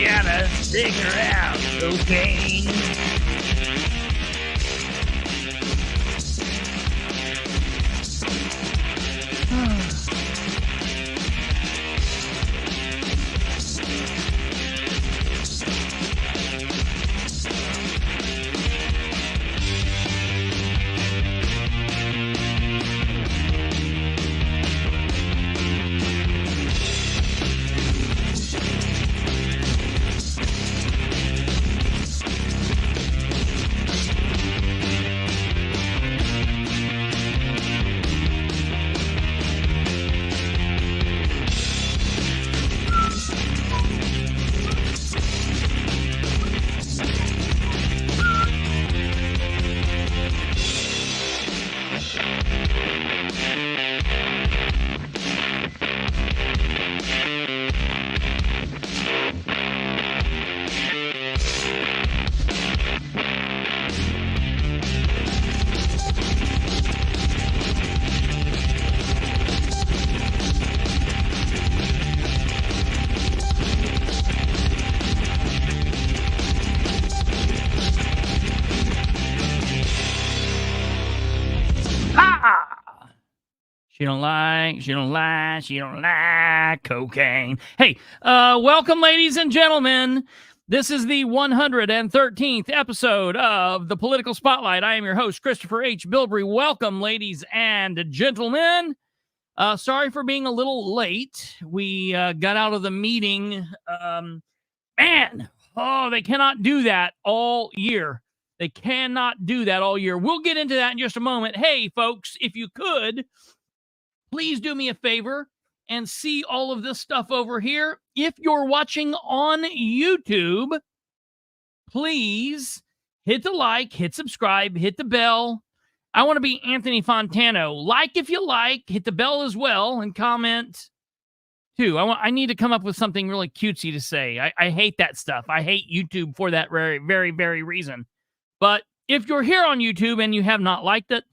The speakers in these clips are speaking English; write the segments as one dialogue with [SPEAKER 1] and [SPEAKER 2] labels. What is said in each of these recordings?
[SPEAKER 1] gotta stick around, cocaine. She don't like cocaine. Hey, welcome, ladies and gentlemen. This is the 113th episode of the Political Spotlight. I am your host, Kristopher H. Bilbrey. Welcome, ladies and gentlemen. Sorry for being a little late. We got out of the meeting. They cannot do that all year. They cannot do that all year. We'll get into that in just a moment. Hey, folks, if you could, please do me a favor and see all of this stuff over here. If you're watching on YouTube, please hit the like, hit subscribe, hit the bell. I want to be Anthony Fontano. Like if you like, hit the bell as well, and comment too. I need to come up with something really cutesy to say. I hate that stuff. I hate YouTube for that very, very, very reason. But if you're here on YouTube and you have not liked it,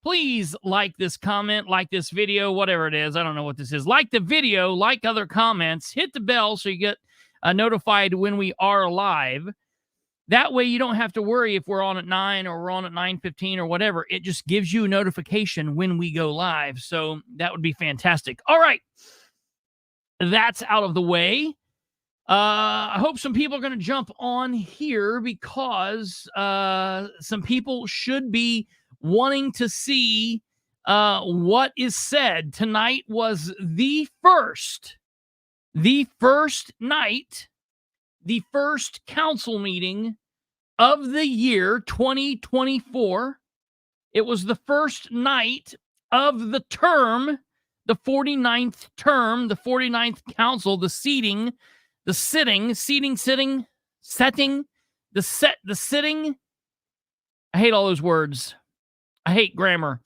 [SPEAKER 1] please like this comment, like this video, whatever it is. I don't know what this is. Like the video, like other comments, hit the bell so you get notified when we are live. That way you don't have to worry if we're on at 9 or we're on at 9:15 or whatever. It just gives you a notification when we go live. So that would be fantastic. All right. That's out of the way. I hope some people are going to jump on here because some people should be wanting to see what is said. Tonight was the first night, the first council meeting of the year 2024. It was the first night of the term, the 49th term, the 49th council, the sitting. I hate all those words. I hate grammar.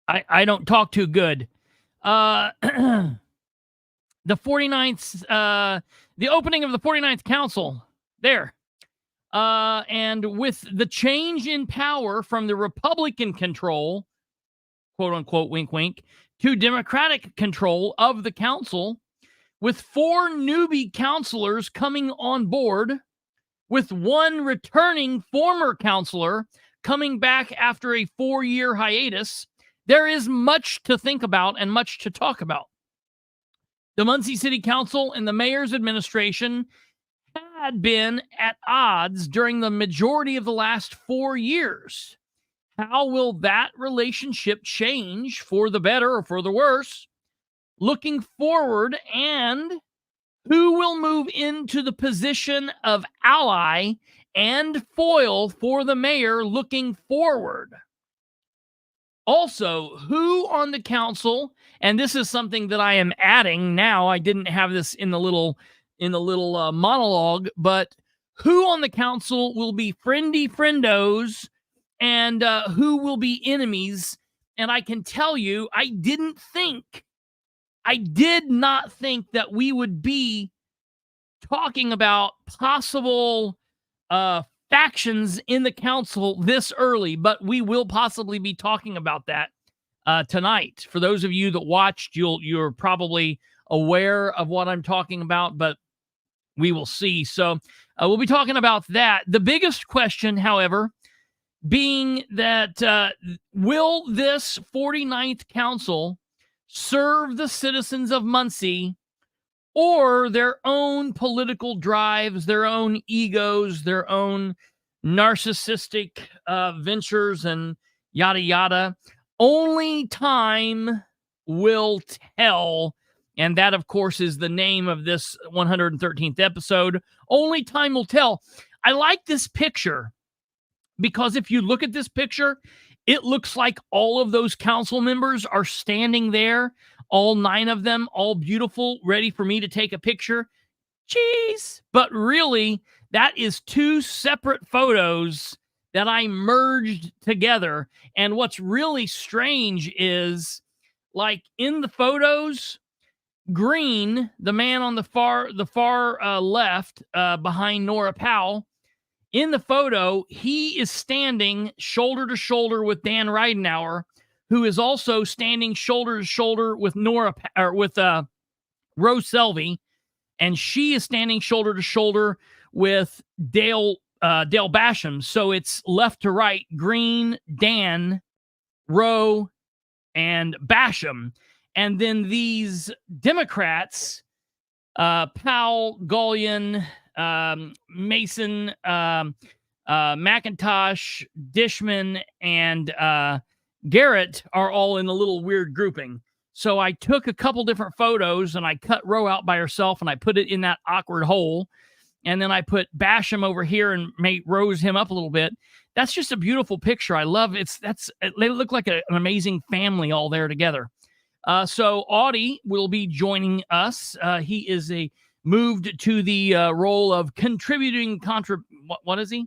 [SPEAKER 1] I don't talk too good. The 49th, the opening of the 49th council there. And with the change in power from the Republican control, quote unquote, wink, wink, to Democratic control of the council, with 4 newbie councilors coming on board, with 1 returning former councilor coming back after a 4-year hiatus, there is much to think about and much to talk about. The Muncie City Council and the mayor's administration had been at odds during the majority of the last 4 years. How will that relationship change for the better or for the worse looking forward, and who will move into the position of ally and foil for the mayor looking forward? Also, who on the council, and this is something that I am adding now, I didn't have this in the little monologue, but who on the council will be friendy friendos and who will be enemies? And I can tell you, I did not think that we would be talking about possible factions in the council this early, but we will possibly be talking about that tonight. For those of you that watched, you're probably aware of what I'm talking about, but we will see. So we'll be talking about that. The biggest question, however, being that will this 49th council serve the citizens of Muncie or their own political drives, their own egos, their own narcissistic ventures and yada, yada. Only time will tell. And that, of course, is the name of this 113th episode. Only time will tell. I like this picture because if you look at this picture, it looks like all of those council members are standing there, all 9 of them, all beautiful, ready for me to take a picture. Jeez. But really, that is 2 separate photos that I merged together. And what's really strange is, like, in the photos, Green, the man on the far left behind Nora Powell, in the photo, he is standing shoulder to shoulder with Dan Ridenauer, who is also standing shoulder to shoulder with Rose Selvey, and she is standing shoulder to shoulder with Dale Basham. So it's left to right: Green, Dan, Rowe, and Basham. And then these Democrats, Powell, Gullion, Mason, McIntosh, Dishman, and Garrett are all in a little weird grouping. So I took a couple different photos and I cut Rowe out by herself and I put it in that awkward hole. And then I put Basham over here and rose him up a little bit. That's just a beautiful picture. I love it. They look like an amazing family all there together. So Audie will be joining us. He is moved to the role of contributing what is he?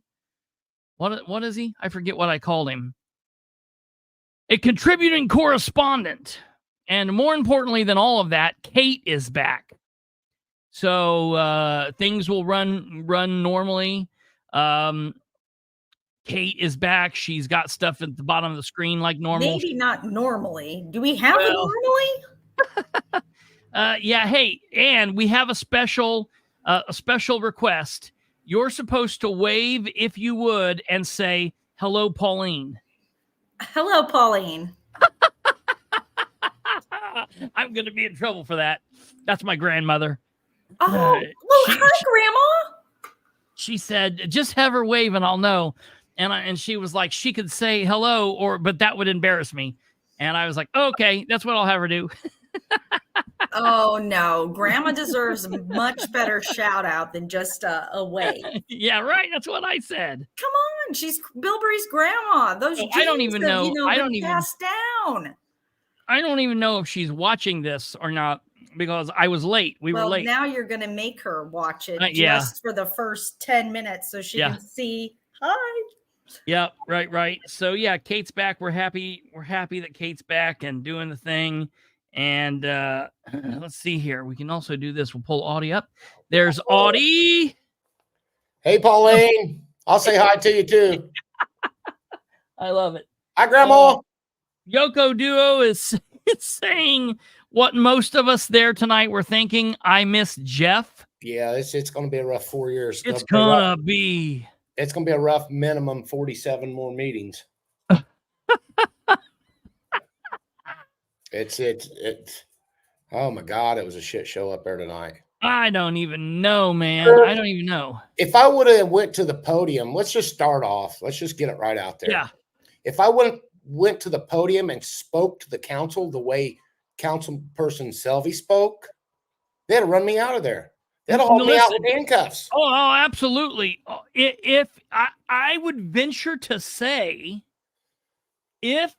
[SPEAKER 1] What is he? I forget what I called him. A contributing correspondent. And more importantly than all of that, Kate is back. So things will run normally. Kate is back. She's got stuff at the bottom of the screen like normal.
[SPEAKER 2] Maybe not normally. Do we have it normally?
[SPEAKER 1] Yeah. Hey, and we have a special request. You're supposed to wave, if you would, and say, "Hello, Pauline."
[SPEAKER 2] Hello, Pauline.
[SPEAKER 1] I'm going to be in trouble for that. That's my grandmother.
[SPEAKER 2] Oh, hi, Grandma.
[SPEAKER 1] She said, "Just have her wave and I'll know." And she was like, she could say hello, but that would embarrass me. And I was like, okay, that's what I'll have her do.
[SPEAKER 2] Oh, no. Grandma deserves a much better shout out than just a wave.
[SPEAKER 1] Yeah, right. That's what I said.
[SPEAKER 2] Come on. She's Bilbrey's grandma. Those
[SPEAKER 1] I don't even know. I don't even
[SPEAKER 2] passed down.
[SPEAKER 1] I don't even know if she's watching this or not because I was late. We were late.
[SPEAKER 2] Now you're going to make her watch it
[SPEAKER 1] just
[SPEAKER 2] for the first 10 minutes so she can see. Hi.
[SPEAKER 1] Yeah, right. So yeah, Kate's back. We're happy that Kate's back and doing the thing. And let's see here. We can also do this. We'll pull Audie up. There's Audie.
[SPEAKER 3] Hey, Pauline. I'll say hi to you too.
[SPEAKER 1] I love it.
[SPEAKER 3] Hi, Grandma.
[SPEAKER 1] Yoko Duo is saying what most of us there tonight were thinking. I miss Jeff.
[SPEAKER 3] Yeah, it's going to be a rough 4 years.
[SPEAKER 1] It's going to be.
[SPEAKER 3] It's going to be a rough minimum 47 more meetings. It's oh my God, it was a shit show up there tonight.
[SPEAKER 1] I don't even know, man. I don't even know.
[SPEAKER 3] If I would have went to the podium, let's just start off. Let's just get it right out there.
[SPEAKER 1] Yeah.
[SPEAKER 3] If I went to the podium and spoke to the council the way Councilperson Selvey spoke, they'd have run me out of there. They'd hold me out with handcuffs.
[SPEAKER 1] Oh, absolutely. If I would venture to say, if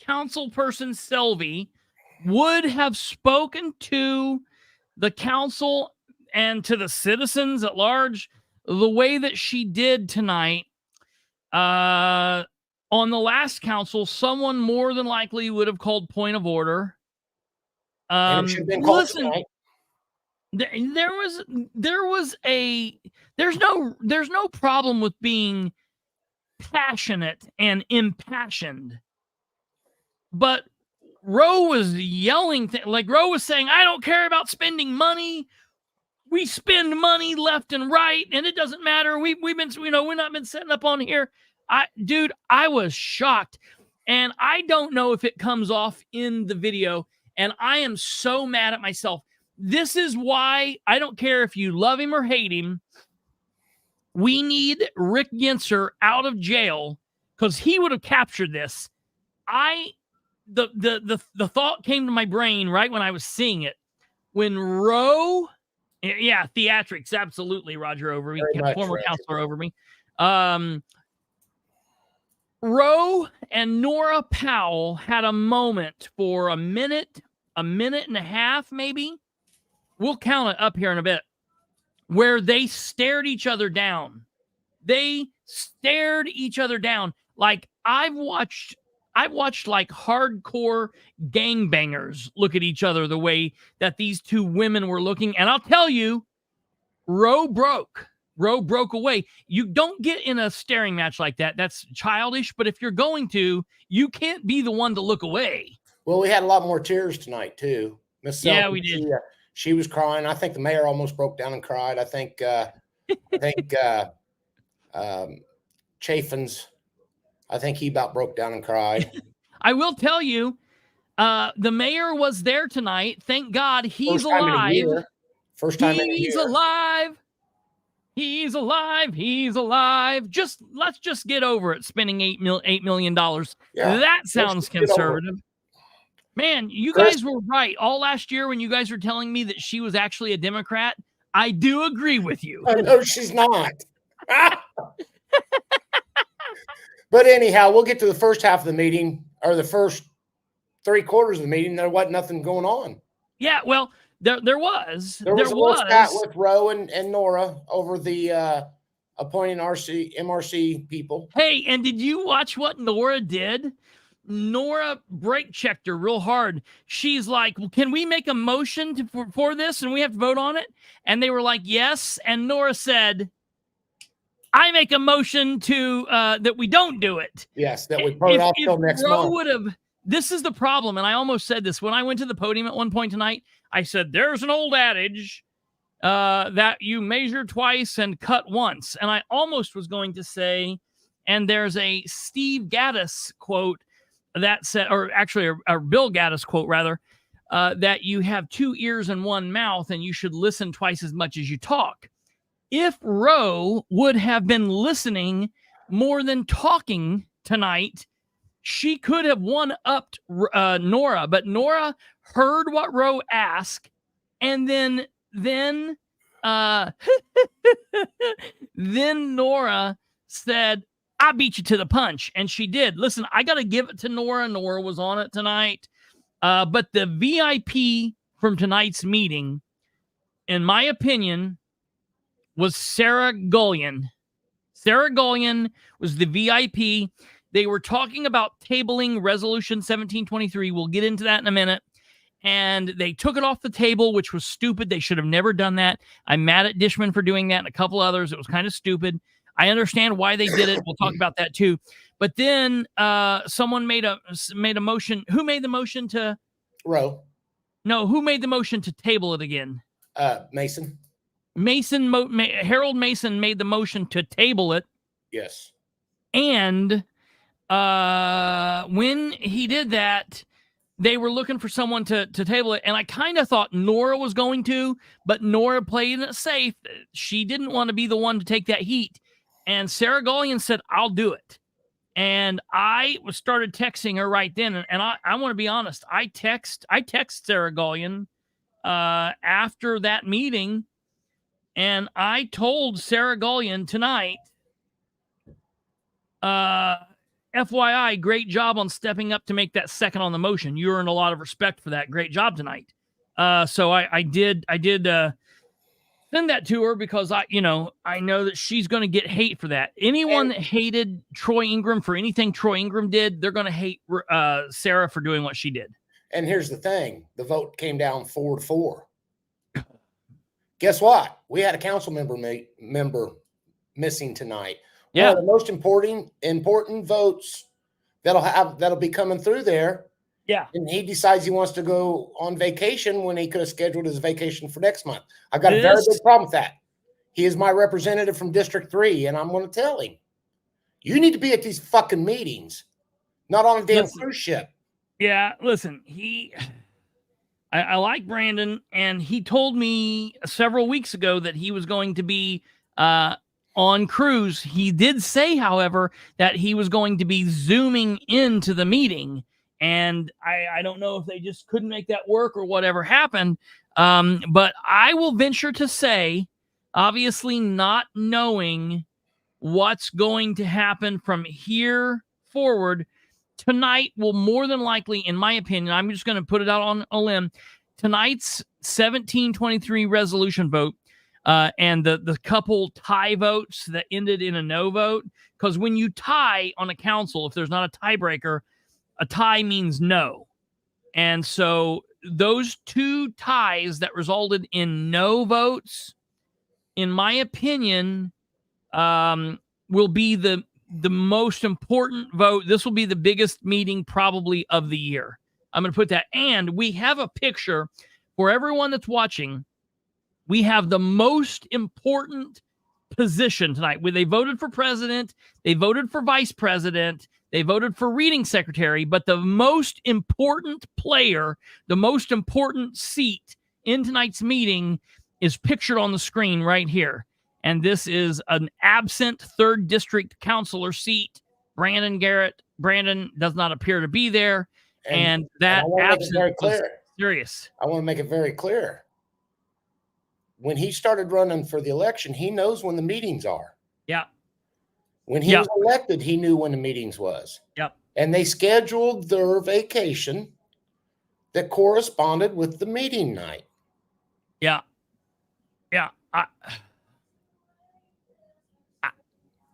[SPEAKER 1] Councilperson Selvey would have spoken to the council and to the citizens at large the way that she did tonight, on the last council, someone more than likely would have called point of order.
[SPEAKER 3] And it should have been called tonight.
[SPEAKER 1] There's no problem with being passionate and impassioned, but Rowe was yelling, like Rowe was saying, "I don't care about spending money. We spend money left and right, and it doesn't matter. We've been, we're not been setting up on here. Dude, I was shocked, and I don't know if it comes off in the video, and I am so mad at myself. This is why I don't care if you love him or hate him. We need Rick Ginser out of jail because he would have captured this. The thought came to my brain right when I was seeing it. When Roe, yeah, theatrics, absolutely, Roger Overby, former counselor Overby. Roe and Nora Powell had a moment for a minute and a half, maybe. We'll count it up here in a bit, where they stared each other down. They stared each other down. Like I've watched like hardcore gangbangers look at each other the way that these two women were looking. And I'll tell you, Roe broke away. You don't get in a staring match like that. That's childish. But if you're going to, you can't be the one to look away.
[SPEAKER 3] Well, we had a lot more tears tonight too. Miss Selby,
[SPEAKER 1] yeah, we did.
[SPEAKER 3] She was crying. I think the mayor almost broke down and cried. I think Chaffins, I think he about broke down and cried.
[SPEAKER 1] I will tell you, the mayor was there tonight. Thank God he's alive.
[SPEAKER 3] First time in a year.
[SPEAKER 1] He's alive. He's alive. He's alive. Let's just get over it. Spending $8 million. Yeah, that sounds conservative. Man, you guys were right. All last year when you guys were telling me that she was actually a Democrat, I do agree with you.
[SPEAKER 3] No, she's not. But anyhow, we'll get to the first half of the meeting, or the first 3/4 of the meeting. There wasn't nothing going on.
[SPEAKER 1] Yeah, well, there was.
[SPEAKER 3] There was a little spat with Roe and Nora over the appointing MRC people.
[SPEAKER 1] Hey, and did you watch what Nora did? Nora brake checked her real hard. She's like, well, can we make a motion for this and we have to vote on it? And they were like, yes. And Nora said, I make a motion to that we don't do it.
[SPEAKER 3] Yes, that we put it off till next month.
[SPEAKER 1] This is the problem. And I almost said this when I went to the podium at one point tonight. I said, there's an old adage that you measure twice and cut once. And I almost was going to say, and there's a Steve Gaddis quote that said, or actually a Bill Gaddis quote rather, that you have 2 ears and 1 mouth and you should listen twice as much as you talk. If Roe would have been listening more than talking tonight, she could have one-upped Nora, but Nora heard what Roe asked, and then Nora said, I beat you to the punch. And she did. Listen, I got to give it to Nora. Nora was on it tonight. But the VIP from tonight's meeting, in my opinion, was Sarah Gullion. Sarah Gullion was the VIP. They were talking about tabling Resolution 1723. We'll get into that in a minute. And they took it off the table, which was stupid. They should have never done that. I'm mad at Dishman for doing that and a couple others. It was kind of stupid. I understand why they did it. We'll talk about that too. But then someone made a motion. Who made the motion to
[SPEAKER 3] Roe?
[SPEAKER 1] No, who made the motion to table it again?
[SPEAKER 3] Mason.
[SPEAKER 1] Harold Mason made the motion to table it.
[SPEAKER 3] Yes.
[SPEAKER 1] And when he did that, they were looking for someone to table it. And I kind of thought Nora was going to, but Nora played it safe. She didn't want to be the one to take that heat. And Sarah Gullion said, I'll do it. And I started texting her right then. And I want to be honest. I text Sarah Gullion after that meeting. And I told Sarah Gullion tonight, FYI, great job on stepping up to make that second on the motion. You earned a lot of respect for that. Great job tonight. So I did send that to her because I know that she's going to get hate for that. Anyone that hated Troy Ingram for anything Troy Ingram did, they're going to hate Sarah for doing what she did.
[SPEAKER 3] And here's the thing. The vote came down 4-4. Guess what? We had a council member missing tonight. One of the most important votes that'll be coming through there
[SPEAKER 1] Yeah.
[SPEAKER 3] And he decides he wants to go on vacation when he could have scheduled his vacation for next month. I've got a very big problem with that. He is my representative from District 3, and I'm going to tell him, you need to be at these fucking meetings, not on a damn cruise ship.
[SPEAKER 1] Yeah, listen, I like Brandon, and he told me several weeks ago that he was going to be on cruise. He did say, however, that he was going to be Zooming into the meeting, and I don't know if they just couldn't make that work or whatever happened, but I will venture to say, obviously not knowing what's going to happen from here forward, tonight will more than likely, in my opinion, I'm just going to put it out on a limb, tonight's 1723 resolution vote and the couple tie votes that ended in a no vote, because when you tie on a council, if there's not a tiebreaker, a tie means no. And so those two ties that resulted in no votes, in my opinion, will be the most important vote. This will be the biggest meeting probably of the year. I'm going to put that. And we have a picture for everyone that's watching. We have the most important position tonight, where they voted for president, they voted for vice president, they voted for reading secretary, but the most important player, the most important seat in tonight's meeting is pictured on the screen right here. And this is an absent 3rd District Councilor seat. Brandon Garrett. Brandon does not appear to be there. And that absence was serious.
[SPEAKER 3] I want to make it very clear. When he started running for the election, he knows when the meetings are.
[SPEAKER 1] Yeah.
[SPEAKER 3] When he was elected, he knew when the meetings was.
[SPEAKER 1] Yep.
[SPEAKER 3] And they scheduled their vacation that corresponded with the meeting night.
[SPEAKER 1] Yeah. Yeah.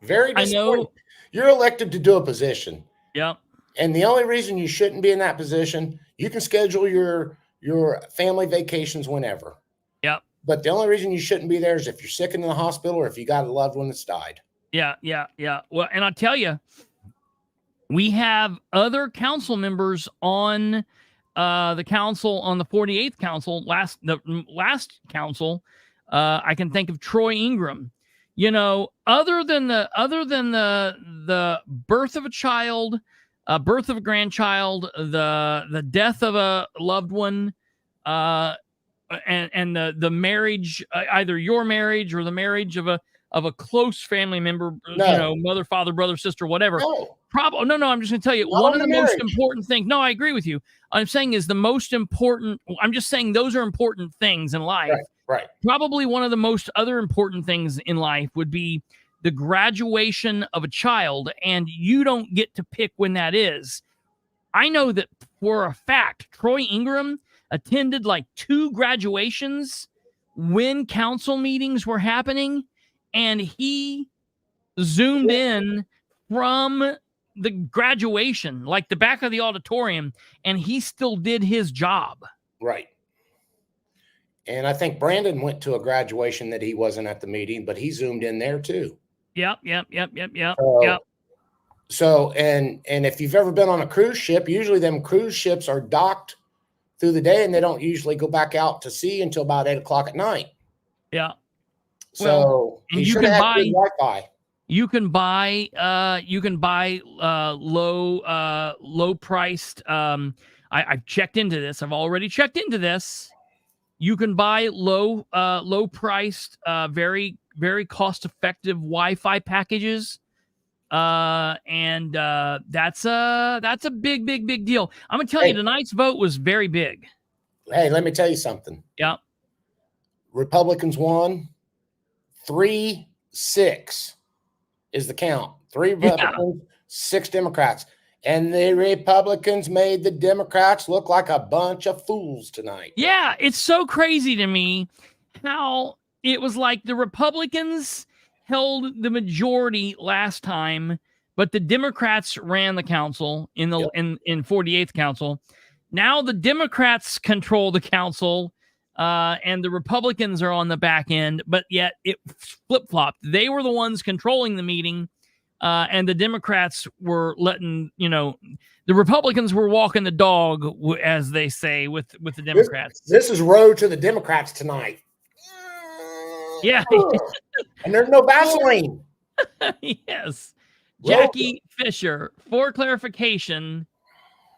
[SPEAKER 3] Very disappointing. I know. You're elected to do a position.
[SPEAKER 1] Yep.
[SPEAKER 3] And the only reason you shouldn't be in that position, you can schedule your family vacations whenever.
[SPEAKER 1] Yep.
[SPEAKER 3] But the only reason you shouldn't be there is if you're sick in the hospital or if you got a loved one that's died.
[SPEAKER 1] Yeah. Well, and I'll tell you, we have other council members on the council, on the 48th council, the last council. I can think of Troy Ingram. You know, other than the birth of a child, birth of a grandchild, the death of a loved one, and the marriage, either your marriage or the marriage of a close family member, you know, mother, father, brother, sister, whatever.
[SPEAKER 3] No.
[SPEAKER 1] No, I'm just going to tell you, one of the most important things. No, I agree with you. I'm saying is the most important. I'm just saying those are important things in life.
[SPEAKER 3] Right.
[SPEAKER 1] Probably one of the most other important things in life would be the graduation of a child, and you don't get to pick when that is. I know that for a fact, Troy Ingram attended like 2 graduations when council meetings were happening, and he zoomed in from the graduation, like the back of the auditorium, and he still did his job.
[SPEAKER 3] Right. And I think Brandon went to a graduation that he wasn't at the meeting, but he zoomed in there too.
[SPEAKER 1] Yep.
[SPEAKER 3] So, and if you've ever been on a cruise ship, usually them cruise ships are docked through the day and they don't usually go back out to sea until about 8 o'clock at night.
[SPEAKER 1] Yeah.
[SPEAKER 3] So
[SPEAKER 1] and you can buy
[SPEAKER 3] Wi-Fi.
[SPEAKER 1] You can buy low priced. I've checked into this. I've already checked into this. You can buy low priced, very, very cost effective Wi-Fi packages. And that's a big deal. I'm gonna tell you, tonight's vote was very big.
[SPEAKER 3] Hey, let me tell you something.
[SPEAKER 1] Yeah.
[SPEAKER 3] Republicans won 3-6 is the count. 3 Republicans, 6 Democrats. And the Republicans made the Democrats look like a bunch of fools tonight.
[SPEAKER 1] Yeah, it's so crazy to me how it was like the Republicans held the majority last time, but the Democrats ran the council in the in 48th council. Now the Democrats control the council, and the Republicans are on the back end, but yet it flip-flopped. They were the ones controlling the meeting and the Democrats were letting, the Republicans were walking the dog, as they say, with the Democrats.
[SPEAKER 3] This is road to the Democrats tonight.
[SPEAKER 1] Yeah.
[SPEAKER 3] And there's no Vaseline.
[SPEAKER 1] Yes. Jackie Fisher, for clarification,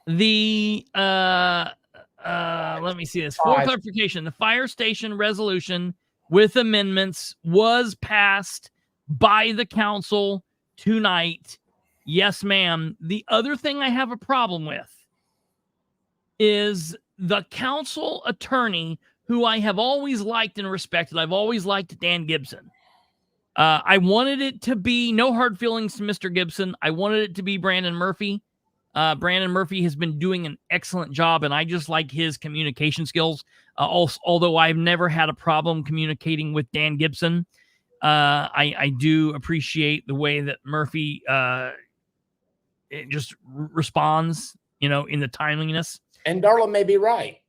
[SPEAKER 1] let me see this. For clarification, the fire station resolution with amendments was passed by the council tonight. Yes, ma'am. The other thing I have a problem with is the council attorney, who I have always liked and respected. I've always liked Dan Gibson. I wanted it to be, no hard feelings to Mr. Gibson, I wanted it to be Brandon Murphy. Brandon Murphy has been doing an excellent job, and I just like his communication skills. Although I've never had a problem communicating with Dan Gibson, I do appreciate the way that Murphy it just responds, in the timeliness. And
[SPEAKER 3] Darla may be right.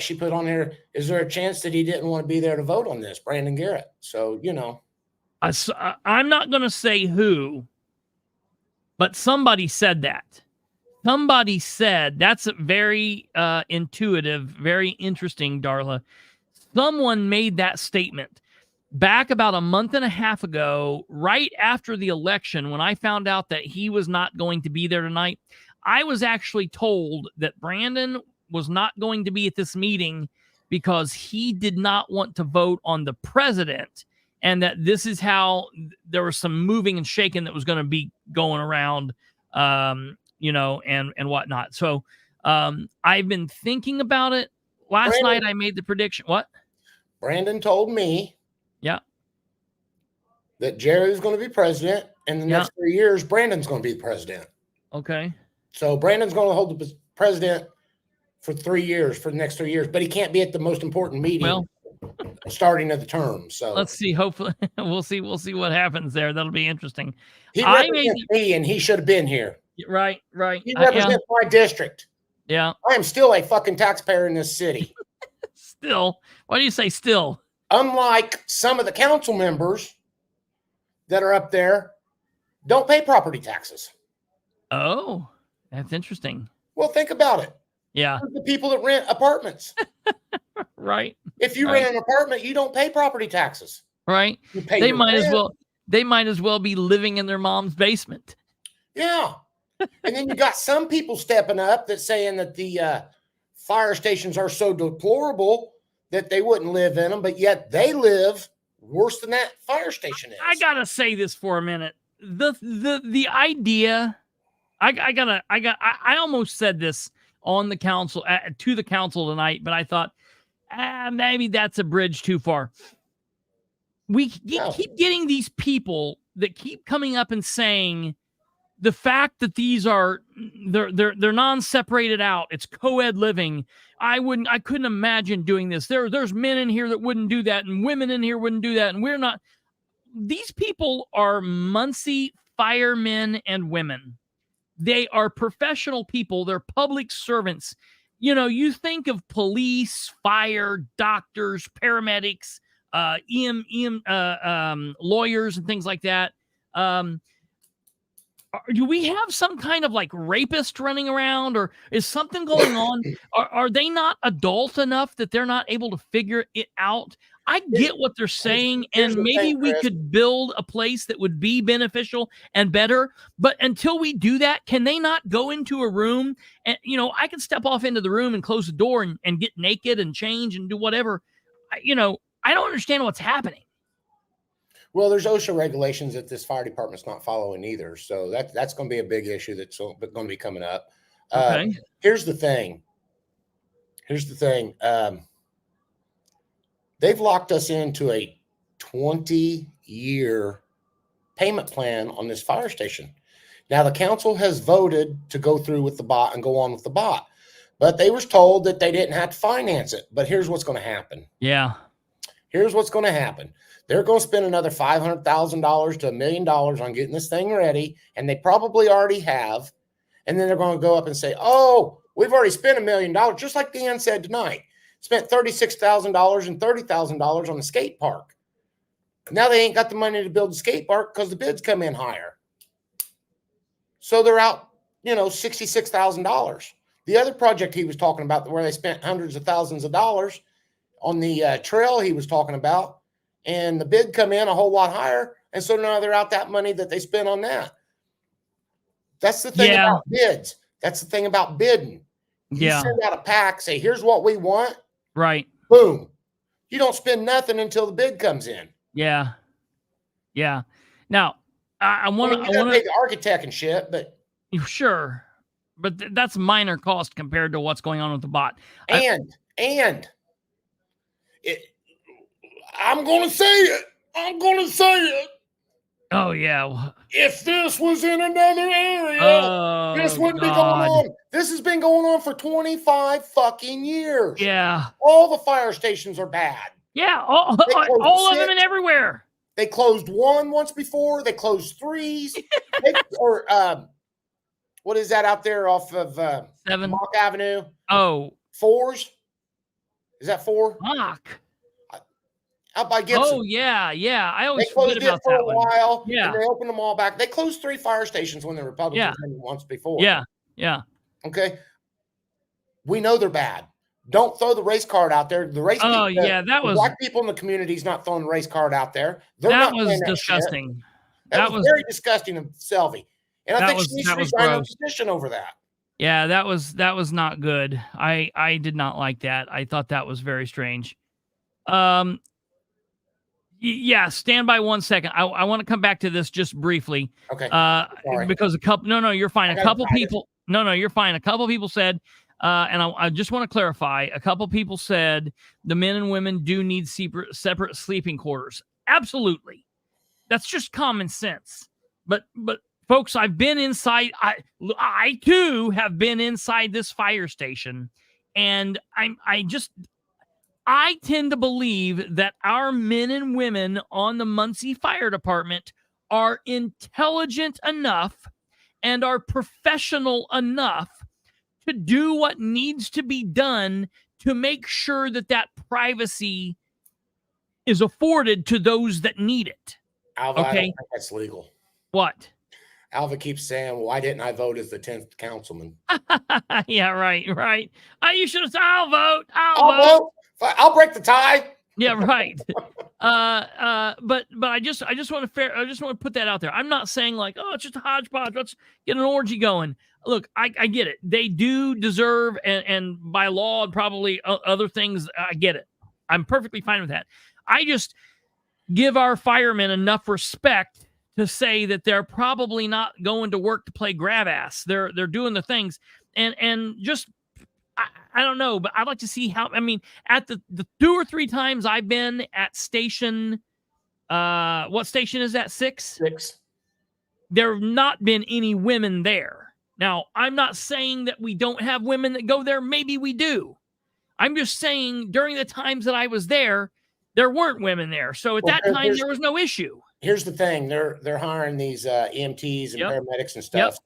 [SPEAKER 3] She put on here, is there a chance that he didn't want to be there to vote on this, Brandon Garrett? So,
[SPEAKER 1] I'm not going to say who, but somebody said that. Somebody said, that's very intuitive, very interesting, Darla. Someone made that statement back about a month and a half ago, right after the election, when I found out that he was not going to be there tonight. I was actually told that Brandon was not going to be at this meeting because he did not want to vote on the president, and that this is how there was some moving and shaking that was going to be going around, and whatnot. So I've been thinking about it. Last night I made the prediction. What?
[SPEAKER 3] Brandon told me that Jerry was going to be president, and the next 3 years, Brandon's going to be the president.
[SPEAKER 1] Okay.
[SPEAKER 3] So Brandon's going to hold the president for 3 years, for the next 3 years, but he can't be at the most important meeting starting of the term. So
[SPEAKER 1] let's see. Hopefully, we'll see what happens there. That'll be interesting.
[SPEAKER 3] He represents me, and he should have been here.
[SPEAKER 1] Right.
[SPEAKER 3] He represents my district.
[SPEAKER 1] Yeah.
[SPEAKER 3] I am still a fucking taxpayer in this city.
[SPEAKER 1] Still? Why do you say still?
[SPEAKER 3] Unlike some of the council members that are up there, don't pay property taxes.
[SPEAKER 1] Oh, that's interesting.
[SPEAKER 3] Well, think about it.
[SPEAKER 1] Yeah.
[SPEAKER 3] The people that rent apartments.
[SPEAKER 1] Right.
[SPEAKER 3] If you rent an apartment, you don't pay property taxes.
[SPEAKER 1] Right. They might as well be living in their mom's basement.
[SPEAKER 3] Yeah. And then you got some people stepping up that saying that the fire stations are so deplorable that they wouldn't live in them, but yet they live worse than that fire station is.
[SPEAKER 1] I gotta say this for a minute. The idea, I almost said this on the council, to the council tonight, but I thought maybe that's a bridge too far. We keep getting these people that keep coming up and saying the fact that these are they're non-separated out. It's co-ed living. I couldn't imagine doing this. There's men in here that wouldn't do that, and women in here wouldn't do that, and we're not. These people are Muncie firemen and women. They are professional people. They're public servants. You think of police, fire, doctors, paramedics, lawyers, and things like that. Do we have some kind of like rapist running around, or is something going on? Are they not adult enough that they're not able to figure it out? I get what they're saying, and maybe we could build a place that would be beneficial and better. But until we do that, can they not go into a room and, I can step off into the room and close the door and get naked and change and do whatever. I don't understand what's happening.
[SPEAKER 3] Well, there's OSHA regulations that this fire department's not following either. So that's going to be a big issue that's going to be coming up.
[SPEAKER 1] Okay.
[SPEAKER 3] Here's the thing. They've locked us into a 20-year payment plan on this fire station. Now, the council has voted to go through with the bot and go on with the bot, but they was told that they didn't have to finance it. But here's what's going to happen.
[SPEAKER 1] Yeah.
[SPEAKER 3] Here's what's going to happen. They're going to spend another $500,000 to $1 million on getting this thing ready, and they probably already have. And then they're going to go up and say, oh, we've already spent $1 million, just like Dan said tonight. Spent $36,000 and $30,000 on the skate park. Now they ain't got the money to build the skate park because the bids come in higher. So they're out, $66,000. The other project he was talking about where they spent hundreds of thousands of dollars on the trail he was talking about, and the bid come in a whole lot higher. And so now they're out that money that they spent on that. That's the thing about bids. That's the thing about bidding. You send out a pack, say, here's what we want.
[SPEAKER 1] Right.
[SPEAKER 3] Boom. You don't spend nothing until the bid comes in.
[SPEAKER 1] Yeah. Yeah. Now, I want to
[SPEAKER 3] pay the architect and shit, but
[SPEAKER 1] sure. But that's minor cost compared to what's going on with the bot.
[SPEAKER 3] I'm going to say it.
[SPEAKER 1] Oh, yeah.
[SPEAKER 3] If this was in another area, this wouldn't be going on. This has been going on for 25 fucking years.
[SPEAKER 1] Yeah.
[SPEAKER 3] All the fire stations are bad.
[SPEAKER 1] Yeah. All of them and everywhere.
[SPEAKER 3] They closed one once before. They closed threes. What is that out there off of
[SPEAKER 1] 7
[SPEAKER 3] Mock Avenue?
[SPEAKER 1] Oh.
[SPEAKER 3] 4s? Is that 4?
[SPEAKER 1] Mock.
[SPEAKER 3] Out by Gibson.
[SPEAKER 1] Oh, yeah. Yeah. I always
[SPEAKER 3] they closed
[SPEAKER 1] forget about
[SPEAKER 3] it for
[SPEAKER 1] that
[SPEAKER 3] a while.
[SPEAKER 1] Yeah.
[SPEAKER 3] And they opened them all back. They closed 3 fire stations when the Republicans did once before.
[SPEAKER 1] Yeah. Yeah.
[SPEAKER 3] Okay. We know they're bad. Don't throw the race card out there. The black people in the community is not throwing the race card out there.
[SPEAKER 1] That was disgusting.
[SPEAKER 3] That was very disgusting of Selvey. And I think she needs to resign her position over that.
[SPEAKER 1] Yeah, that was not good. I did not like that. I thought that was very strange. Yeah, stand by 1 second. I want to come back to this just briefly.
[SPEAKER 3] Okay.
[SPEAKER 1] Because you're fine. A couple people said, and I just want to clarify, a couple people said the men and women do need separate sleeping quarters. Absolutely. That's just common sense. But folks, I've been inside. I too have been inside this fire station, and I tend to believe that our men and women on the Muncie Fire Department are intelligent enough and are professional enough to do what needs to be done to make sure that privacy is afforded to those that need it.
[SPEAKER 3] Alva, I don't think that's legal.
[SPEAKER 1] What?
[SPEAKER 3] Alva keeps saying, why didn't I vote as the 10th councilman?
[SPEAKER 1] Yeah, right. You should have said, I'll vote.
[SPEAKER 3] I'll break the tie.
[SPEAKER 1] Yeah, right. But I just want to put that out there. I'm not saying like, oh, it's just a hodgepodge. Let's get an orgy going. Look, I get it. They do deserve, and by law and probably other things, I get it. I'm perfectly fine with that. I just give our firemen enough respect to say that they're probably not going to work to play grab ass. They're doing the things, and just I don't know, but I'd like to see how. I mean, at the 2 or 3 times I've been at station, what station is that? 6?
[SPEAKER 3] 6.
[SPEAKER 1] There have not been any women there. Now, I'm not saying that we don't have women that go there. Maybe we do. I'm just saying during the times that I was there weren't women there. So at that time, there was no issue.
[SPEAKER 3] Here's the thing. They're hiring these EMTs and paramedics and stuff.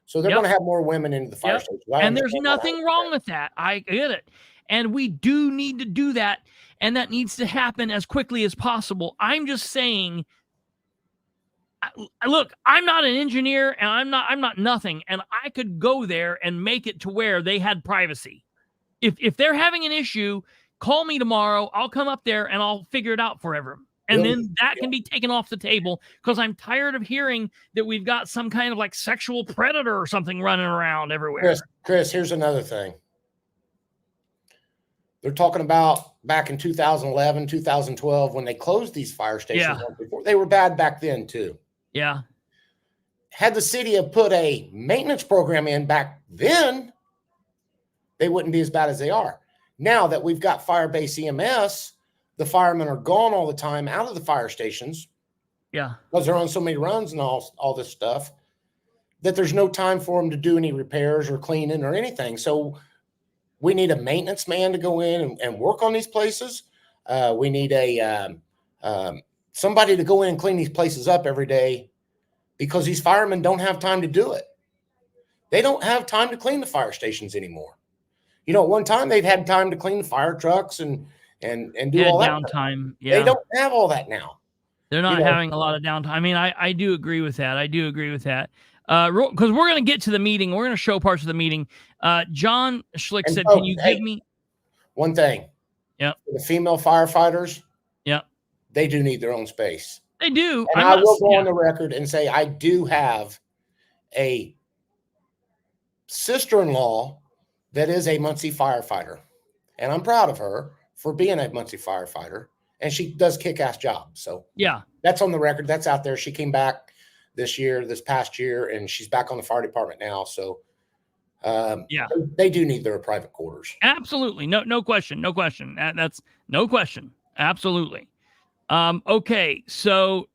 [SPEAKER 3] So they're going to have more women into the fire station.
[SPEAKER 1] And there's nothing wrong with that. I get it. And we do need to do that. And that needs to happen as quickly as possible. I'm just saying, look, I'm not an engineer and I'm not nothing. And I could go there and make it to where they had privacy. If they're having an issue, call me tomorrow. I'll come up there and I'll figure it out for everyone. And then that can be taken off the table because I'm tired of hearing that we've got some kind of like sexual predator or something running around everywhere.
[SPEAKER 3] Chris, here's another thing. They're talking about back in 2011, 2012, when they closed these fire stations. Before, they were bad back then too.
[SPEAKER 1] Yeah.
[SPEAKER 3] Had the city have put a maintenance program in back then, they wouldn't be as bad as they are. Now that we've got fire-based EMS, the firemen are gone all the time out of the fire stations.
[SPEAKER 1] Yeah.
[SPEAKER 3] Because they're on so many runs and all this stuff that there's no time for them to do any repairs or cleaning or anything. So we need a maintenance man to go in and work on these places. We need somebody to go in and clean these places up every day because these firemen don't have time to do it. They don't have time to clean the fire stations anymore. At one time they've had time to clean the fire trucks and do all that
[SPEAKER 1] downtime. Yeah.
[SPEAKER 3] They don't have all that now.
[SPEAKER 1] They're not having a lot of downtime. I mean, I do agree with that. Because we're going to get to the meeting. We're going to show parts of the meeting. John Schlick said, can you give me
[SPEAKER 3] one thing?
[SPEAKER 1] Yeah.
[SPEAKER 3] The female firefighters.
[SPEAKER 1] Yeah.
[SPEAKER 3] They do need their own space.
[SPEAKER 1] They do.
[SPEAKER 3] And I will go on the record and say I do have a sister-in-law that is a Muncie firefighter. And I'm proud of her for being a Muncie firefighter. And she does kick-ass job. So
[SPEAKER 1] yeah, that's
[SPEAKER 3] on the record. That's out there. She came back this past year, and she's back on the fire department now. So yeah, they do need their private quarters.
[SPEAKER 1] Absolutely. No question. That's no question. Absolutely. Okay. So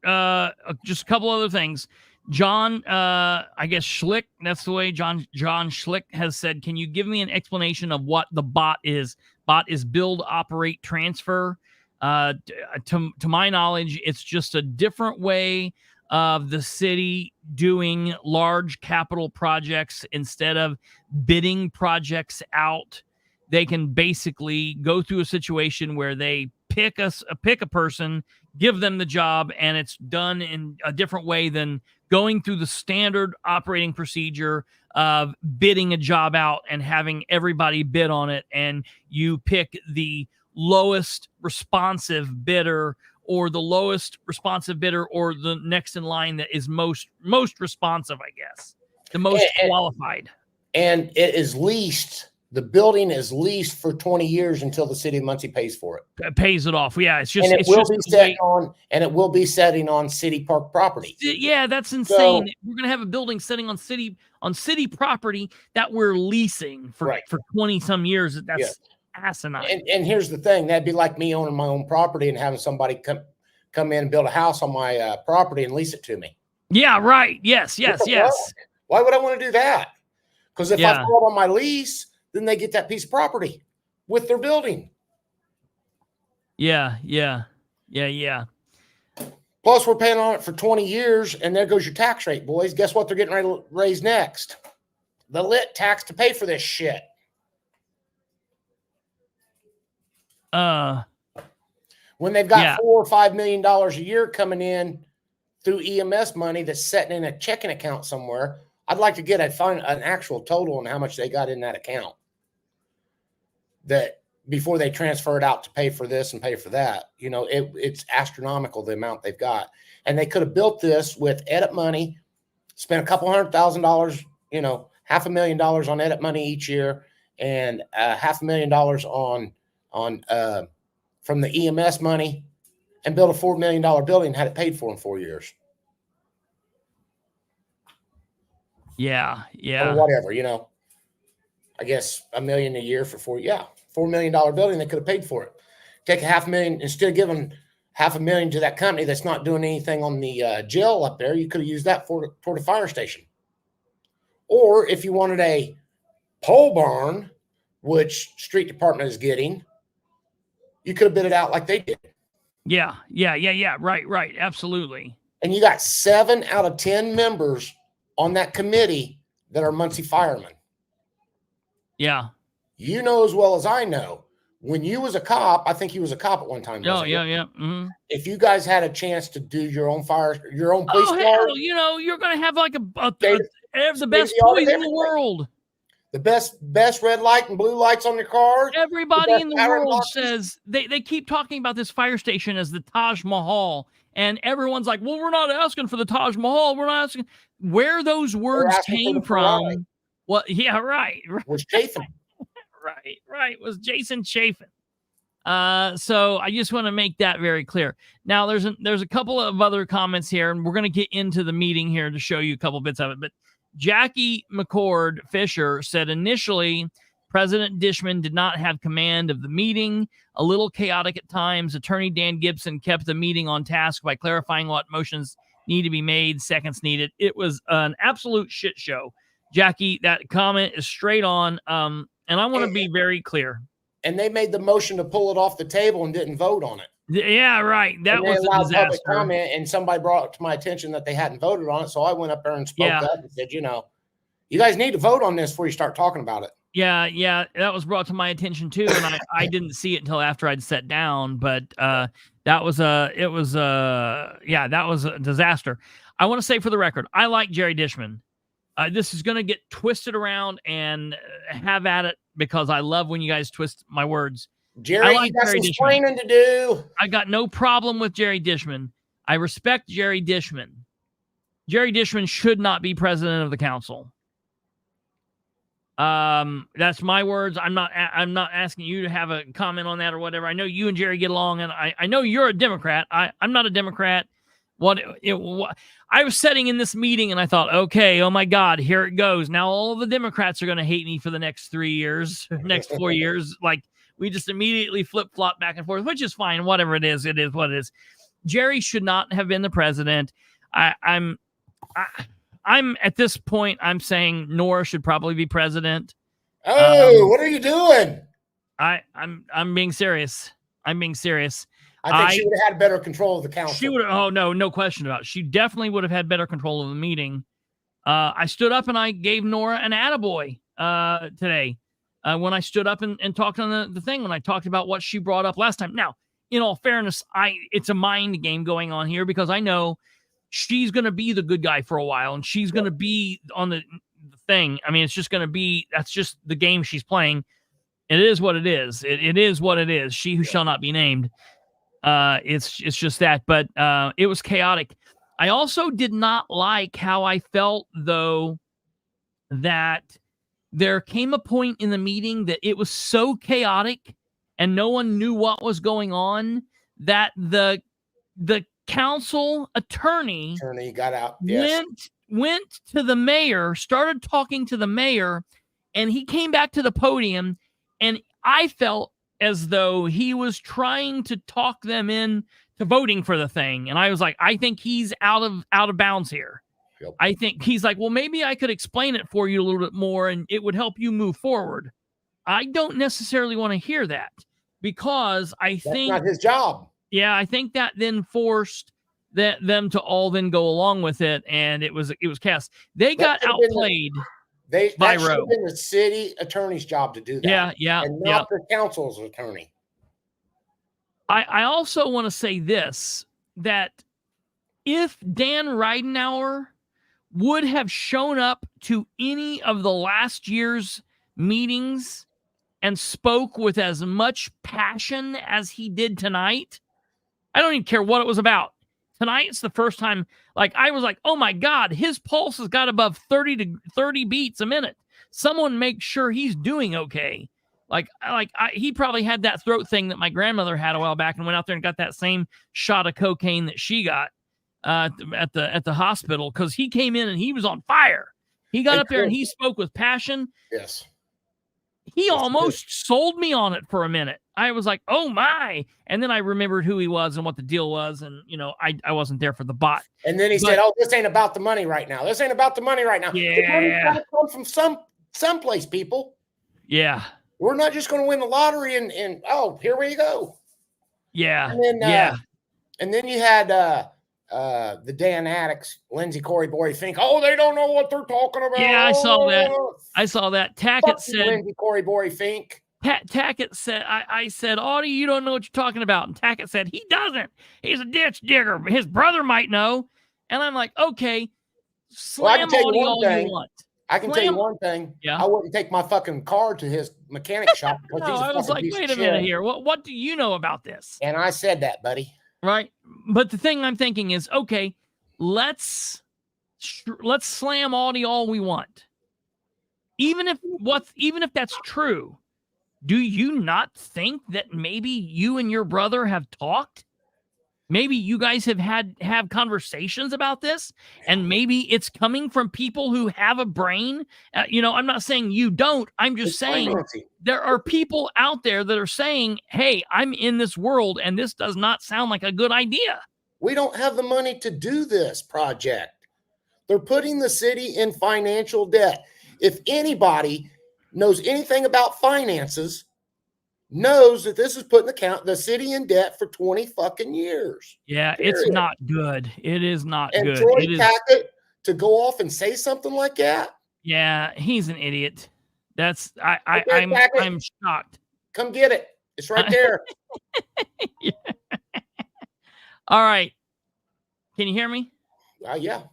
[SPEAKER 1] just a couple other things. John, I guess Schlick, that's the way John Schlick has said, can you give me an explanation of what the BOT is? BOT is build, operate, transfer. To my knowledge, it's just a different way of the city doing large capital projects. Instead of bidding projects out, they can basically go through a situation where they pick a person, give them the job, and it's done in a different way than going through the standard operating procedure of bidding a job out and having everybody bid on it, and you pick the lowest responsive bidder or the lowest responsive bidder or the next in line that is most responsive, I guess, the most qualified. And
[SPEAKER 3] it is leased. The building is leased for 20 years until the city of Muncie pays for it.
[SPEAKER 1] Pays it off. Yeah, it's just,
[SPEAKER 3] and it will be setting on city park property.
[SPEAKER 1] Yeah, that's insane. So, we're gonna have a building sitting on city property that we're leasing for 20 some years. That's asinine.
[SPEAKER 3] And here's the thing: that'd be like me owning my own property and having somebody come in and build a house on my property and lease it to me.
[SPEAKER 1] Yeah, right. Yes.
[SPEAKER 3] Why would I want to do that? Because if I fall on my lease, then they get that piece of property with their building.
[SPEAKER 1] Yeah.
[SPEAKER 3] Plus, we're paying on it for 20 years, and there goes your tax rate, boys. Guess what they're getting ready to raise next? The lit tax to pay for this shit. When they've got $4 or $5 million a year coming in through EMS money that's sitting in a checking account somewhere, I'd like to get an actual total on how much they got in that account. That before they transfer it out to pay for this and pay for that, it's astronomical the amount they've got. And they could have built this with edit money, spent $200,000, $500,000 on edit money each year, and $500,000 on from the EMS money, and built a $4 million building and had it paid for in 4 years.
[SPEAKER 1] Yeah.
[SPEAKER 3] Or whatever, I guess $1 million a year for $4 million building. They could have paid for it. Take $500,000 instead of giving $500,000 to that company that's not doing anything on the jail up there. You could have used that for the fire station. Or if you wanted a pole barn, which street department is getting, you could have bid it out like they did.
[SPEAKER 1] Yeah. Right. Absolutely.
[SPEAKER 3] And you got 7 out of 10 members on that committee that are Muncie firemen.
[SPEAKER 1] Yeah.
[SPEAKER 3] You know as well as I know, when you was a cop, I think you was a cop at one time.
[SPEAKER 1] Oh, yeah. Mm-hmm.
[SPEAKER 3] If you guys had a chance to do your own police car,
[SPEAKER 1] you're going to have like the best boys in the world.
[SPEAKER 3] The best red light and blue lights on your car.
[SPEAKER 1] Everybody in the world says they keep talking about this fire station as the Taj Mahal. And everyone's like, well, we're not asking for the Taj Mahal. We're not asking where those words came from. Well, yeah, right.
[SPEAKER 3] Was Chafin.
[SPEAKER 1] Right. Was Jason Chafin. So I just want to make that very clear. Now, there's a couple of other comments here, and we're going to get into the meeting here to show you a couple bits of it. But Jackie McCord Fisher said initially President Dishman did not have command of the meeting. A little chaotic at times. Attorney Dan Gibson kept the meeting on task by clarifying what motions need to be made, seconds needed. It was an absolute shit show. Jackie, that comment is straight on. And I want to be very clear.
[SPEAKER 3] And they made the motion to pull it off the table and didn't vote on it.
[SPEAKER 1] Yeah, right. That was a disaster.
[SPEAKER 3] Public comment, and somebody brought it to my attention that they hadn't voted on it. So I went up there and spoke up and said, you guys need to vote on this before you start talking about it.
[SPEAKER 1] Yeah. That was brought to my attention too. And I didn't see it until after I'd sat down, but that that was a disaster. I want to say for the record, I like Jerry Dishman. This is going to get twisted around and have at it because I love when you guys twist my words.
[SPEAKER 3] Jerry, you got some explaining to do.
[SPEAKER 1] I got no problem with Jerry Dishman. I respect Jerry Dishman. Jerry Dishman should not be president of the council. That's my words. I'm not asking you to have a comment on that or whatever. I know you and Jerry get along, and I know you're a Democrat. I'm not a Democrat. I was sitting in this meeting and I thought, okay, oh my God, here it goes. Now all of the Democrats are going to hate me for the next 3 years, next 4 years. Like we just immediately flip-flop back and forth, which is fine. Whatever it is what it is. Jerry should not have been the president. I'm at this point, I'm saying Nora should probably be president.
[SPEAKER 3] Oh, what are you doing?
[SPEAKER 1] I'm being serious. I'm being serious.
[SPEAKER 3] I think she would have had better control of the council.
[SPEAKER 1] She would. Oh no question about it. She definitely would have had better control of the meeting. I stood up and I gave Nora an attaboy today when I stood up and talked on the thing when I talked about what she brought up last time. Now, in all fairness, it's a mind game going on here because I know she's going to be the good guy for a while and she's going to be on the thing. I mean, it's just going to be, that's just the game she's playing. It is what it is. It is what it is. She who shall not be named. It's just that, but it was chaotic. I also did not like how I felt though that there came a point in the meeting that it was so chaotic and no one knew what was going on that the council attorney
[SPEAKER 3] got out. Yes.
[SPEAKER 1] went to the mayor, started talking to the mayor, and he came back to the podium, and I felt as though he was trying to talk them in to voting for the thing. And I was like, I think he's out of bounds here.
[SPEAKER 3] Yep.
[SPEAKER 1] I think he's like, well, maybe I could explain it for you a little bit more and it would help you move forward. I don't necessarily want to hear that because that's
[SPEAKER 3] not his job.
[SPEAKER 1] Yeah, I think that then forced them to all then go along with it, and it was chaos. They got outplayed.
[SPEAKER 3] That should have been the city attorney's job to do that.
[SPEAKER 1] Yeah,
[SPEAKER 3] and not the council's attorney.
[SPEAKER 1] I also want to say this, that if Dan Ridenour would have shown up to any of the last year's meetings and spoke with as much passion as he did tonight, I don't even care what it was about. Tonight, it's the first time, like, I was like, oh my God, his pulse has got above 30 beats a minute. Someone make sure he's doing okay. He probably had that throat thing that my grandmother had a while back and went out there and got that same shot of cocaine that she got at the hospital because he came in and he was on fire. He got up there and he spoke with passion.
[SPEAKER 3] Yes.
[SPEAKER 1] He almost sold me on it for a minute. I was like, oh my. And then I remembered who he was and what the deal was. And, I wasn't there for the bot.
[SPEAKER 3] And then he said, oh, this ain't about the money right now. This ain't about the money right now.
[SPEAKER 1] Yeah.
[SPEAKER 3] The money's got to come from someplace, people.
[SPEAKER 1] Yeah.
[SPEAKER 3] We're not just going to win the lottery and here we go.
[SPEAKER 1] Yeah.
[SPEAKER 3] And then, and then you had the Dan addicts, Lindsay, Corey, Boy, Fink. Oh, they don't know what they're talking about.
[SPEAKER 1] Yeah, I saw that. Tackett said,
[SPEAKER 3] Lindsay, Corey, Boy, Fink.
[SPEAKER 1] Tackett said, I said, Audie, you don't know what you're talking about. And Tackett said, he doesn't. He's a ditch digger. His brother might know. And I'm like, okay, slam Audie all you want.
[SPEAKER 3] I can tell you one thing.
[SPEAKER 1] Yeah.
[SPEAKER 3] I wouldn't take my fucking car to his mechanic shop.
[SPEAKER 1] No, I was like, wait a minute here. What do you know about this?
[SPEAKER 3] And I said that, buddy.
[SPEAKER 1] Right. But the thing I'm thinking is, okay, let's slam Audie all we want. Even if that's true, do you not think that maybe you and your brother have talked? Maybe you guys have conversations about this, and maybe it's coming from people who have a brain. I'm not saying you don't. I'm just saying there are people out there that are saying, hey, I'm in this world, and this does not sound like a good idea.
[SPEAKER 3] We don't have the money to do this project. They're putting the city in financial debt. If anybody knows anything about finances, knows that this is putting the city in debt for 20 fucking years.
[SPEAKER 1] Yeah, period. It's not good. It is not good.
[SPEAKER 3] And Troy Tackett to go off and say something like that?
[SPEAKER 1] Yeah, he's an idiot. That's I'm shocked.
[SPEAKER 3] Come get it. It's right there.
[SPEAKER 1] Yeah. All right. Can you hear me?
[SPEAKER 3] Yeah.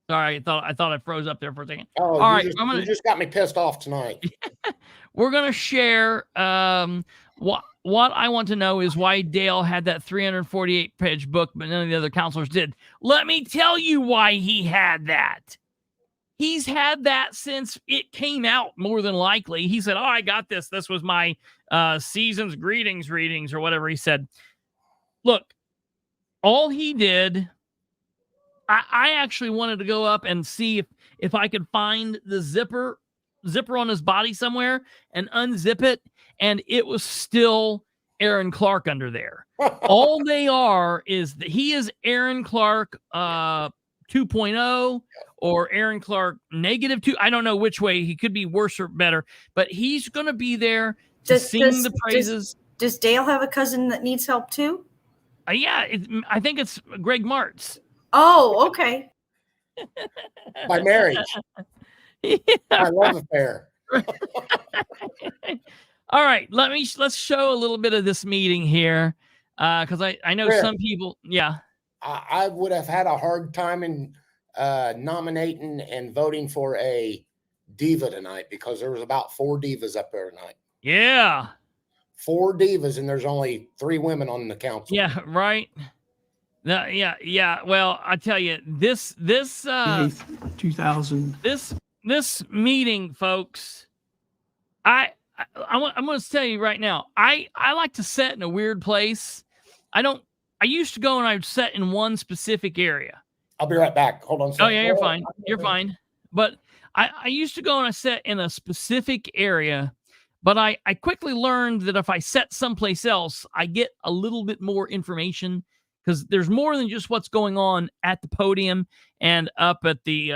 [SPEAKER 1] Sorry, I thought I froze up there for a second.
[SPEAKER 3] Oh,
[SPEAKER 1] All right,
[SPEAKER 3] you just got me pissed off tonight.
[SPEAKER 1] We're gonna share what I want to know is why Dale had that 348-page book, but none of the other counselors did. Let me tell you why he had that. He's had that since it came out, more than likely. He said, "Oh, I got this. This was my season's greetings readings," or whatever he said. Look, all he did, I actually wanted to go up and see if I could find the zipper on his body somewhere and unzip it, and it was still Aaron Clark under there. All they are is that he is Aaron Clark 2.0 or Aaron Clark -2. I don't know which way. He could be worse or better, but he's going to be there to sing the praises.
[SPEAKER 2] Does Dale have a cousin that needs help too?
[SPEAKER 1] Yeah, I think it's Greg Martz.
[SPEAKER 2] Oh, okay.
[SPEAKER 3] By marriage.
[SPEAKER 1] Yeah.
[SPEAKER 3] I love affair.
[SPEAKER 1] All right, let's show a little bit of this meeting here, because I know some people. Yeah,
[SPEAKER 3] I would have had a hard time in nominating and voting for a diva tonight because there was about 4 divas up there tonight.
[SPEAKER 1] Yeah,
[SPEAKER 3] 4 divas, and there's only 3 women on the council.
[SPEAKER 1] Yeah, right. No, yeah. Well, I tell you, this
[SPEAKER 4] 2000.
[SPEAKER 1] This meeting, folks. I'm going to tell you right now. I like to sit in a weird place. I used to go and I'd sit in one specific area.
[SPEAKER 3] I'll be right back. Hold on a second.
[SPEAKER 1] Oh yeah, you're fine. You're fine. But I used to go and I sat in a specific area. But I quickly learned that if I set someplace else, I get a little bit more information because there's more than just what's going on at the podium and up at the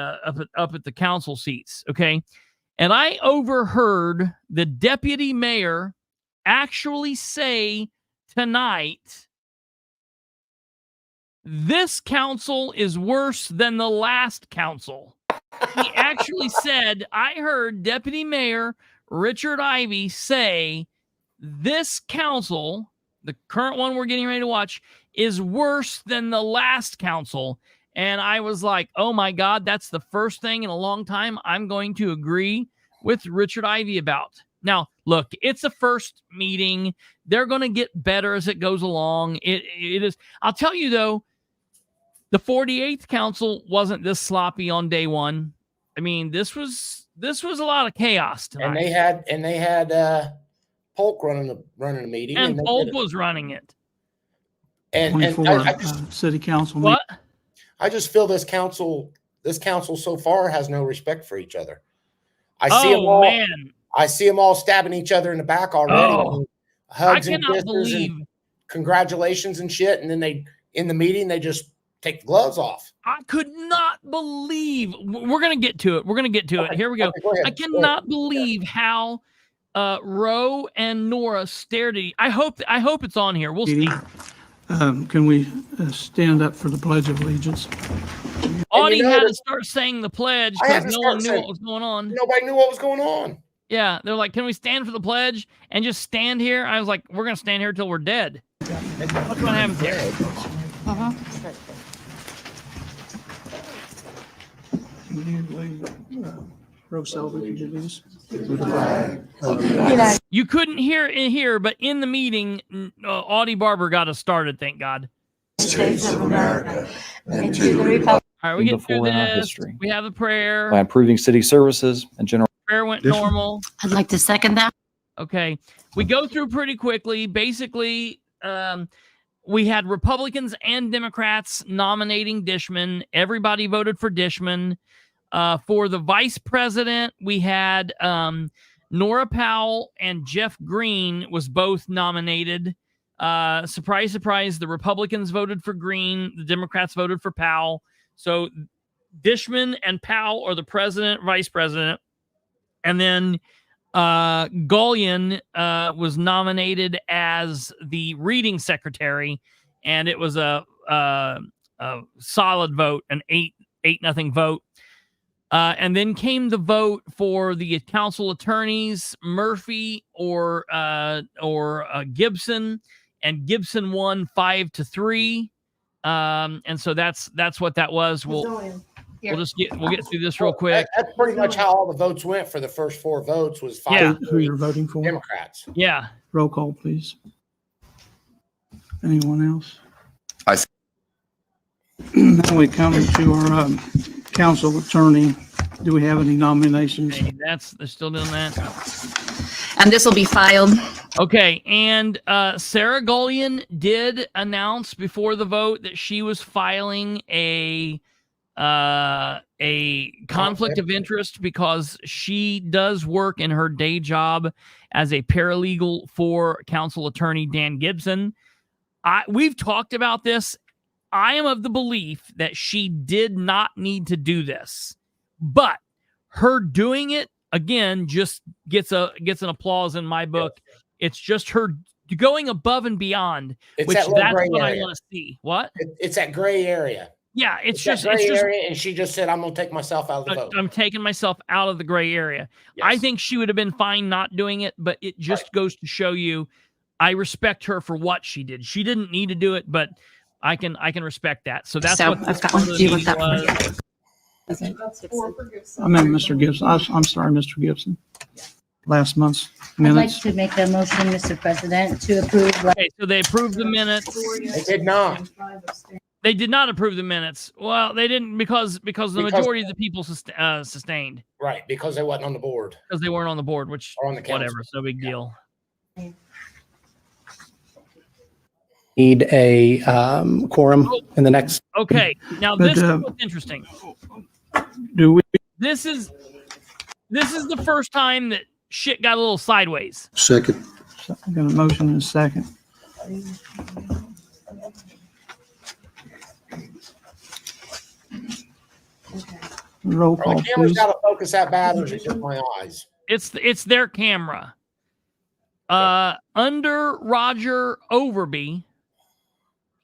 [SPEAKER 1] council seats. Okay. And I overheard the deputy mayor actually say tonight, this council is worse than the last council. He actually said, I heard Deputy Mayor Richard Ivey say, this council, the current one we're getting ready to watch, is worse than the last council. And I was like, oh my God, that's the first thing in a long time I'm going to agree with Richard Ivey about. Now, look, it's a first meeting. They're going to get better as it goes along. It is. I'll tell you, though, the 48th council wasn't this sloppy on day one. I mean, this was a lot of chaos tonight.
[SPEAKER 3] And they had Polk running the meeting,
[SPEAKER 1] and Polk was running it.
[SPEAKER 3] And
[SPEAKER 4] 24 city council.
[SPEAKER 1] What?
[SPEAKER 3] I just feel this council so far has no respect for each other. I see them all stabbing each other in the back already.
[SPEAKER 1] Oh,
[SPEAKER 3] Hugs
[SPEAKER 1] I
[SPEAKER 3] and
[SPEAKER 1] cannot
[SPEAKER 3] kisses
[SPEAKER 1] believe.
[SPEAKER 3] and congratulations and shit. And then in the meeting, they just take the gloves off.
[SPEAKER 1] I could not believe. We're going to get to it. Here we go.
[SPEAKER 3] Okay, go ahead.
[SPEAKER 1] I cannot believe how Roe and Nora stared at. I hope it's on here. We'll see.
[SPEAKER 4] Can we stand up for the Pledge of Allegiance?
[SPEAKER 1] Audie had to start saying the pledge because no one knew what was going on.
[SPEAKER 3] Nobody knew what was going on.
[SPEAKER 1] Yeah, they're like, can we stand for the pledge and just stand here? I was like, we're going to stand here till we're dead. What's going to happen here?
[SPEAKER 4] Roselva, could you do these?
[SPEAKER 1] You couldn't hear it here, but in the meeting, Audie Barber got us started, thank God.
[SPEAKER 5] States of America and to the republic.
[SPEAKER 1] All right, we get through
[SPEAKER 6] Before in our
[SPEAKER 1] this.
[SPEAKER 6] history.
[SPEAKER 1] We have the prayer.
[SPEAKER 6] By improving city services and general.
[SPEAKER 1] Prayer went normal.
[SPEAKER 5] I'd like to second that.
[SPEAKER 1] Okay. We go through pretty quickly. Basically, we had Republicans and Democrats nominating Dishman. Everybody voted for Dishman. For the vice president, we had Nora Powell and Jeff Green was both nominated. Surprise, surprise, the Republicans voted for Green. The Democrats voted for Powell. So Dishman and Powell are the president, vice president. And then Gullion was nominated as the reading secretary, and it was a solid vote, an 8-0 vote. And then came the vote for the council attorneys, Murphy or Gibson, and Gibson won 5-3. And so that's what that was. We'll get through this real quick.
[SPEAKER 3] That's pretty much how all the votes went for the first 4 votes was 5
[SPEAKER 1] Yeah.
[SPEAKER 4] Who you're voting for?
[SPEAKER 3] Democrats.
[SPEAKER 1] Yeah.
[SPEAKER 4] Roll call, please. Anyone else? Now we come to our council attorney. Do we have any nominations?
[SPEAKER 1] Okay, they're still doing that.
[SPEAKER 5] And this will be filed.
[SPEAKER 1] Okay, and Sarah Gullion did announce before the vote that she was filing a conflict of interest because she does work in her day job as a paralegal for council attorney Dan Gibson. We've talked about this. I am of the belief that she did not need to do this, but her doing it again just gets an applause in my book. It's just her going above and beyond, that's what I want to see. What?
[SPEAKER 3] It's that gray area.
[SPEAKER 1] Yeah, it's just
[SPEAKER 3] gray area, and she just said, "I'm going to take myself out of the vote."
[SPEAKER 1] I'm taking myself out of the gray area.
[SPEAKER 3] Yes.
[SPEAKER 1] I think she would have been fine not doing it, but it just goes to show you, I respect her for what she did. She didn't need to do it, but I can respect that. So that's what
[SPEAKER 5] I've got one. Do you want that one?
[SPEAKER 4] I meant Mr. Gibson. I'm sorry, Mr. Gibson. Last month's
[SPEAKER 7] I'd like
[SPEAKER 4] minutes.
[SPEAKER 7] to make a motion, Mr. President, to approve.
[SPEAKER 1] Okay, so they approved the minutes.
[SPEAKER 3] They did not.
[SPEAKER 1] They did not approve the minutes. Well, they didn't because the majority of the people sustained.
[SPEAKER 3] Right, because they wasn't on the board.
[SPEAKER 1] Because they weren't on the board, which
[SPEAKER 3] Or on the council.
[SPEAKER 1] whatever, it's no big deal.
[SPEAKER 8] Need a quorum in the next.
[SPEAKER 1] Okay, now
[SPEAKER 4] But,
[SPEAKER 1] this is what's interesting.
[SPEAKER 4] Do we?
[SPEAKER 1] This is the first time that shit got a little sideways.
[SPEAKER 9] Second.
[SPEAKER 4] I got a motion in a second. Roll
[SPEAKER 3] Are
[SPEAKER 4] call,
[SPEAKER 3] the camera's
[SPEAKER 4] please.
[SPEAKER 3] got to focus that bad, or is it just my eyes?
[SPEAKER 1] It's their camera. Under Roger Overby,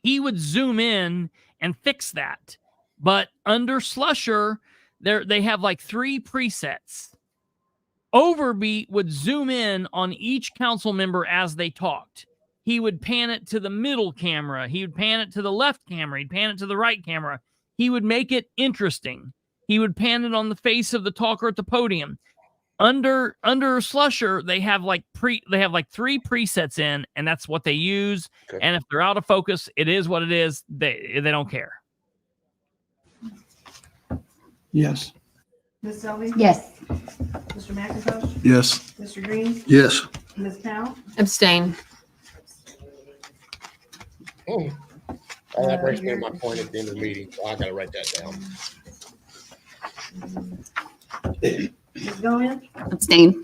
[SPEAKER 1] he would zoom in and fix that. But under Slusher, they have like 3 presets. Overby would zoom in on each council member as they talked. He would pan it to the middle camera. He would pan it to the left camera. He'd pan it to the right camera. He would make it interesting. He would pan it on the face of the talker at the podium. Under Slusher, they have like 3 presets in, and that's what they use.
[SPEAKER 3] Okay.
[SPEAKER 1] And if they're out of focus, it is what it is. They don't care.
[SPEAKER 4] Yes.
[SPEAKER 10] Ms. Selby?
[SPEAKER 7] Yes.
[SPEAKER 10] Mr. McIntosh?
[SPEAKER 9] Yes.
[SPEAKER 10] Mr. Green?
[SPEAKER 9] Yes.
[SPEAKER 10] Ms. Powell?
[SPEAKER 5] Abstain.
[SPEAKER 3] Oh, that brings me to my point at the end of the meeting. So I got to write that down.
[SPEAKER 10] Ms. Gillian?
[SPEAKER 5] Abstain.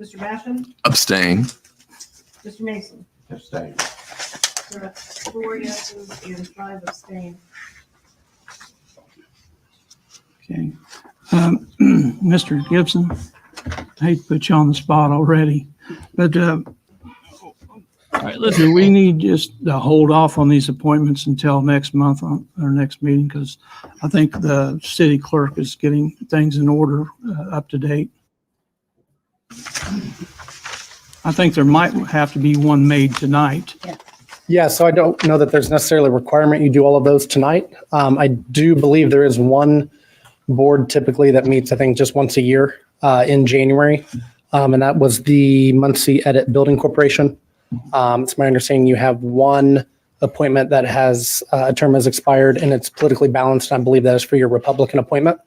[SPEAKER 10] Mr. Basham?
[SPEAKER 9] Abstain.
[SPEAKER 10] Mr. Mason?
[SPEAKER 9] Abstain.
[SPEAKER 10] There are 4 yeses and 5 abstain.
[SPEAKER 4] Okay. Mr. Gibson, I hate to put you on the spot already, but
[SPEAKER 1] All right, listen.
[SPEAKER 4] do we need just to hold off on these appointments until next month on our next meeting? Because I think the city clerk is getting things in order, up to date. I think there might have to be one made tonight.
[SPEAKER 8] Yeah, so I don't know that there's necessarily a requirement you do all of those tonight. I do believe there is one board typically that meets, I think, just once a year in January. And that was the Muncie Edit Building Corporation. It's my understanding you have one appointment that has a term has expired and it's politically balanced. I believe that is for your Republican appointment.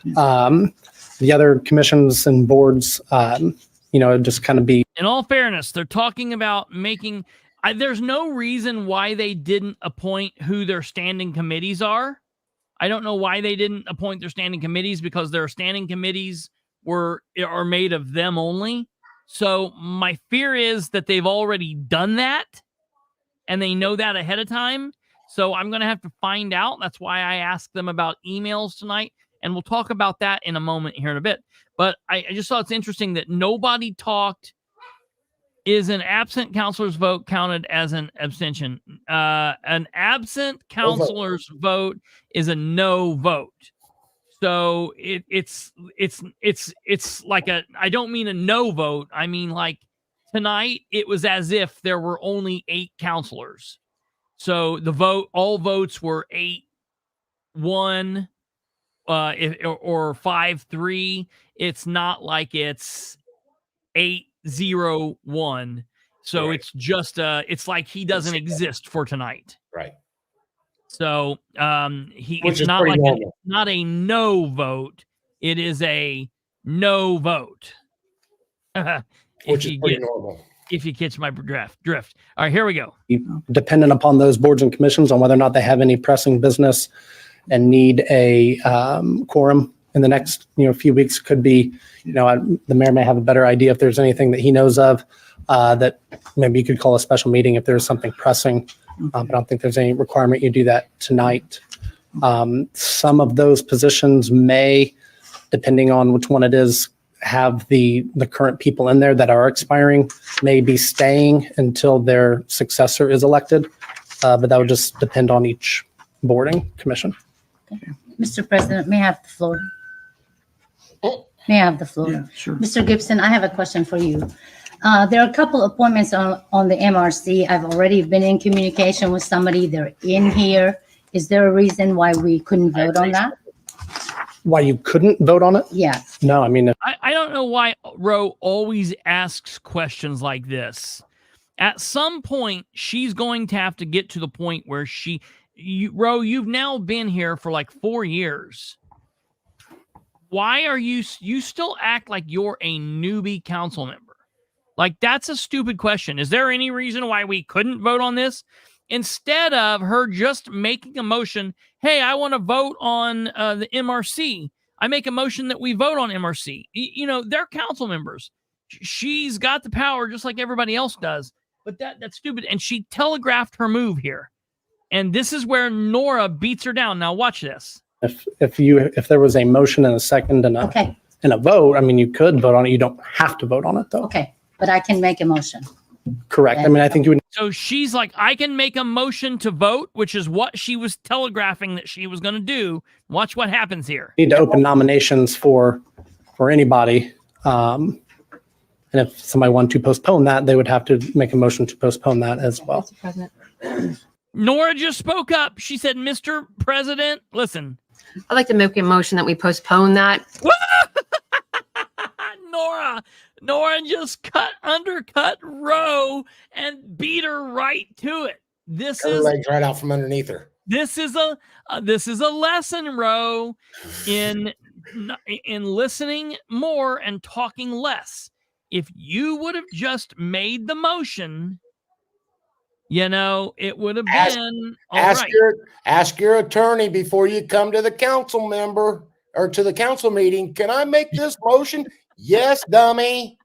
[SPEAKER 8] The other commissions and boards, just kind of be.
[SPEAKER 1] In all fairness, they're talking about making. There's no reason why they didn't appoint who their standing committees are. I don't know why they didn't appoint their standing committees, because their standing committees are made of them only. So my fear is that they've already done that and they know that ahead of time. So I'm going to have to find out. That's why I asked them about emails tonight, and we'll talk about that in a moment here in a bit. But I just thought it's interesting that nobody talked. Is an absent councilor's vote counted as an abstention? An absent councilor's vote is a no vote. So it's like I don't mean a no vote. I mean, like tonight, it was as if there were only 8 councilors. So all votes were 8-1, or 5-3. It's not like it's 8-0-1. So
[SPEAKER 3] Right.
[SPEAKER 1] it's just it's like he doesn't exist for tonight.
[SPEAKER 3] Right.
[SPEAKER 1] So
[SPEAKER 3] Which
[SPEAKER 1] it's
[SPEAKER 3] is
[SPEAKER 1] not
[SPEAKER 3] pretty
[SPEAKER 1] like
[SPEAKER 3] normal.
[SPEAKER 1] not a no vote. It is a no vote.
[SPEAKER 3] Which is pretty normal.
[SPEAKER 1] If you catch my drift. All right, here we go.
[SPEAKER 8] Dependent upon those boards and commissions on whether or not they have any pressing business and need a quorum in the next few weeks. Could be, the mayor may have a better idea if there's anything that he knows of that maybe you could call a special meeting if there's something pressing. But I don't think there's any requirement you do that tonight. Some of those positions may, depending on which one it is, have the current people in there that are expiring, may be staying until their successor is elected. But that would just depend on each boarding commission.
[SPEAKER 7] Mr. President, may I have the floor? May I have the floor?
[SPEAKER 4] Yeah, sure.
[SPEAKER 7] Mr. Gibson, I have a question for you. There are a couple appointments on the MRC. I've already been in communication with somebody. They're in here. Is there a reason why we couldn't vote on that?
[SPEAKER 8] Why you couldn't vote on it?
[SPEAKER 7] Yes.
[SPEAKER 8] No, I mean,
[SPEAKER 1] I don't know why Ro always asks questions like this. At some point, she's going to have to get to the point where Ro, you've now been here for like 4 years. Why are you still act like you're a newbie council member? Like, that's a stupid question. Is there any reason why we couldn't vote on this? Instead of her just making a motion, hey, I want to vote on the MRC. I make a motion that we vote on MRC. They're council members. She's got the power just like everybody else does. But that's stupid. And she telegraphed her move here. And this is where Nora beats her down. Now watch this.
[SPEAKER 8] if there was a motion and a second and a vote, I mean, you could vote on it. You don't have to vote on it though.
[SPEAKER 7] Okay, but I can make a motion.
[SPEAKER 8] Correct. I mean, I think you would
[SPEAKER 1] So she's like, I can make a motion to vote, which is what she was telegraphing that she was going to do. Watch what happens here.
[SPEAKER 8] need to open nominations for anybody. And if somebody wanted to postpone that, they would have to make a motion to postpone that as well.
[SPEAKER 5] Mr. President,
[SPEAKER 1] Nora just spoke up. She said, Mr. President, listen.
[SPEAKER 5] I'd like to make a motion that we postpone that.
[SPEAKER 1] Nora just undercut Ro and beat her right to it.
[SPEAKER 3] Her legs right out from underneath her.
[SPEAKER 1] This is a lesson, Ro, in listening more and talking less. If you would have just made the motion, it would have been all right.
[SPEAKER 3] Ask your attorney before you come to the council member or to the council meeting. Can I make this motion? Yes, dummy.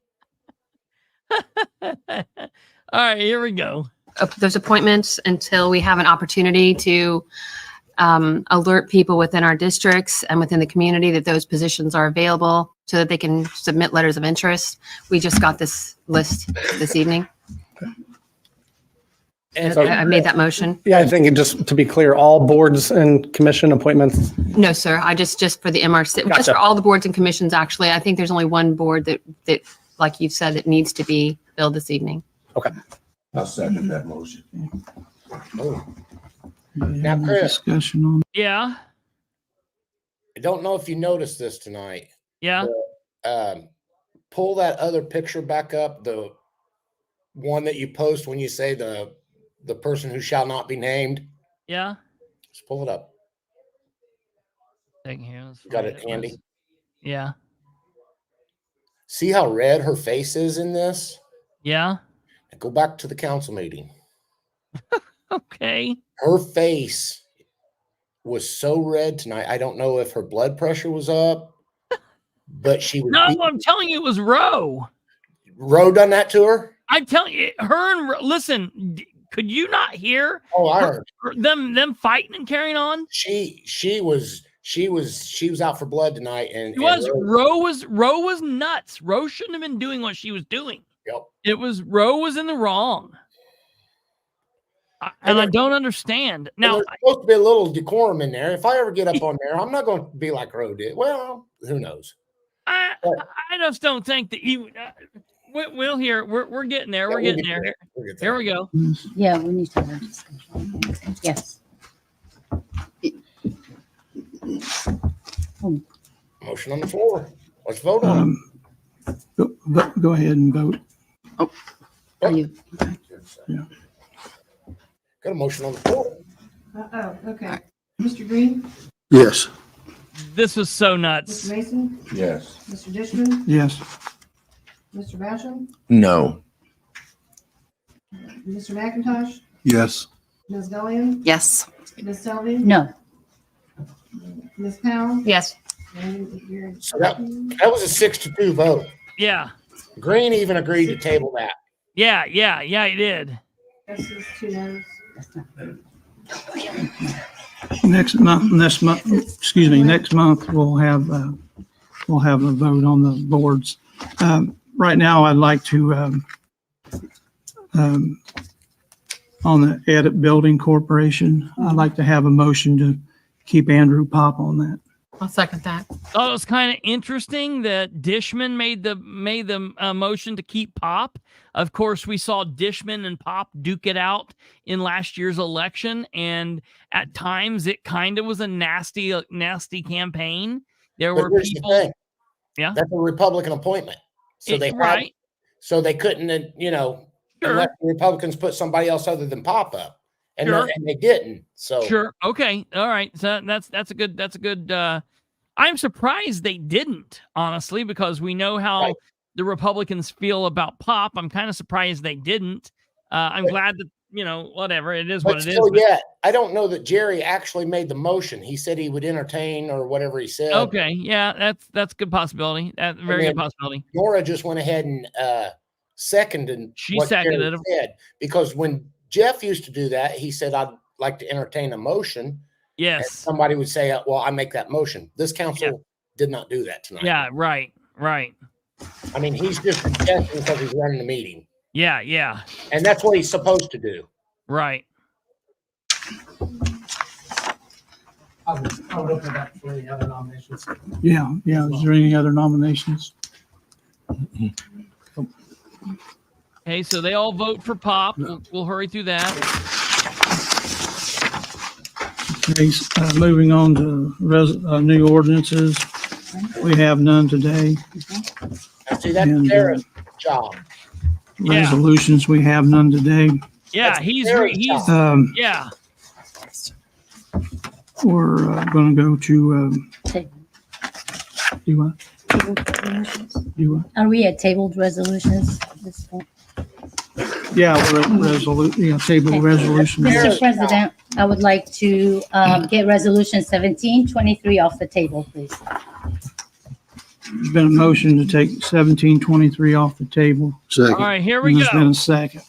[SPEAKER 1] All right, here we go.
[SPEAKER 5] Those appointments until we have an opportunity to alert people within our districts and within the community that those positions are available so that they can submit letters of interest. We just got this list this evening.
[SPEAKER 8] And
[SPEAKER 5] I made that motion.
[SPEAKER 8] Yeah, I think just to be clear, all boards and commission appointments.
[SPEAKER 5] No, sir. I just for the MRC, just
[SPEAKER 8] Gotcha.
[SPEAKER 5] for all the boards and commissions. Actually, I think there's only one board that, like you've said, that needs to be filled this evening.
[SPEAKER 8] Okay.
[SPEAKER 9] I'll second that motion.
[SPEAKER 3] Now,
[SPEAKER 4] Any
[SPEAKER 3] Chris.
[SPEAKER 4] discussion on
[SPEAKER 1] Yeah.
[SPEAKER 3] I don't know if you noticed this tonight.
[SPEAKER 1] Yeah.
[SPEAKER 3] Pull that other picture back up, the one that you post when you say the person who shall not be named.
[SPEAKER 1] Yeah.
[SPEAKER 3] Just pull it up.
[SPEAKER 1] Thank you.
[SPEAKER 3] Got it handy.
[SPEAKER 1] Yeah.
[SPEAKER 3] See how red her face is in this?
[SPEAKER 1] Yeah.
[SPEAKER 3] Go back to the council meeting.
[SPEAKER 1] Okay.
[SPEAKER 3] Her face was so red tonight. I don't know if her blood pressure was up, but she was.
[SPEAKER 1] No, I'm telling you, it was Ro.
[SPEAKER 3] Ro done that to her?
[SPEAKER 1] I'm telling you, her and listen. Could you not hear?
[SPEAKER 3] Oh, I heard
[SPEAKER 1] them fighting and carrying on.
[SPEAKER 3] She was out for blood tonight, and
[SPEAKER 1] Ro was nuts. Ro shouldn't have been doing what she was doing.
[SPEAKER 3] Yep.
[SPEAKER 1] Ro was in the wrong. And I don't understand. Now,
[SPEAKER 3] there's supposed to be a little decorum in there. If I ever get up on there, I'm not going to be like Ro did. Well, who knows?
[SPEAKER 1] I just don't think that you. We'll hear. We're getting there. We're
[SPEAKER 3] Yeah,
[SPEAKER 1] getting there.
[SPEAKER 3] we'll get
[SPEAKER 1] Here we go.
[SPEAKER 7] Yeah, we need to have a discussion. Yes.
[SPEAKER 3] Motion on the floor. Let's vote on
[SPEAKER 4] Go ahead and vote.
[SPEAKER 5] Are you?
[SPEAKER 3] it. Got a motion on the floor.
[SPEAKER 10] Okay. Mr. Green,
[SPEAKER 9] Yes.
[SPEAKER 1] This was so
[SPEAKER 10] Mr.
[SPEAKER 1] nuts.
[SPEAKER 10] Mason,
[SPEAKER 9] Yes.
[SPEAKER 10] Mr. Dishman,
[SPEAKER 4] Yes.
[SPEAKER 10] Mr. Basham,
[SPEAKER 9] No.
[SPEAKER 10] Mr. McIntosh,
[SPEAKER 9] Yes.
[SPEAKER 10] Ms. Gillian,
[SPEAKER 5] Yes.
[SPEAKER 10] Ms. Selby,
[SPEAKER 7] No.
[SPEAKER 10] Ms. Powell,
[SPEAKER 5] Yes.
[SPEAKER 10] and you're.
[SPEAKER 3] So that was a 6-2 vote.
[SPEAKER 1] Yeah.
[SPEAKER 3] Green even agreed to table that.
[SPEAKER 1] Yeah. He did.
[SPEAKER 10] That's just 2 no's.
[SPEAKER 4] Next month, we'll have a vote on the boards. Right now, I'd like to, on the Edit Building Corporation, I'd like to have a motion to keep Andrew Pop on that.
[SPEAKER 5] I'll second that.
[SPEAKER 1] Oh, it was kind of interesting that Dishman made the motion to keep Pop. Of course, we saw Dishman and Pop duke it out in last year's election, and at times it kind of was a nasty campaign. There
[SPEAKER 3] But
[SPEAKER 1] were
[SPEAKER 3] here's the
[SPEAKER 1] people.
[SPEAKER 3] thing.
[SPEAKER 1] Yeah.
[SPEAKER 3] That's a Republican appointment. So
[SPEAKER 1] Right.
[SPEAKER 3] so they couldn't,
[SPEAKER 1] Sure.
[SPEAKER 3] unless the Republicans put somebody else other than Pop up. And,
[SPEAKER 1] Sure.
[SPEAKER 3] and they didn't. So
[SPEAKER 1] Sure. Okay. All right. So that's a good. I'm surprised they didn't, honestly, because we know how
[SPEAKER 3] Right.
[SPEAKER 1] the Republicans feel about Pop. I'm kind of surprised they didn't. I'm
[SPEAKER 3] But-
[SPEAKER 1] glad that whatever it is,
[SPEAKER 3] but
[SPEAKER 1] what it is.
[SPEAKER 3] still,
[SPEAKER 1] but-
[SPEAKER 3] yeah, I don't know that Jerry actually made the motion. He said he would entertain or whatever he said.
[SPEAKER 1] Okay. Yeah. That's a good possibility. That's a very good
[SPEAKER 3] then-
[SPEAKER 1] possibility.
[SPEAKER 3] Nora just went ahead and seconded
[SPEAKER 1] She
[SPEAKER 3] what Jerry
[SPEAKER 1] seconded it.
[SPEAKER 3] said, because when Jeff used to do that, he said, "I'd like to entertain a motion." And
[SPEAKER 1] Yes.
[SPEAKER 3] somebody would say, "Well, I make that motion." This council did not do that tonight.
[SPEAKER 1] Yeah. Right.
[SPEAKER 3] I mean, he's just suggesting because he's running the meeting,
[SPEAKER 1] Yeah.
[SPEAKER 3] and that's what he's supposed to do.
[SPEAKER 1] Right.
[SPEAKER 8] I would open that for any other nominations.
[SPEAKER 4] Yeah. Is there any other nominations?
[SPEAKER 1] Okay. So they all vote for Pop. We'll hurry through that.
[SPEAKER 4] Okay, moving on to new ordinances. We have none today.
[SPEAKER 3] Now, see, that's
[SPEAKER 4] And,
[SPEAKER 3] Sarah's job.
[SPEAKER 1] Yeah.
[SPEAKER 4] Resolutions, we have none today.
[SPEAKER 1] Yeah.
[SPEAKER 3] That's
[SPEAKER 1] He's
[SPEAKER 3] Sarah's
[SPEAKER 1] he's
[SPEAKER 3] job.
[SPEAKER 1] yeah.
[SPEAKER 4] We're going to go to, do what? Do what?
[SPEAKER 7] Are we at tabled resolutions at this point?
[SPEAKER 4] Yeah, we're at table resolutions.
[SPEAKER 7] Mr. President, I would like to get resolution 1723 off the table, please.
[SPEAKER 4] There's been a motion to take 1723 off the table.
[SPEAKER 1] All right. Here we
[SPEAKER 4] And there's been
[SPEAKER 1] go.
[SPEAKER 4] a second.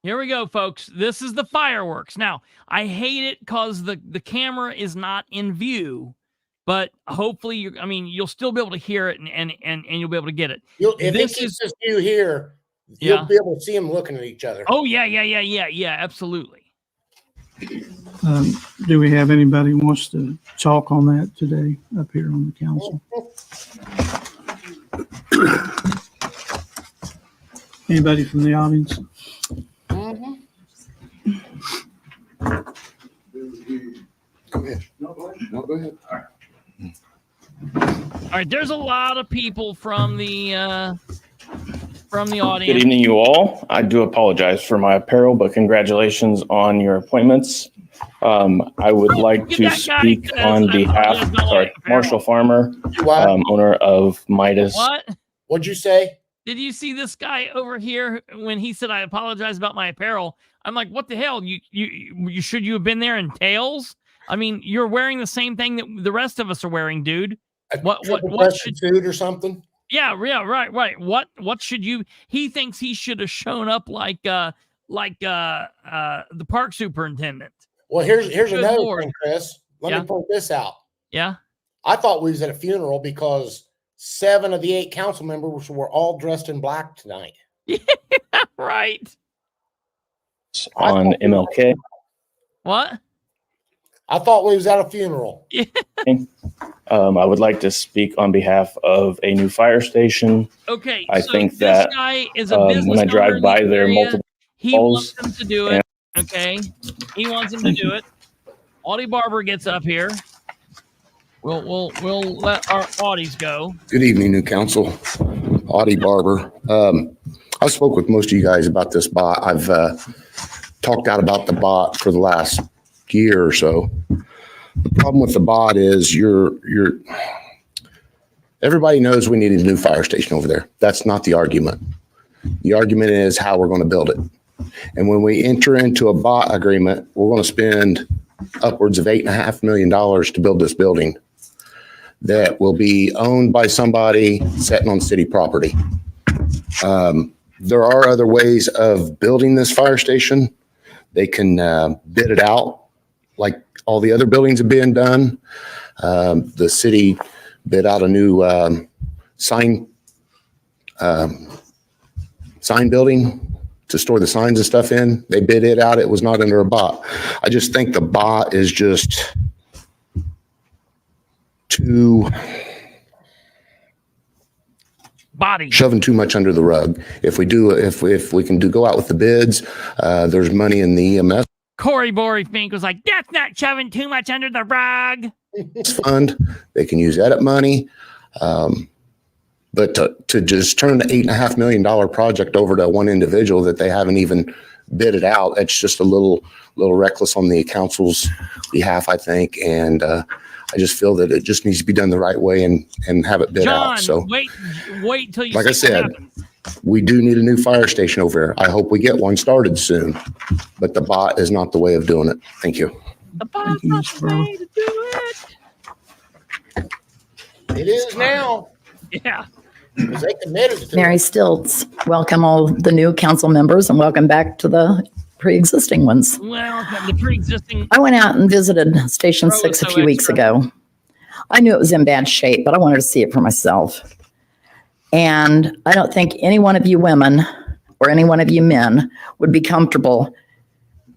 [SPEAKER 1] Here we go, folks. This is the fireworks. Now, I hate it because the camera is not in view, but hopefully you'll still be able to hear it and you'll be able to get it.
[SPEAKER 3] If
[SPEAKER 1] This
[SPEAKER 3] it keeps
[SPEAKER 1] is-
[SPEAKER 3] this view here,
[SPEAKER 1] Yeah.
[SPEAKER 3] you'll be able to see them looking at each other.
[SPEAKER 1] Oh yeah, absolutely.
[SPEAKER 4] Do we have anybody who wants to talk on that today up here on the council? Anybody from the audience?
[SPEAKER 9] Go ahead. No, go ahead.
[SPEAKER 1] All right, there's a lot of people from the
[SPEAKER 11] Good
[SPEAKER 1] audience.
[SPEAKER 11] evening, you all. I do apologize for my apparel, but congratulations on your appointments. I would like to speak on behalf, Marshall Farmer, owner of Midas.
[SPEAKER 1] What?
[SPEAKER 3] What'd you say?
[SPEAKER 1] Did you see this guy over here when he said I apologize about my apparel? I'm like, what the hell? You should you have been there in tails? I mean, you're wearing the same thing that the rest of us are wearing, dude. What
[SPEAKER 3] should suit or something?
[SPEAKER 1] Yeah, right. What should you? He thinks he should have shown up like the park superintendent.
[SPEAKER 3] Well, here's
[SPEAKER 1] Good
[SPEAKER 3] another
[SPEAKER 1] Lord.
[SPEAKER 3] thing, Chris. Let
[SPEAKER 1] Yeah.
[SPEAKER 3] me point this out.
[SPEAKER 1] Yeah.
[SPEAKER 3] I thought we was at a funeral because 7 of the 8 council members were all dressed in black tonight.
[SPEAKER 1] Right.
[SPEAKER 11] On MLK.
[SPEAKER 1] What?
[SPEAKER 3] I thought we was at a funeral.
[SPEAKER 11] I would like to speak on behalf of a new fire station.
[SPEAKER 1] Okay.
[SPEAKER 11] I
[SPEAKER 1] so
[SPEAKER 11] think
[SPEAKER 1] this
[SPEAKER 11] that
[SPEAKER 1] guy is a business
[SPEAKER 11] when I
[SPEAKER 1] owner
[SPEAKER 11] drive
[SPEAKER 1] in
[SPEAKER 11] by
[SPEAKER 1] the
[SPEAKER 11] there
[SPEAKER 1] area.
[SPEAKER 11] multiple
[SPEAKER 1] He wants
[SPEAKER 11] calls,
[SPEAKER 1] him to do it. Okay. He wants him to do it. Audie Barber gets up here. We'll let our Audies go.
[SPEAKER 9] Good evening, new council. Audie Barber. I spoke with most of you guys about this bot. I've talked out about the bot for the last year or so. The problem with the bot is everybody knows we need a new fire station over there. That's not the argument. The argument is how we're going to build it. And when we enter into a bot agreement, we're going to spend upwards of $8.5 million to build this building that will be owned by somebody sitting on city property. There are other ways of building this fire station. They can bid it out like all the other buildings have been done. The city bid out a new sign building to store the signs and stuff in. They bid it out. It was not under a bot. I just think the bot is just too shoving too much under the rug. If we can go out with the bids, there's money in the EMS
[SPEAKER 1] Corey Fink was like, that's not shoving too much under the rug.
[SPEAKER 9] fund. They can use edit money. But to just turn the $8.5 million project over to one individual that they haven't even bid it out, it's just a little reckless on the council's behalf, I think. And I just feel that it just needs to be done the right way and have it bid out. So
[SPEAKER 1] wait till you.
[SPEAKER 9] Like I said, we do need a new fire station over here. I hope we get one started soon, but the bot is not the way of doing it. Thank you.
[SPEAKER 1] The bot's not the way to do it.
[SPEAKER 3] It is now.
[SPEAKER 1] Yeah.
[SPEAKER 3] Because they committed to
[SPEAKER 12] Mary Stilts, welcome all the new council members and welcome back to the pre-existing ones.
[SPEAKER 1] Well, the pre-existing.
[SPEAKER 12] I went out and visited Station 6 a few weeks ago. I knew it was in bad shape, but I wanted to see it for myself. And I don't think any one of you women or any one of you men would be comfortable,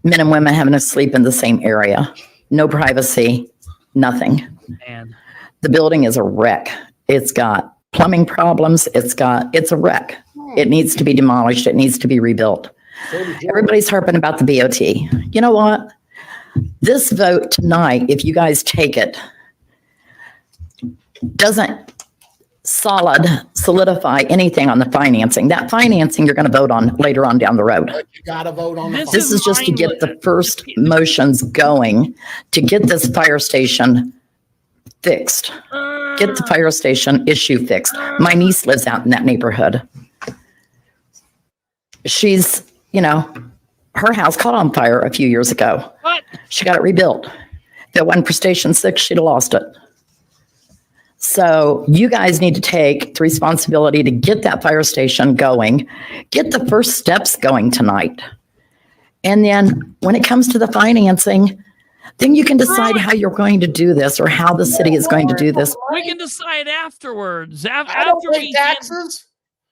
[SPEAKER 12] men and women having to sleep in the same area. No privacy, nothing.
[SPEAKER 1] Man.
[SPEAKER 12] The building is a wreck. It's got plumbing problems. It's a wreck. It needs to be demolished. It needs to be rebuilt. Everybody's harping about the BOT. You know what? This vote tonight, if you guys take it, doesn't solidify anything on the financing. That financing you're going to vote on later on down the road.
[SPEAKER 3] But you got to vote on
[SPEAKER 12] This is just to get the first motions going to get this fire station fixed. Get the fire station issue fixed. My niece lives out in that neighborhood. She's, her house caught on fire a few years ago.
[SPEAKER 1] What?
[SPEAKER 12] She got it rebuilt. If it wasn't for Station 6, she'd have lost it. So you guys need to take the responsibility to get that fire station going, get the first steps going tonight. And then when it comes to the financing, then you can decide how you're going to do this or how the city is going to do this.
[SPEAKER 1] We can decide afterwards.
[SPEAKER 3] After we taxes.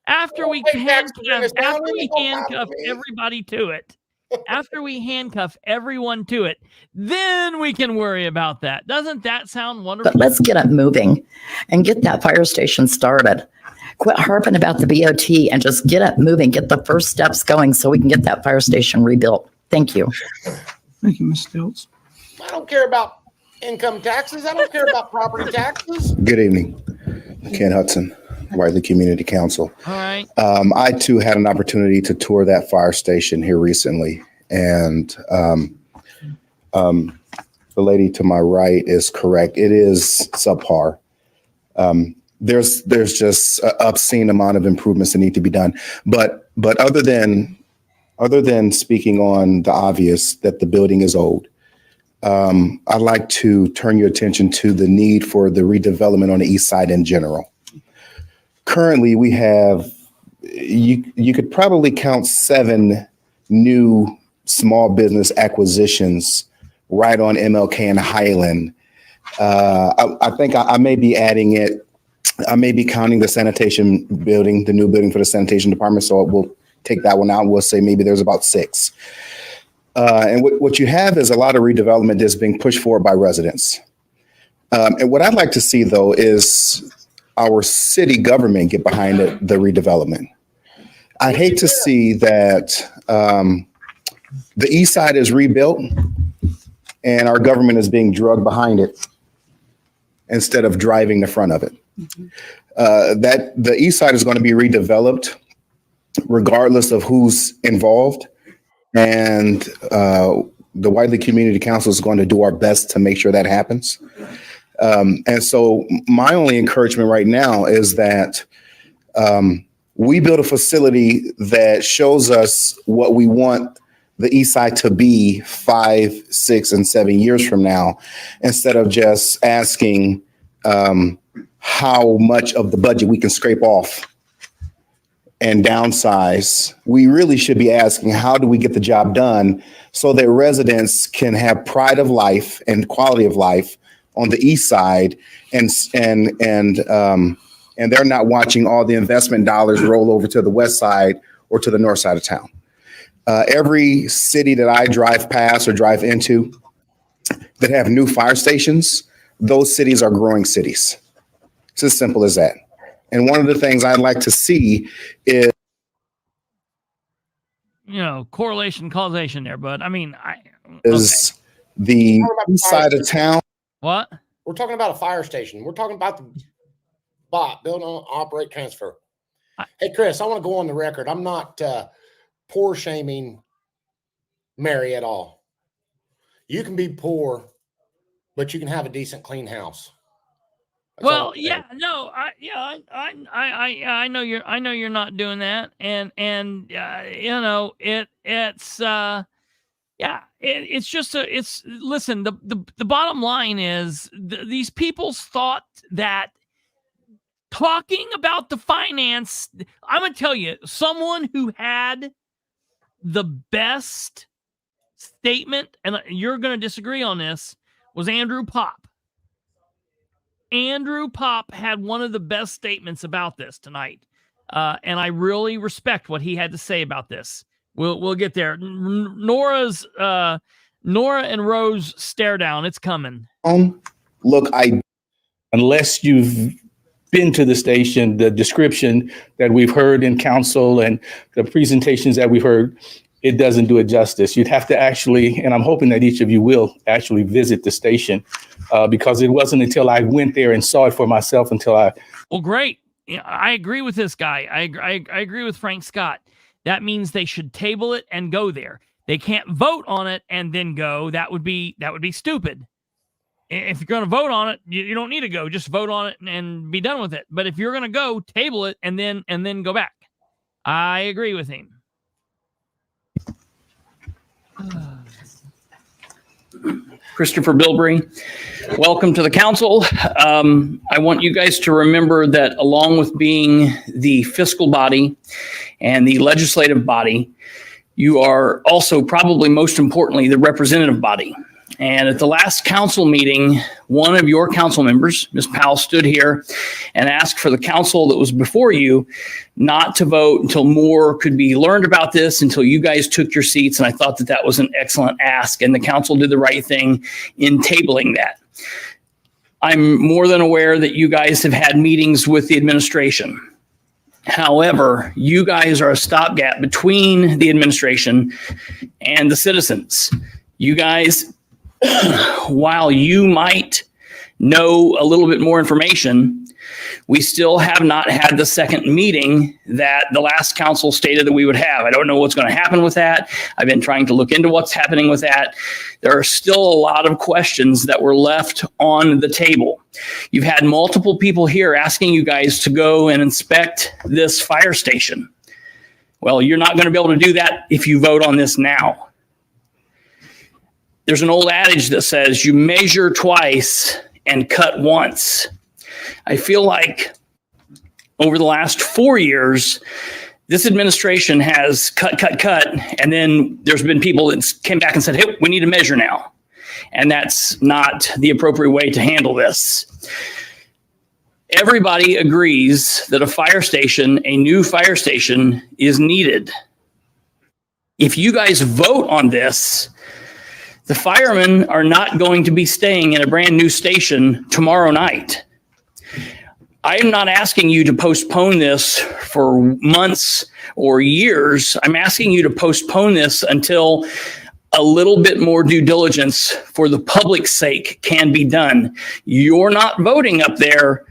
[SPEAKER 1] After we handcuff everybody to it. After we handcuff everyone to it, then we can worry about that. Doesn't that sound wonderful?
[SPEAKER 12] But let's get it moving and get that fire station started. Quit harping about the BOT and just get it moving, get the first steps going so we can get that fire station rebuilt. Thank you.
[SPEAKER 4] Thank you, Ms. Stilts.
[SPEAKER 3] I don't care about income taxes. I don't care about property taxes.
[SPEAKER 13] Good evening. Ken Hudson, Whiteley Community Council.
[SPEAKER 1] All right.
[SPEAKER 13] I too had an opportunity to tour that fire station here recently, and the lady to my right is correct. It is subpar. There's just an obscene amount of improvements that need to be done. But other than speaking on the obvious that the building is old, I'd like to turn your attention to the need for the redevelopment on the east side in general. Currently, we have, you could probably count 7 new small business acquisitions right on MLK and Highland. I think I may be adding it. I may be counting the sanitation building, the new building for the sanitation department. So we'll take that one out. We'll say maybe there's about 6. And what you have is a lot of redevelopment that's being pushed forward by residents. And what I'd like to see, though, is our city government get behind the redevelopment. I hate to see that the east side is rebuilt and our government is being drugged behind it instead of driving the front of it. That the east side is going to be redeveloped regardless of who's involved. And the Whiteley Community Council is going to do our best to make sure that happens. And so my only encouragement right now is that we build a facility that shows us what we want the east side to be 5, 6, and 7 years from now, instead of just asking how much of the budget we can scrape off and downsize. We really should be asking, how do we get the job done so that residents can have pride of life and quality of life on the east side, and they're not watching all the investment dollars roll over to the west side or to the north side of town. Every city that I drive past or drive into that have new fire stations, those cities are growing cities. It's as simple as that. And one of the things I'd like to see is,
[SPEAKER 1] correlation, causation there. But I mean,
[SPEAKER 13] the east side of town.
[SPEAKER 1] What?
[SPEAKER 3] We're talking about a fire station. We're talking about the BOT, build, operate, transfer. Hey, Chris, I want to go on the record. I'm not poor shaming Mary at all. You can be poor, but you can have a decent, clean house.
[SPEAKER 1] Well, yeah, no, I know you're not doing that, and it's just listen. The bottom line is these people's thought that talking about the finance. I'm gonna tell you, someone who had the best statement, and you're gonna disagree on this, was Andrew Pop. Andrew Pop had one of the best statements about this tonight, and I really respect what he had to say about this. We'll get there. Nora and Rose stare down. It's coming.
[SPEAKER 13] Look,
[SPEAKER 14] unless you've been to the station, the description that we've heard in council and the presentations that we've heard, it doesn't do it justice. You'd have to actually, and I'm hoping that each of you will actually visit the station, because it wasn't until I went there and saw it for myself
[SPEAKER 1] Well, great. I agree with this guy. I agree with Frank Scott. That means they should table it and go there. They can't vote on it and then go. That would be stupid. If you're going to vote on it, you don't need to go. Just vote on it and be done with it. But if you're going to go, table it and then go back. I agree with him.
[SPEAKER 15] Kristopher Bilbrey, welcome to the council. I want you guys to remember that along with being the fiscal body and the legislative body, you are also probably most importantly the representative body. And at the last council meeting, one of your council members, Ms. Powell, stood here and asked for the council that was before you not to vote until more could be learned about this, until you guys took your seats. And I thought that was an excellent ask, and the council did the right thing in tabling that. I'm more than aware that you guys have had meetings with the administration. However, you guys are a stopgap between the administration and the citizens. You guys, while you might know a little bit more information, we still have not had the second meeting that the last council stated that we would have. I don't know what's going to happen with that. I've been trying to look into what's happening with that. There are still a lot of questions that were left on the table. You've had multiple people here asking you guys to go and inspect this fire station. Well, you're not going to be able to do that if you vote on this now. There's an old adage that says you measure twice and cut once. I feel like over the last 4 years, this administration has cut, and then there's been people that came back and said, hey, we need to measure now. And that's not the appropriate way to handle this. Everybody agrees that a new fire station is needed. if you guys vote on this, the firemen are not going to be staying in a brand new station tomorrow night. I am not asking you to postpone this for months or years. I'm asking you to postpone this until a little bit more due diligence for the public's sake can be done. You're not voting up there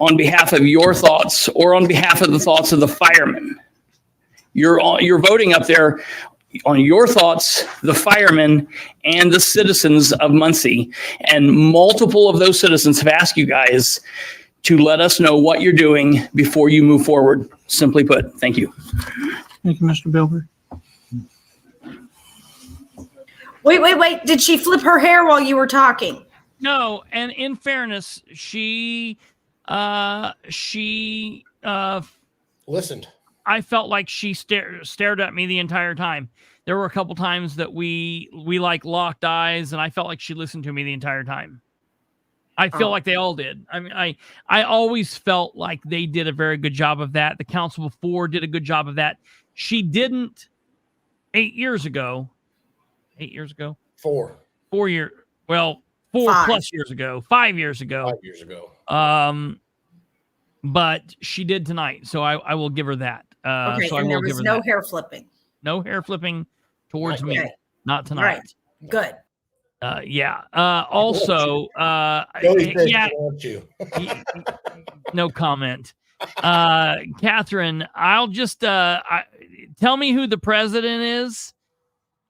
[SPEAKER 15] on behalf of your thoughts or on behalf of the thoughts of the firemen. You're voting up there on your thoughts, the firemen, and the citizens of Muncie. And multiple of those citizens have asked you guys to let us know what you're doing before you move forward. Simply put, thank you.
[SPEAKER 4] Thank you, Mr. Bilbrey.
[SPEAKER 2] Wait. Did she flip her hair while you were talking?
[SPEAKER 1] No, and in fairness, she
[SPEAKER 3] listened.
[SPEAKER 1] I felt like she stared at me the entire time. There were a couple times that we like locked eyes, and I felt like she listened to me the entire time. I feel like they all did. I mean, I always felt like they did a very good job of that. The council before did a good job of that. She didn't 8 years ago. 8 years ago?
[SPEAKER 3] 4.
[SPEAKER 1] 4 years. Well, 4
[SPEAKER 2] 5.
[SPEAKER 1] plus years ago. 5 years ago.
[SPEAKER 3] 5 years ago.
[SPEAKER 1] But she did tonight, so I will give her that.
[SPEAKER 2] Okay,
[SPEAKER 1] so
[SPEAKER 2] and
[SPEAKER 1] I
[SPEAKER 2] there
[SPEAKER 1] will give
[SPEAKER 2] was
[SPEAKER 1] her
[SPEAKER 2] no
[SPEAKER 1] that.
[SPEAKER 2] hair flipping.
[SPEAKER 1] No hair flipping towards me.
[SPEAKER 2] Okay.
[SPEAKER 1] Not tonight.
[SPEAKER 2] Right. Good.
[SPEAKER 1] Yeah. Also,
[SPEAKER 3] Yeah.
[SPEAKER 1] No comment. Catherine, I'll just tell me who the president is.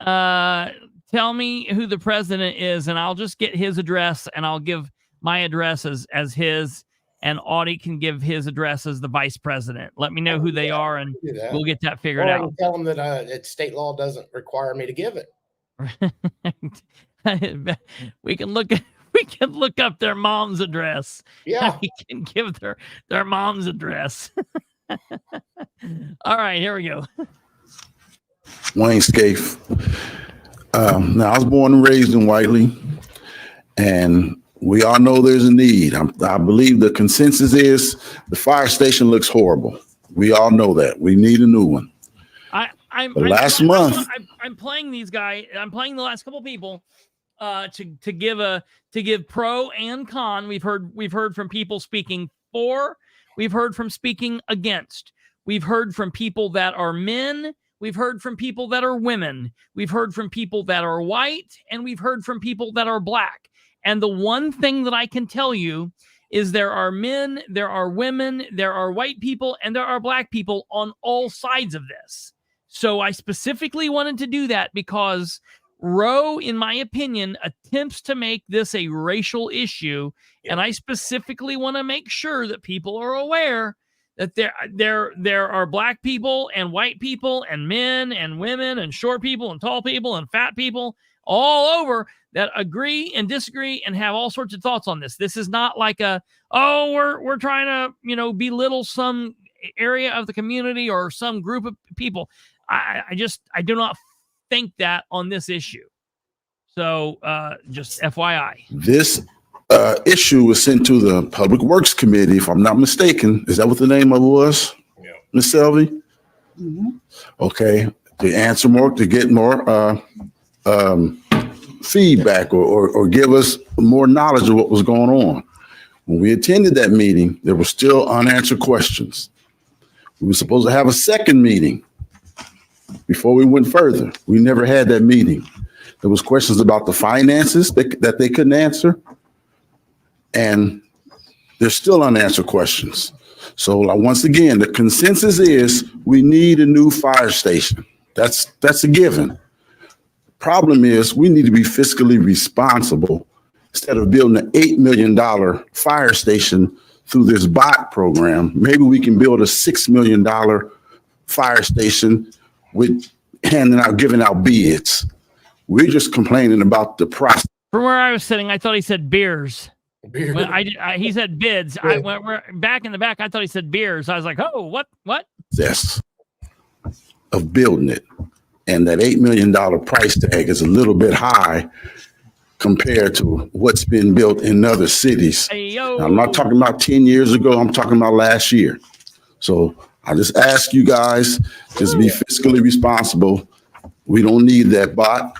[SPEAKER 1] Tell me who the president is, and I'll just get his address, and I'll give my address as his, and Audie can give his address as the vice president. Let me know who they are, and we'll get that figured
[SPEAKER 3] I
[SPEAKER 1] out.
[SPEAKER 3] can tell them that state law doesn't require me to give it.
[SPEAKER 1] We can look up their mom's address.
[SPEAKER 3] Yeah.
[SPEAKER 1] We can give their mom's address. All right, here we go.
[SPEAKER 16] Wayne Scaife. Now, I was born and raised in Whiteley, and we all know there's a need. I believe the consensus is the fire station looks horrible. We all know that. We need a new one. I'm
[SPEAKER 1] playing these guys. I'm playing the last couple people to give pro and con. We've heard from people speaking for. We've heard from speaking against. We've heard from people that are men. We've heard from people that are women. We've heard from people that are white, and we've heard from people that are black. And the one thing that I can tell you is there are men, there are women, there are white people, and there are black people on all sides of this. So I specifically wanted to do that because Roe, in my opinion, attempts to make this a racial issue. And I specifically want to make sure that people are aware that there are black people and white people and men and women and short people and tall people and fat people all over that agree and disagree and have all sorts of thoughts on this. This is not like we're trying to, belittle some area of the community or some group of people. I do not think that on this issue. So just FYI.
[SPEAKER 16] This issue was sent to the Public Works Committee, if I'm not mistaken. Is that what the name of it was? Yeah. Ms. Selvey? Mm-hmm. Okay. To get more feedback or give us more knowledge of what was going on. When we attended that meeting, there were still unanswered questions. We were supposed to have a second meeting before we went further. We never had that meeting. There was questions about the finances that they couldn't answer. And there's still unanswered questions. So once again, the consensus is we need a new fire station. That's a given. Problem is we need to be fiscally responsible. Instead of building an $8 million fire station through this bot program, maybe we can build a $6 million fire station with giving out bids. We're just complaining about the process.
[SPEAKER 1] From where I was sitting, I thought he said beers. When he said bids. I went back in the back. I thought he said beers. I was like, oh, what?
[SPEAKER 16] Yes, of building it. And that $8 million price tag is a little bit high compared to what's been built in other cities.
[SPEAKER 1] Hey,
[SPEAKER 16] now, I'm not talking about 10 years ago. I'm talking about last year. So I just ask you guys to be fiscally responsible We don't need that bot.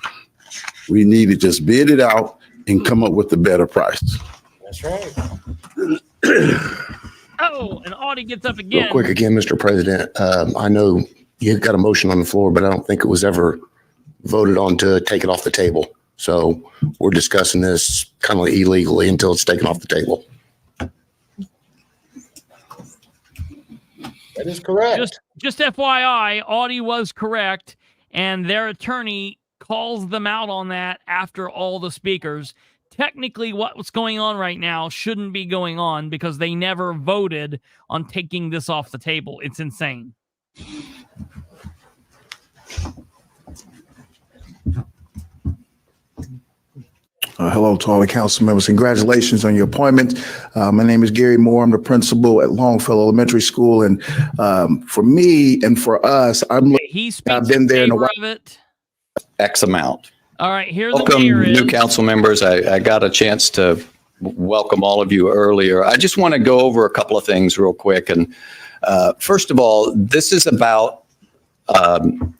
[SPEAKER 16] We need to just bid it out and come up with a better price.
[SPEAKER 3] That's right.
[SPEAKER 1] Oh, and Audie gets up again.
[SPEAKER 9] Real quick again, Mr. President. I know you got a motion on the floor, but I don't think it was ever voted on to take it off the table. So we're discussing this kind of illegally until it's taken off the table.
[SPEAKER 3] That is correct.
[SPEAKER 1] Just FYI, Audie was correct, and their attorney calls them out on that after all the speakers. Technically, what's going on right now shouldn't be going on because they never voted on taking this off the table. It's insane.
[SPEAKER 17] Hello to all the council members. Congratulations on your appointment. My name is Gary Moore. I'm the principal at Longfellow Elementary School. And for me and for us, I've been there in a while.
[SPEAKER 15] X amount.
[SPEAKER 1] All right, here
[SPEAKER 15] Welcome,
[SPEAKER 1] the mayor is.
[SPEAKER 15] new council members. I got a chance to welcome all of you earlier. I just want to go over a couple of things real quick. And first of all, this is about I'm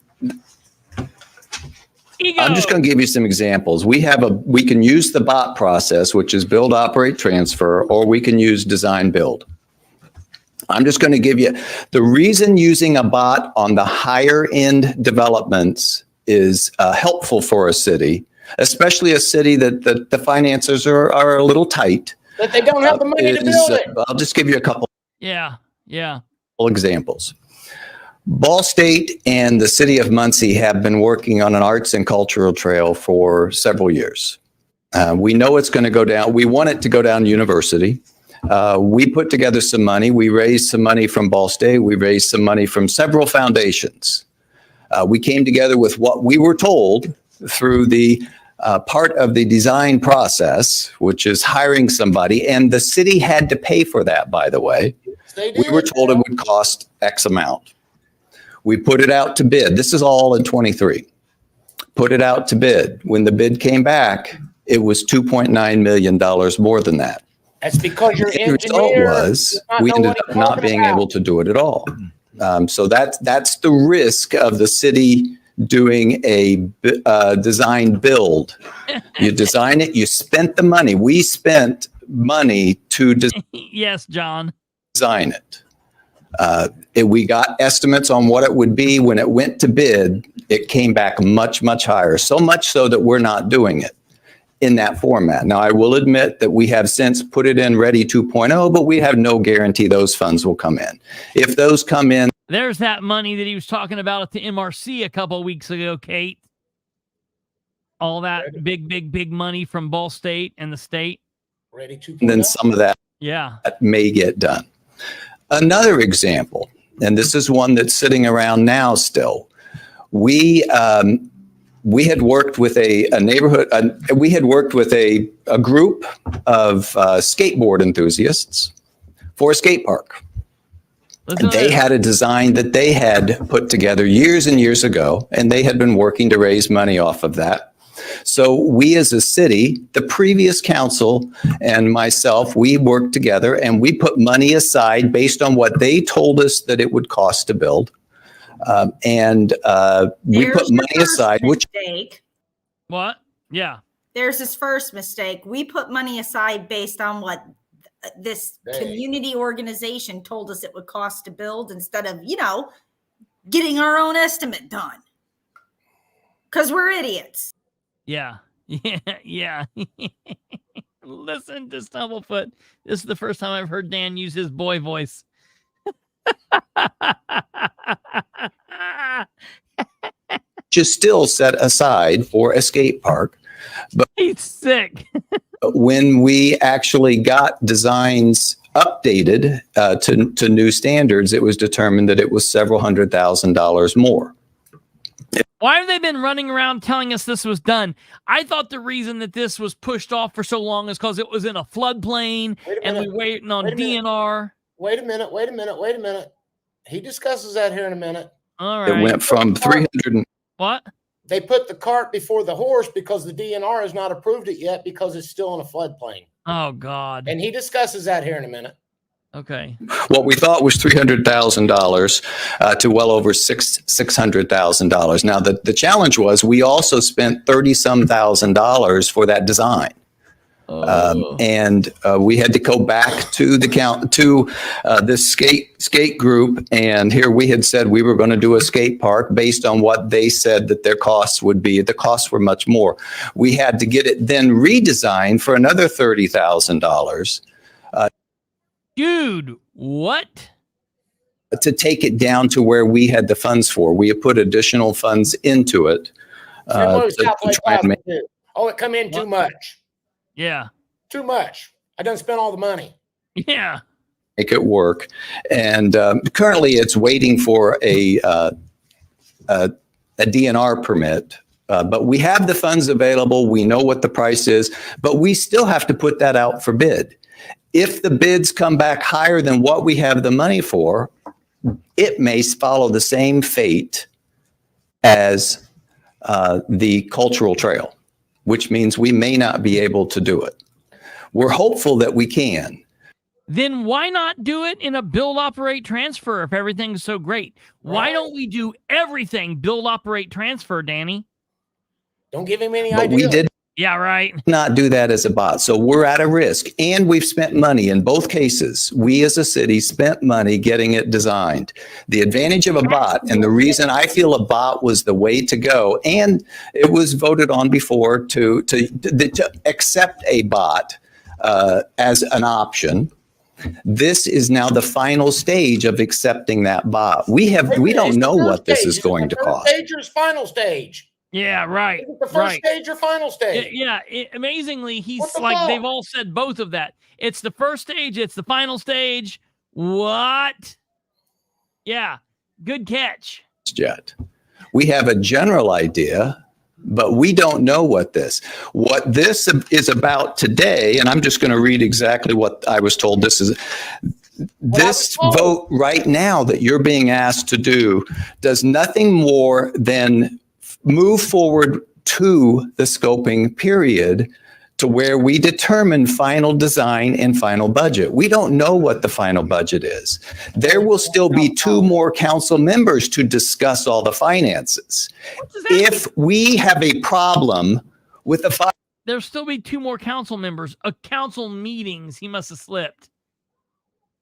[SPEAKER 15] just going to give you some examples. We can use the BOT process, which is build, operate, transfer, or we can use design build. I'm just going to give you the reason using a BOT on the higher end developments is helpful for a city, especially a city that the finances are a little tight.
[SPEAKER 3] But they don't have the money to build it.
[SPEAKER 15] I'll just give you a couple examples. Ball State and the city of Muncie have been working on an arts and cultural trail for several years. We know it's going to go down. We want it to go down University. We put together some money. We raised some money from Ball State. We raised some money from several foundations. We came together with what we were told through the part of the design process, which is hiring somebody. And the city had to pay for that, by the way. We were told it would cost X amount. We put it out to bid. This is all in 23. Put it out to bid. When the bid came back, it was $2.9 million more than that.
[SPEAKER 3] That's because your
[SPEAKER 15] The result was we ended up not being able to do it at all. So that's the risk of the city doing a design build. You design it, you spent the money. We spent money to
[SPEAKER 1] Yes, John.
[SPEAKER 15] design it. We got estimates on what it would be when it went to bid. It came back much, much higher. So much so that we're not doing it in that format. Now, I will admit that we have since put it in Ready 2.0, but we have no guarantee those funds will come in. If those come in.
[SPEAKER 1] There's that money that he was talking about at the MRC a couple of weeks ago, Kate. All that big money from Ball State and the state.
[SPEAKER 3] Ready 2.0.
[SPEAKER 15] And then some of that may get done. Another example, and this is one that's sitting around now still. We had worked with a neighborhood. We had worked with a group of skateboard enthusiasts for a skate park. They had a design that they had put together years and years ago, and they had been working to raise money off of that. So we as a city, the previous council and myself, we worked together and we put money aside based on what they told us that it would cost to build. We put money aside, which.
[SPEAKER 1] What? Yeah.
[SPEAKER 2] There's his first mistake. We put money aside based on what this community organization told us it would cost to build instead of, getting our own estimate done. Because we're idiots.
[SPEAKER 1] Yeah. Listen to Stumblefoot. This is the first time I've heard Dan use his boy voice.
[SPEAKER 15] Just still set aside for a skate park. But
[SPEAKER 1] he's sick.
[SPEAKER 15] When we actually got designs updated to new standards, it was determined that it was several $100,000 more.
[SPEAKER 1] Why have they been running around telling us this was done? I thought the reason that this was pushed off for so long is because it was in a floodplain and we're waiting on DNR.
[SPEAKER 3] Wait a minute. He discusses that here in a minute.
[SPEAKER 1] All right.
[SPEAKER 15] It went from 300.
[SPEAKER 1] What?
[SPEAKER 3] They put the cart before the horse because the DNR has not approved it yet because it's still in a floodplain.
[SPEAKER 1] Oh, God.
[SPEAKER 3] And he discusses that here in a minute.
[SPEAKER 1] Okay.
[SPEAKER 18] What we thought was $300,000 to well over $600,000. Now, the challenge was we also spent $30-some thousand for that design. And we had to go back to this skate group, and here we had said we were going to do a skate park based on what they said that their costs would be. The costs were much more. We had to get it then redesigned for another $30,000.
[SPEAKER 1] Dude, what?
[SPEAKER 18] To take it down to where we had the funds for. We had put additional funds into it.
[SPEAKER 3] Oh, it come in too much.
[SPEAKER 1] Yeah.
[SPEAKER 3] Too much. I done spent all the money.
[SPEAKER 1] Yeah.
[SPEAKER 18] Make it work. And currently it's waiting for a DNR permit. But we have the funds available. We know what the price is, but we still have to put that out for bid. If the bids come back higher than what we have the money for, it may follow the same fate as the cultural trail, which means we may not be able to do it. We're hopeful that we can.
[SPEAKER 1] Then why not do it in a build, operate, transfer if everything's so great? Why don't we do everything build, operate, transfer, Danny?
[SPEAKER 3] Don't give him any
[SPEAKER 18] But
[SPEAKER 3] idea.
[SPEAKER 18] we did
[SPEAKER 1] Yeah, right.
[SPEAKER 18] not do that as a bot. So we're at a risk, and we've spent money in both cases. We as a city spent money getting it designed. The advantage of a bot, and the reason I feel a bot was the way to go, and it was voted on before to accept a bot as an option. This is now the final stage of accepting that bot. We don't know what this is going to cost.
[SPEAKER 3] First stage or final stage?
[SPEAKER 1] Yeah, right.
[SPEAKER 3] Is it the first stage or final stage?
[SPEAKER 1] Yeah, amazingly, he's
[SPEAKER 3] What the
[SPEAKER 1] like,
[SPEAKER 3] fuck?
[SPEAKER 1] they've all said both of that. It's the first stage, it's the final stage. What? Yeah, good catch.
[SPEAKER 18] Yet. We have a general idea, but we don't know what this is about today. And I'm just going to read exactly what I was told. This vote right now that you're being asked to do does nothing more than move forward to the scoping period to where we determine final design and final budget. We don't know what the final budget is. There will still be 2 more council members to discuss all the finances. If we have a problem with the
[SPEAKER 1] There'll still be 2 more council members, council meetings. He must have slipped.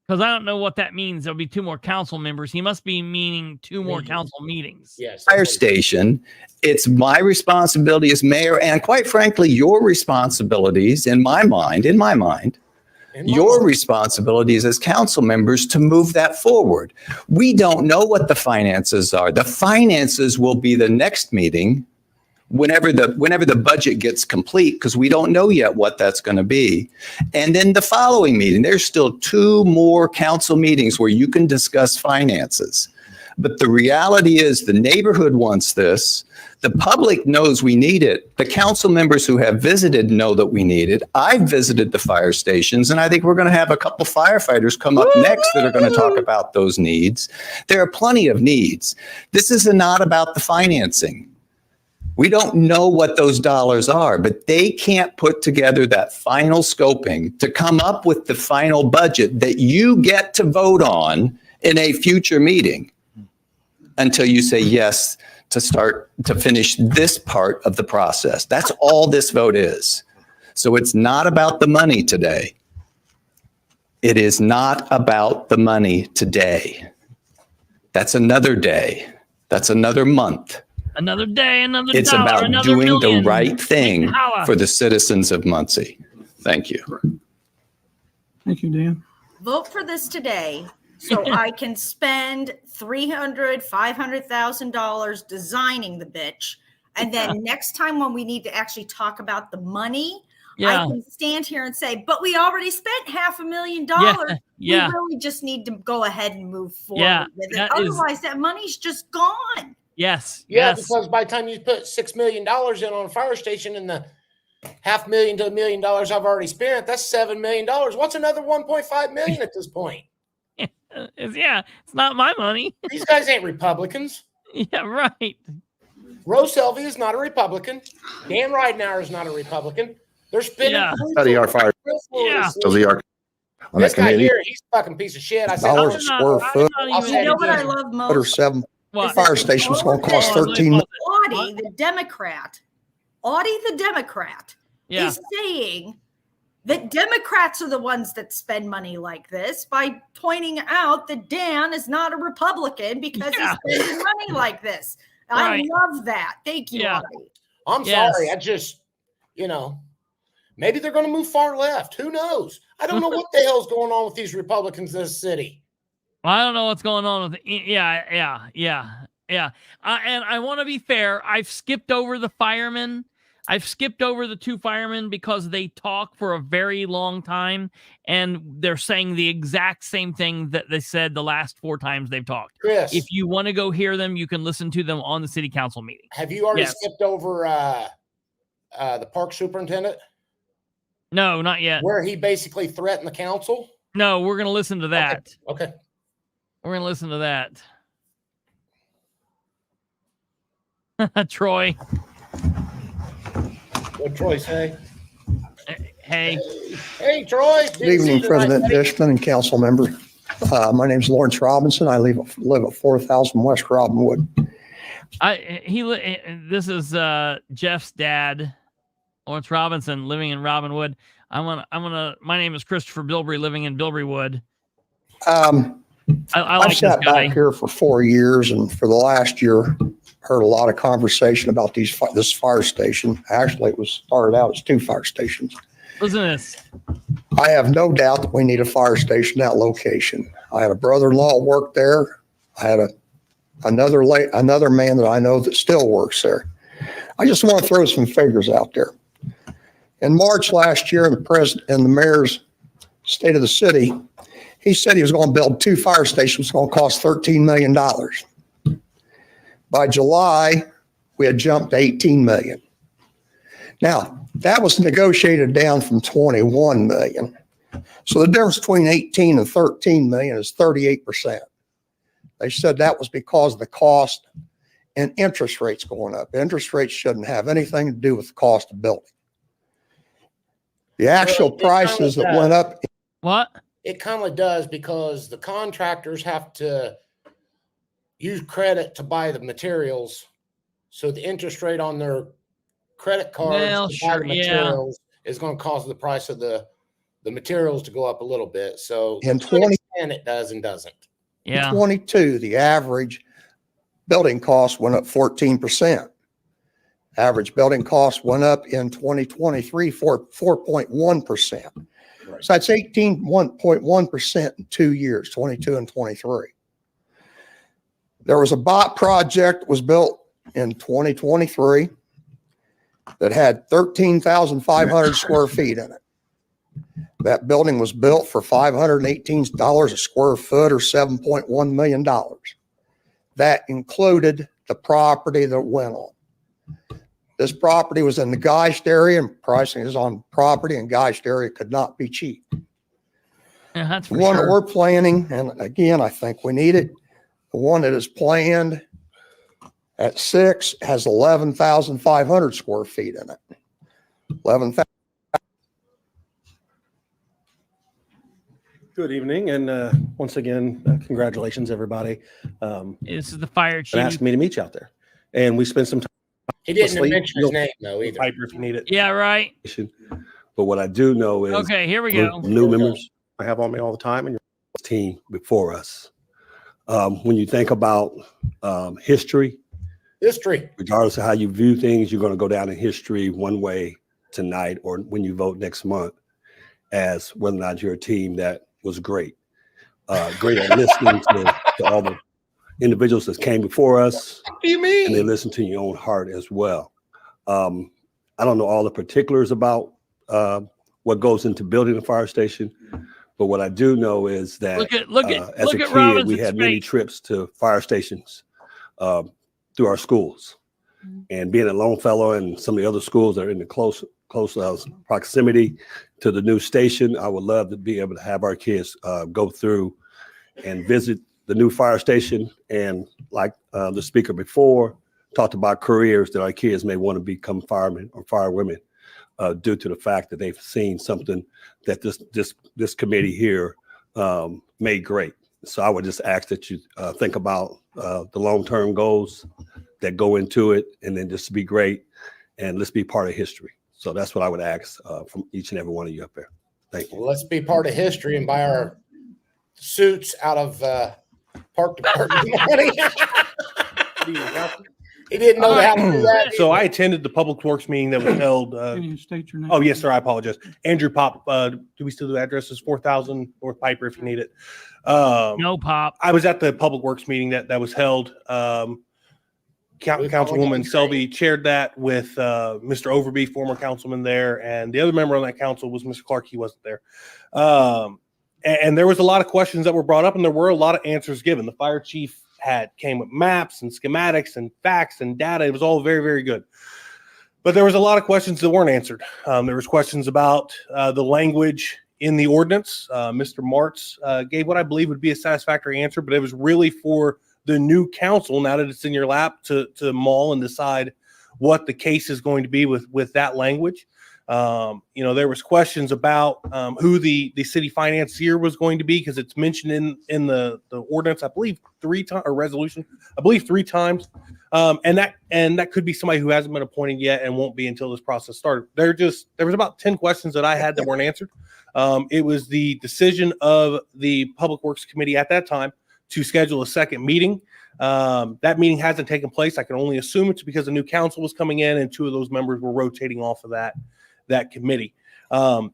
[SPEAKER 1] Because I don't know what that means. There'll be 2 more council members. He must be meaning 2 more council meetings.
[SPEAKER 3] Yes.
[SPEAKER 18] fire station, it's my responsibility as mayor, and quite frankly, your responsibilities in my mind, your responsibilities as council members to move that forward. We don't know what the finances are. The finances will be the next meeting whenever the budget gets complete, because we don't know yet what that's going to be. And then the following meeting, there's still 2 more council meetings where you can discuss finances. But the reality is the neighborhood wants this. The public knows we need it. The council members who have visited know that we need it. I've visited the fire stations, and I think we're going to have a couple firefighters come up next that are going to talk about those needs. There are plenty of needs. This is not about the financing. We don't know what those dollars are, but they can't put together that final scoping to come up with the final budget that you get to vote on in a future meeting until you say yes to finish this part of the process. That's all this vote is. So it's not about the money today. It is not about the money today. That's another day. That's another month.
[SPEAKER 1] Another day, another
[SPEAKER 18] It's
[SPEAKER 1] dollar,
[SPEAKER 18] about
[SPEAKER 1] another
[SPEAKER 18] doing
[SPEAKER 1] million.
[SPEAKER 18] the right thing
[SPEAKER 1] Holla.
[SPEAKER 18] for the citizens of Muncie. Thank you.
[SPEAKER 4] Thank you, Dan.
[SPEAKER 2] Vote for this today so I can spend $300,000, $500,000 designing the bitch. And then next time when we need to actually talk about the money,
[SPEAKER 1] Yeah.
[SPEAKER 2] I can stand here and say, but we already spent $500,000.
[SPEAKER 1] Yeah.
[SPEAKER 2] We really just need to go ahead and move forward
[SPEAKER 1] Yeah,
[SPEAKER 2] with it.
[SPEAKER 1] that is-
[SPEAKER 2] Otherwise, that money's just gone.
[SPEAKER 1] Yes.
[SPEAKER 3] Yeah,
[SPEAKER 1] Yes.
[SPEAKER 3] because by the time you put $6 million in on a fire station and the $500,000 to $1 million I've already spent, that's $7 million. What's another $1.5 million at this point?
[SPEAKER 1] It's not my money.
[SPEAKER 3] These guys ain't Republicans.
[SPEAKER 1] Yeah, right.
[SPEAKER 3] Rose Selvey is not a Republican. Dan Ridenhour is not a Republican. They're spending.
[SPEAKER 1] Yeah.
[SPEAKER 3] Study our fire.
[SPEAKER 1] Yeah.
[SPEAKER 3] Study our. on that committee. Here, he's a fucking piece of shit. I said,
[SPEAKER 17] Dollars a square foot.
[SPEAKER 2] You know what I love most?
[SPEAKER 17] Or 7
[SPEAKER 1] What?
[SPEAKER 17] fire stations going to cost 13 million.
[SPEAKER 2] Audie, the Democrat, is saying that Democrats are the ones that spend money like this by pointing out that Dan is not a Republican because he's spending money like this. I love that. Thank you, Audie.
[SPEAKER 3] I'm sorry. I just, maybe they're going to move far left. Who knows? I don't know what the hell's going on with these Republicans in this city.
[SPEAKER 1] I don't know what's going on with and I want to be fair. I've skipped over the firemen. I've skipped over the 2 firemen because they talk for a very long time and they're saying the exact same thing that they said the last 4 times they've talked.
[SPEAKER 3] Chris,
[SPEAKER 1] if you want to go hear them, you can listen to them on the city council meeting.
[SPEAKER 3] Have you already skipped over the park superintendent?
[SPEAKER 1] No, not yet.
[SPEAKER 3] Where he basically threatened the council?
[SPEAKER 1] No, we're going to listen to that.
[SPEAKER 3] Okay.
[SPEAKER 1] We're going to listen to that. Troy.
[SPEAKER 3] What'd Troy say?
[SPEAKER 1] Hey.
[SPEAKER 3] Hey, Troy.
[SPEAKER 19] Good evening, President Dishman and council member. My name is Lawrence Robinson. I live at 4000 West Robinwood.
[SPEAKER 1] This is Jeff's dad, Lawrence Robinson, living in Robinwood. My name is Kristopher Bilbrey, living in Bilbrey Wood. I like
[SPEAKER 19] sat
[SPEAKER 1] this guy.
[SPEAKER 19] back here for 4 years, and for the last year, heard a lot of conversation about this fire station. Actually, it was started out as 2 fire stations.
[SPEAKER 1] Listen to this.
[SPEAKER 19] I have no doubt that we need a fire station at that location. I had a brother-in-law work there. I had another man that I know that still works there. I just want to throw some figures out there. In March last year, the president and the mayor's state of the city, he said he was going to build 2 fire stations, going to cost $13 million. By July, we had jumped to 18 million. Now, that was negotiated down from 21 million. So the difference between 18 and 13 million is 38%. They said that was because of the cost and interest rates going up. Interest rates shouldn't have anything to do with the cost of building. The actual prices that went up.
[SPEAKER 1] What?
[SPEAKER 3] It kind of does, because the contractors have to use credit to buy the materials. So the interest rate on their credit cards to buy the materials is going to cause the price of the materials to go up a little bit. So
[SPEAKER 19] in 2010
[SPEAKER 3] it does and doesn't.
[SPEAKER 19] In 22, the average building cost went up 14%. Average building cost went up in 2023 for 4.1%. Right. So that's 18.1% in 2 years, 22 and 23. There was a bot project that was built in 2023 that had 13,500 square feet in it. That building was built for $518 a square foot, or $7.1 million. That included the property that went on. This property was in the Geist area, and pricing is on property in Geist area could not be cheap.
[SPEAKER 1] Yeah, that's for
[SPEAKER 19] one
[SPEAKER 1] sure.
[SPEAKER 19] that we're planning, and again, I think we need it. The one that is planned at 6 has 11,500 square feet in it. 11,000.
[SPEAKER 8] Good evening, and once again, congratulations, everybody.
[SPEAKER 1] This is the fire chief.
[SPEAKER 8] Asked me to meet you out there, and we spent some time.
[SPEAKER 3] He didn't mention his name though either.
[SPEAKER 8] Piper, if you need it.
[SPEAKER 1] Yeah, right.
[SPEAKER 20] But what I do know is,
[SPEAKER 1] okay, here we go.
[SPEAKER 20] New members
[SPEAKER 8] I have on me all the time, and your
[SPEAKER 20] team before us. When you think about history, regardless of how you view things, you're going to go down in history one way tonight, or when you vote next month, as whether or not you're a team that was great. Great at listening to all the individuals that came before us.
[SPEAKER 3] What do you mean?
[SPEAKER 20] And they listen to your own heart as well. I don't know all the particulars about what goes into building a fire station, but what I do know is that as a kid, we had many trips to fire stations through our schools. And being at Longfellow and some of the other schools that are in the close proximity to the new station, I would love to be able to have our kids go through and visit the new fire station. And like the speaker before talked about careers that our kids may want to become firemen or firewomen. due to the fact that they've seen something that this committee here made great. So I would just ask that you think about the long-term goals that go into it, and then just be great, and let's be part of history. So that's what I would ask from each and every one of you up there. Thank you.
[SPEAKER 3] Well, let's be part of history and buy our suits out of park department money. He didn't know how to do that.
[SPEAKER 21] So I attended the Public Works meeting that was held.
[SPEAKER 4] Can you state your name?
[SPEAKER 21] Oh, yes, sir. I apologize. Andrew Pop. Do we still do addresses? 4000 North Piper if you need it.
[SPEAKER 1] No, Pop.
[SPEAKER 21] I was at the Public Works meeting that was held. Councilwoman Selby chaired that with Mr. Overby, former councilman there, and the other member on that council was Mr. Clark. He wasn't there. And there was a lot of questions that were brought up, and there were a lot of answers given. The fire chief came with maps and schematics and facts and data. It was all very, very good. But there was a lot of questions that weren't answered. There was questions about the language in the ordinance. Mr. Martz gave what I believe would be a satisfactory answer, but it was really for the new council, now that it's in your lap, to mull and decide what the case is going to be with that language. There was questions about who the city financier was going to be, because it's mentioned in the ordinance, I believe 3 times, or resolution, I believe 3 times. And that could be somebody who hasn't been appointed yet and won't be until this process started. There was about 10 questions that I had that weren't answered. It was the decision of the Public Works Committee at that time to schedule a second meeting. That meeting hasn't taken place. I can only assume it's because a new council was coming in and 2 of those members were rotating off of that committee. I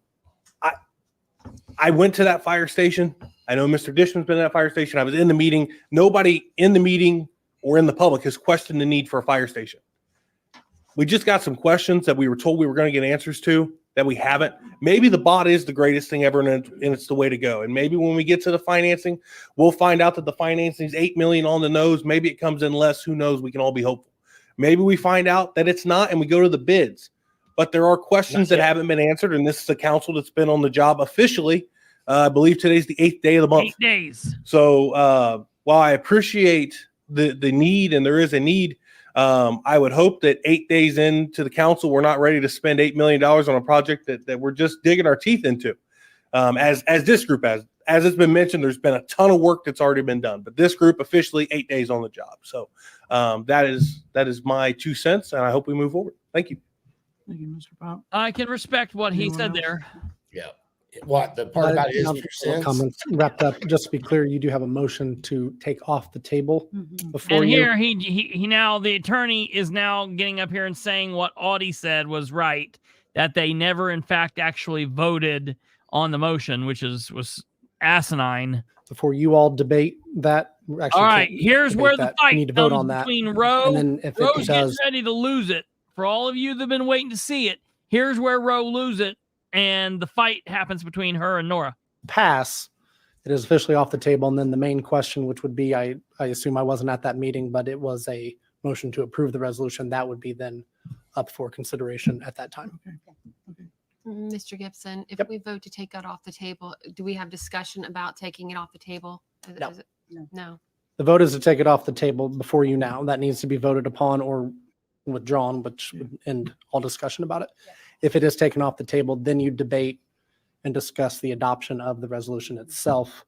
[SPEAKER 21] went to that fire station. I know Mr. Dishman's been at that fire station. I was in the meeting. Nobody in the meeting or in the public has questioned the need for a fire station. We just got some questions that we were told we were going to get answers to that we haven't. Maybe the bot is the greatest thing ever, and it's the way to go. And maybe when we get to the financing, we'll find out that the financing is $8 million on the nose. Maybe it comes in less. Who knows? We can all be hopeful. Maybe we find out that it's not, and we go to the bids. But there are questions that haven't been answered, and this is a council that's been on the job officially. I believe today's the 8th day of the month.
[SPEAKER 1] 8 days.
[SPEAKER 21] So while I appreciate the need, and there is a need, I would hope that 8 days into the council, we're not ready to spend $8 million on a project that we're just digging our teeth into. As this group has. As it's been mentioned, there's been a ton of work that's already been done, but this group officially 8 days on the job. So that is my 2 cents, and I hope we move forward. Thank you.
[SPEAKER 4] Thank you, Mr. Pop.
[SPEAKER 1] I can respect what he said there.
[SPEAKER 3] Yeah. What the part about his 2 cents?
[SPEAKER 8] Comments wrapped up. Just to be clear, you do have a motion to take off the table before
[SPEAKER 1] And
[SPEAKER 8] you.
[SPEAKER 1] here he now, the attorney is now getting up here and saying what Audie said was right, that they never in fact actually voted on the motion, which was asinine.
[SPEAKER 8] Before you all debate that.
[SPEAKER 1] All right, here's where the fight
[SPEAKER 8] you need to vote
[SPEAKER 1] comes
[SPEAKER 8] on that.
[SPEAKER 1] between Roe.
[SPEAKER 8] And then if
[SPEAKER 1] Roe's
[SPEAKER 8] it
[SPEAKER 1] getting
[SPEAKER 8] does,
[SPEAKER 1] ready to lose it. For all of you that have been waiting to see it, here's where Roe lose it, and the fight happens between her and Nora.
[SPEAKER 8] pass, it is officially off the table. And then the main question, which would be, I assume I wasn't at that meeting, but it was a motion to approve the resolution. That would be then up for consideration at that time.
[SPEAKER 5] Mr. Gibson, if we vote to take that off the table, do we have discussion about taking it off the table? No.
[SPEAKER 8] The vote is to take it off the table before you now. That needs to be voted upon or withdrawn, which would end all discussion about it. If it is taken off the table, then you debate and discuss the adoption of the resolution itself,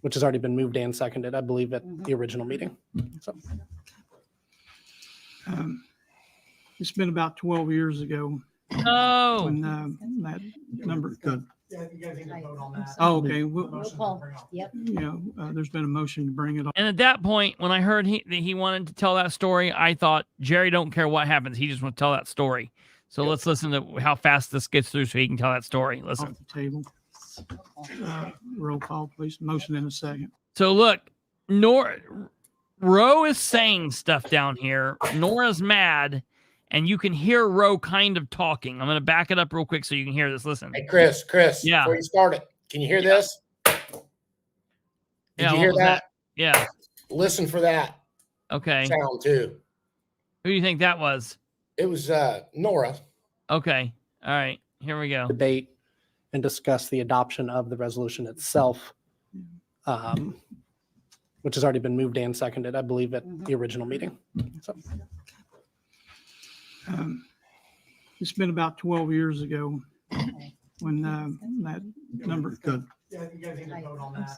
[SPEAKER 8] which has already been moved and seconded, I believe, at the original meeting. So.
[SPEAKER 4] It's been about 12 years ago.
[SPEAKER 1] Oh.
[SPEAKER 4] When that number.
[SPEAKER 8] Yeah, you guys need to vote on that.
[SPEAKER 4] Oh, okay.
[SPEAKER 7] Yep.
[SPEAKER 4] There's been a motion to bring it up.
[SPEAKER 1] And at that point, when I heard he wanted to tell that story, I thought, Jerry don't care what happens. He just wants to tell that story. So let's listen to how fast this gets through so he can tell that story. Listen.
[SPEAKER 4] Off the table. Roll call, please. Motion in a second.
[SPEAKER 1] So look, Roe is saying stuff down here. Nora's mad. And you can hear Roe kind of talking. I'm going to back it up real quick so you can hear this. Listen.
[SPEAKER 3] Hey, Chris,
[SPEAKER 1] yeah.
[SPEAKER 3] Before you start it, can you hear this? Did you hear that?
[SPEAKER 1] Yeah.
[SPEAKER 3] Listen for that.
[SPEAKER 1] Okay.
[SPEAKER 3] Sound too.
[SPEAKER 1] Who do you think that was?
[SPEAKER 3] It was Nora.
[SPEAKER 1] Okay. All right. Here we go.
[SPEAKER 8] Debate and discuss the adoption of the resolution itself, which has already been moved and seconded, I believe, at the original meeting. So.
[SPEAKER 4] It's been about 12 years ago when that number. Good.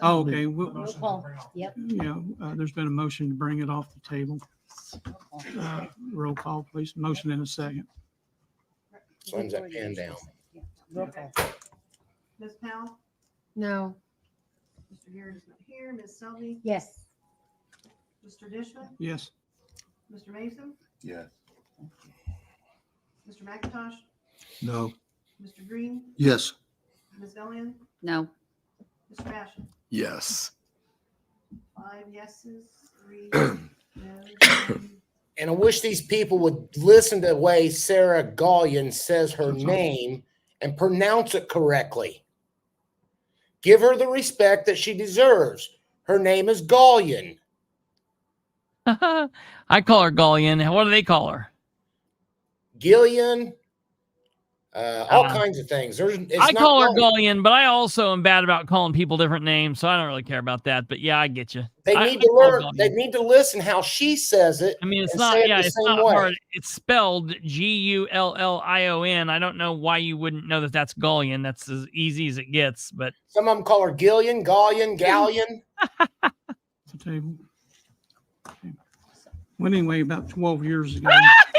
[SPEAKER 4] Oh, okay.
[SPEAKER 7] Roll call. Yep.
[SPEAKER 4] There's been a motion to bring it off the table. Roll call, please. Motion in a second.
[SPEAKER 3] Slims that pen down.
[SPEAKER 7] Roll call.
[SPEAKER 10] Ms. Powell?
[SPEAKER 5] No.
[SPEAKER 10] Mr. Garrett's not here. Ms. Selby?
[SPEAKER 7] Yes.
[SPEAKER 10] Mr. Dishman?
[SPEAKER 4] Yes.
[SPEAKER 10] Mr. Mason?
[SPEAKER 16] Yes.
[SPEAKER 10] Mr. McIntosh?
[SPEAKER 17] No.
[SPEAKER 10] Mr. Green?
[SPEAKER 17] Yes.
[SPEAKER 10] Ms. Elliott?
[SPEAKER 5] No.
[SPEAKER 10] Mr. Basham?
[SPEAKER 17] Yes.
[SPEAKER 10] 5 yeses, 3 noes.
[SPEAKER 3] And I wish these people would listen to the way Sarah Gallion says her name and pronounce it correctly. Give her the respect that she deserves. Her name is Gallion.
[SPEAKER 1] I call her Gallion. What do they call her?
[SPEAKER 3] Gillian. All kinds of things.
[SPEAKER 1] I call her Gallion, but I also am bad about calling people different names, so I don't really care about that. But yeah, I get you.
[SPEAKER 3] They need to learn. They need to listen how she says it.
[SPEAKER 1] I mean, it's not. Yeah, it's not hard. It's spelled Gullion. I don't know why you wouldn't know that that's Gallion. That's as easy as it gets. But
[SPEAKER 3] some of them call her Gillian, Gallion.
[SPEAKER 4] The table. Okay. Well, anyway, about 12 years ago.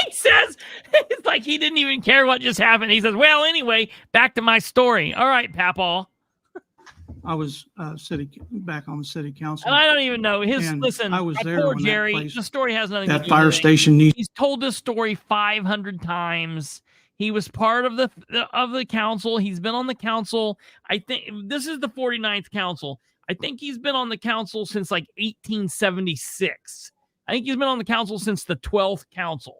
[SPEAKER 1] He says, it's like he didn't even care what just happened. He says, well, anyway, back to my story. All right, Papaw.
[SPEAKER 4] I was back on the city council.
[SPEAKER 1] And I don't even know listen,
[SPEAKER 4] I was there
[SPEAKER 1] poor
[SPEAKER 4] when
[SPEAKER 1] Jerry. The story has nothing to do with
[SPEAKER 4] that fire station needs.
[SPEAKER 1] He's told this story 500 times. He was part of the council. He's been on the council. I think this is the 49th council. I think he's been on the council since like 1876. I think he's been on the council since the 12th council.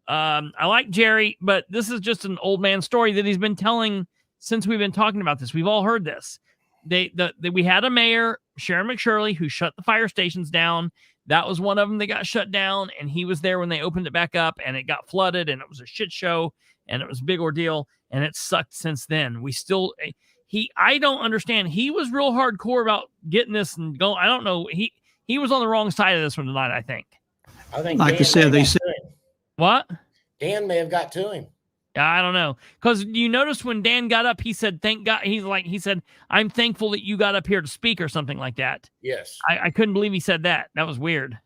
[SPEAKER 1] I like Jerry, but this is just an old man story that he's been telling since we've been talking about this. We've all heard this. We had a mayor, Sharon McShirley, who shut the fire stations down. That was one of them that got shut down, and he was there when they opened it back up, and it got flooded, and it was a shit show, and it was a big ordeal, and it sucked since then. I don't understand. He was real hardcore about getting this and going. I don't know. He was on the wrong side of this one tonight, I think.
[SPEAKER 3] Like I said, they said
[SPEAKER 1] what?
[SPEAKER 3] Dan may have got to him.
[SPEAKER 1] I don't know. Because you notice when Dan got up, he said, thank God. He said, I'm thankful that you got up here to speak or something like that.
[SPEAKER 3] Yes.
[SPEAKER 1] I couldn't believe he said that. That was weird.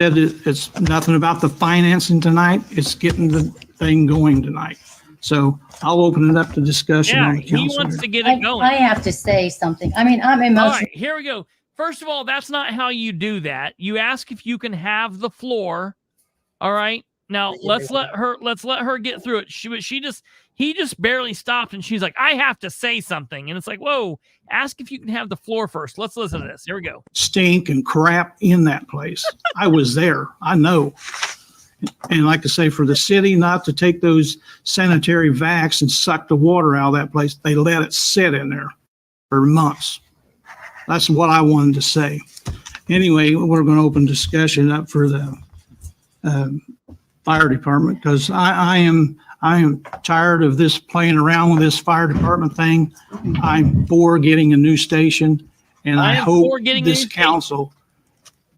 [SPEAKER 4] It's nothing about the financing tonight. It's getting the thing going tonight. So I'll open it up to discussion on the council.
[SPEAKER 1] He wants to get it going.
[SPEAKER 7] I have to say something. I mean, I'm emotional.
[SPEAKER 1] All right, here we go. First of all, that's not how you do that. You ask if you can have the floor. All right. Now let's let her get through it. He just barely stopped and she's like, I have to say something. And it's like, whoa, ask if you can have the floor first. Let's listen to this. Here we go.
[SPEAKER 4] Stink and crap in that place. I was there. I know. And like I say, for the city not to take those sanitary vacs and suck the water out of that place, they let it sit in there for months. That's what I wanted to say. Anyway, we're going to open discussion up for the fire department because I am tired of this playing around with this fire department thing. I'm for getting a new station, and I hope this council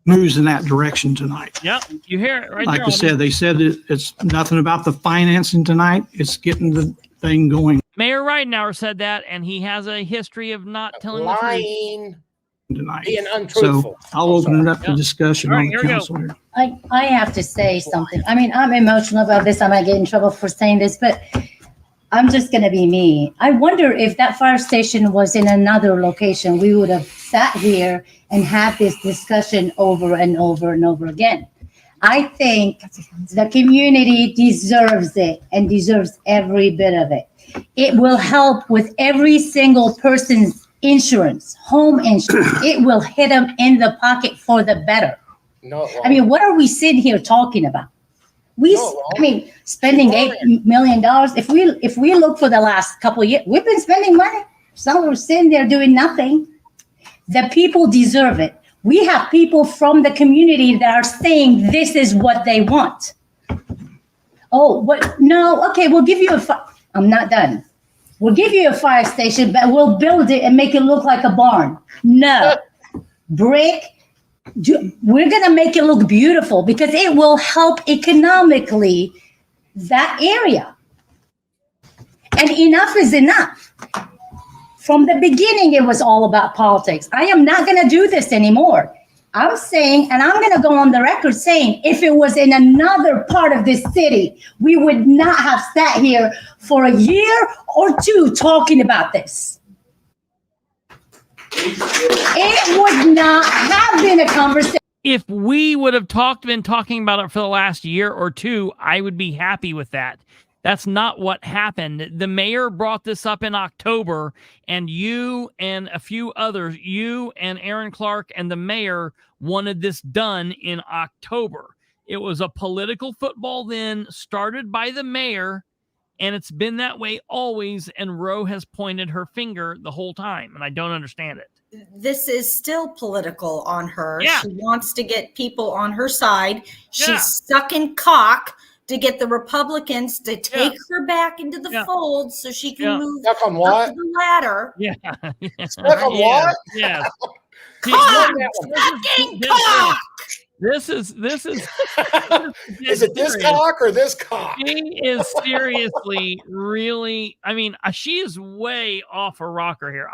[SPEAKER 4] moves in that direction tonight.
[SPEAKER 1] Yep, you hear it right
[SPEAKER 4] like
[SPEAKER 1] there.
[SPEAKER 4] I said, they said it's nothing about the financing tonight. It's getting the thing going.
[SPEAKER 1] Mayor Ridenauer said that, and he has a history of not telling the truth.
[SPEAKER 4] Tonight.
[SPEAKER 3] Being untruthful.
[SPEAKER 4] So I'll open it up to discussion on the council here.
[SPEAKER 7] I have to say something. I mean, I'm emotional about this. I might get in trouble for saying this, but I'm just going to be me. I wonder if that fire station was in another location, we would have sat here and had this discussion over and over and over again. I think the community deserves it and deserves every bit of it. It will help with every single person's insurance, home insurance. It will hit them in the pocket for the better.
[SPEAKER 3] No,
[SPEAKER 7] I mean, what are we sitting here talking about? Spending $8 million. If we look for the last couple of years, we've been spending money. Some are sitting there doing nothing. The people deserve it. We have people from the community that are saying this is what they want. Oh, what? No, okay, we'll give you I'm not done. We'll give you a fire station, but we'll build it and make it look like a barn. No. Brick. We're going to make it look beautiful because it will help economically that area. And enough is enough. From the beginning, it was all about politics. I am not going to do this anymore. I'm saying, and I'm going to go on the record saying, if it was in another part of this city, we would not have sat here for a year or two talking about this. It would not have been a conversation.
[SPEAKER 1] If we would have been talking about it for the last year or two, I would be happy with that. That's not what happened. The mayor brought this up in October, and you and a few others, you and Aaron Clark and the mayor wanted this done in October. It was a political football then started by the mayor, and it's been that way always, and Roe has pointed her finger the whole time, and I don't understand it.
[SPEAKER 2] This is still political on her.
[SPEAKER 1] Yeah.
[SPEAKER 2] She wants to get people on her side. She's
[SPEAKER 1] Yeah.
[SPEAKER 2] sucking cock to get the Republicans to take her back into the fold so she can move
[SPEAKER 3] Stuck on
[SPEAKER 2] up
[SPEAKER 3] what?
[SPEAKER 2] the ladder.
[SPEAKER 1] Yeah.
[SPEAKER 3] Stuck on what?
[SPEAKER 1] Yes.
[SPEAKER 2] Cock! Sucking cock!
[SPEAKER 1] This is
[SPEAKER 3] Is it this cock or this cock?
[SPEAKER 1] She is seriously really, I mean, she is way off her rocker here.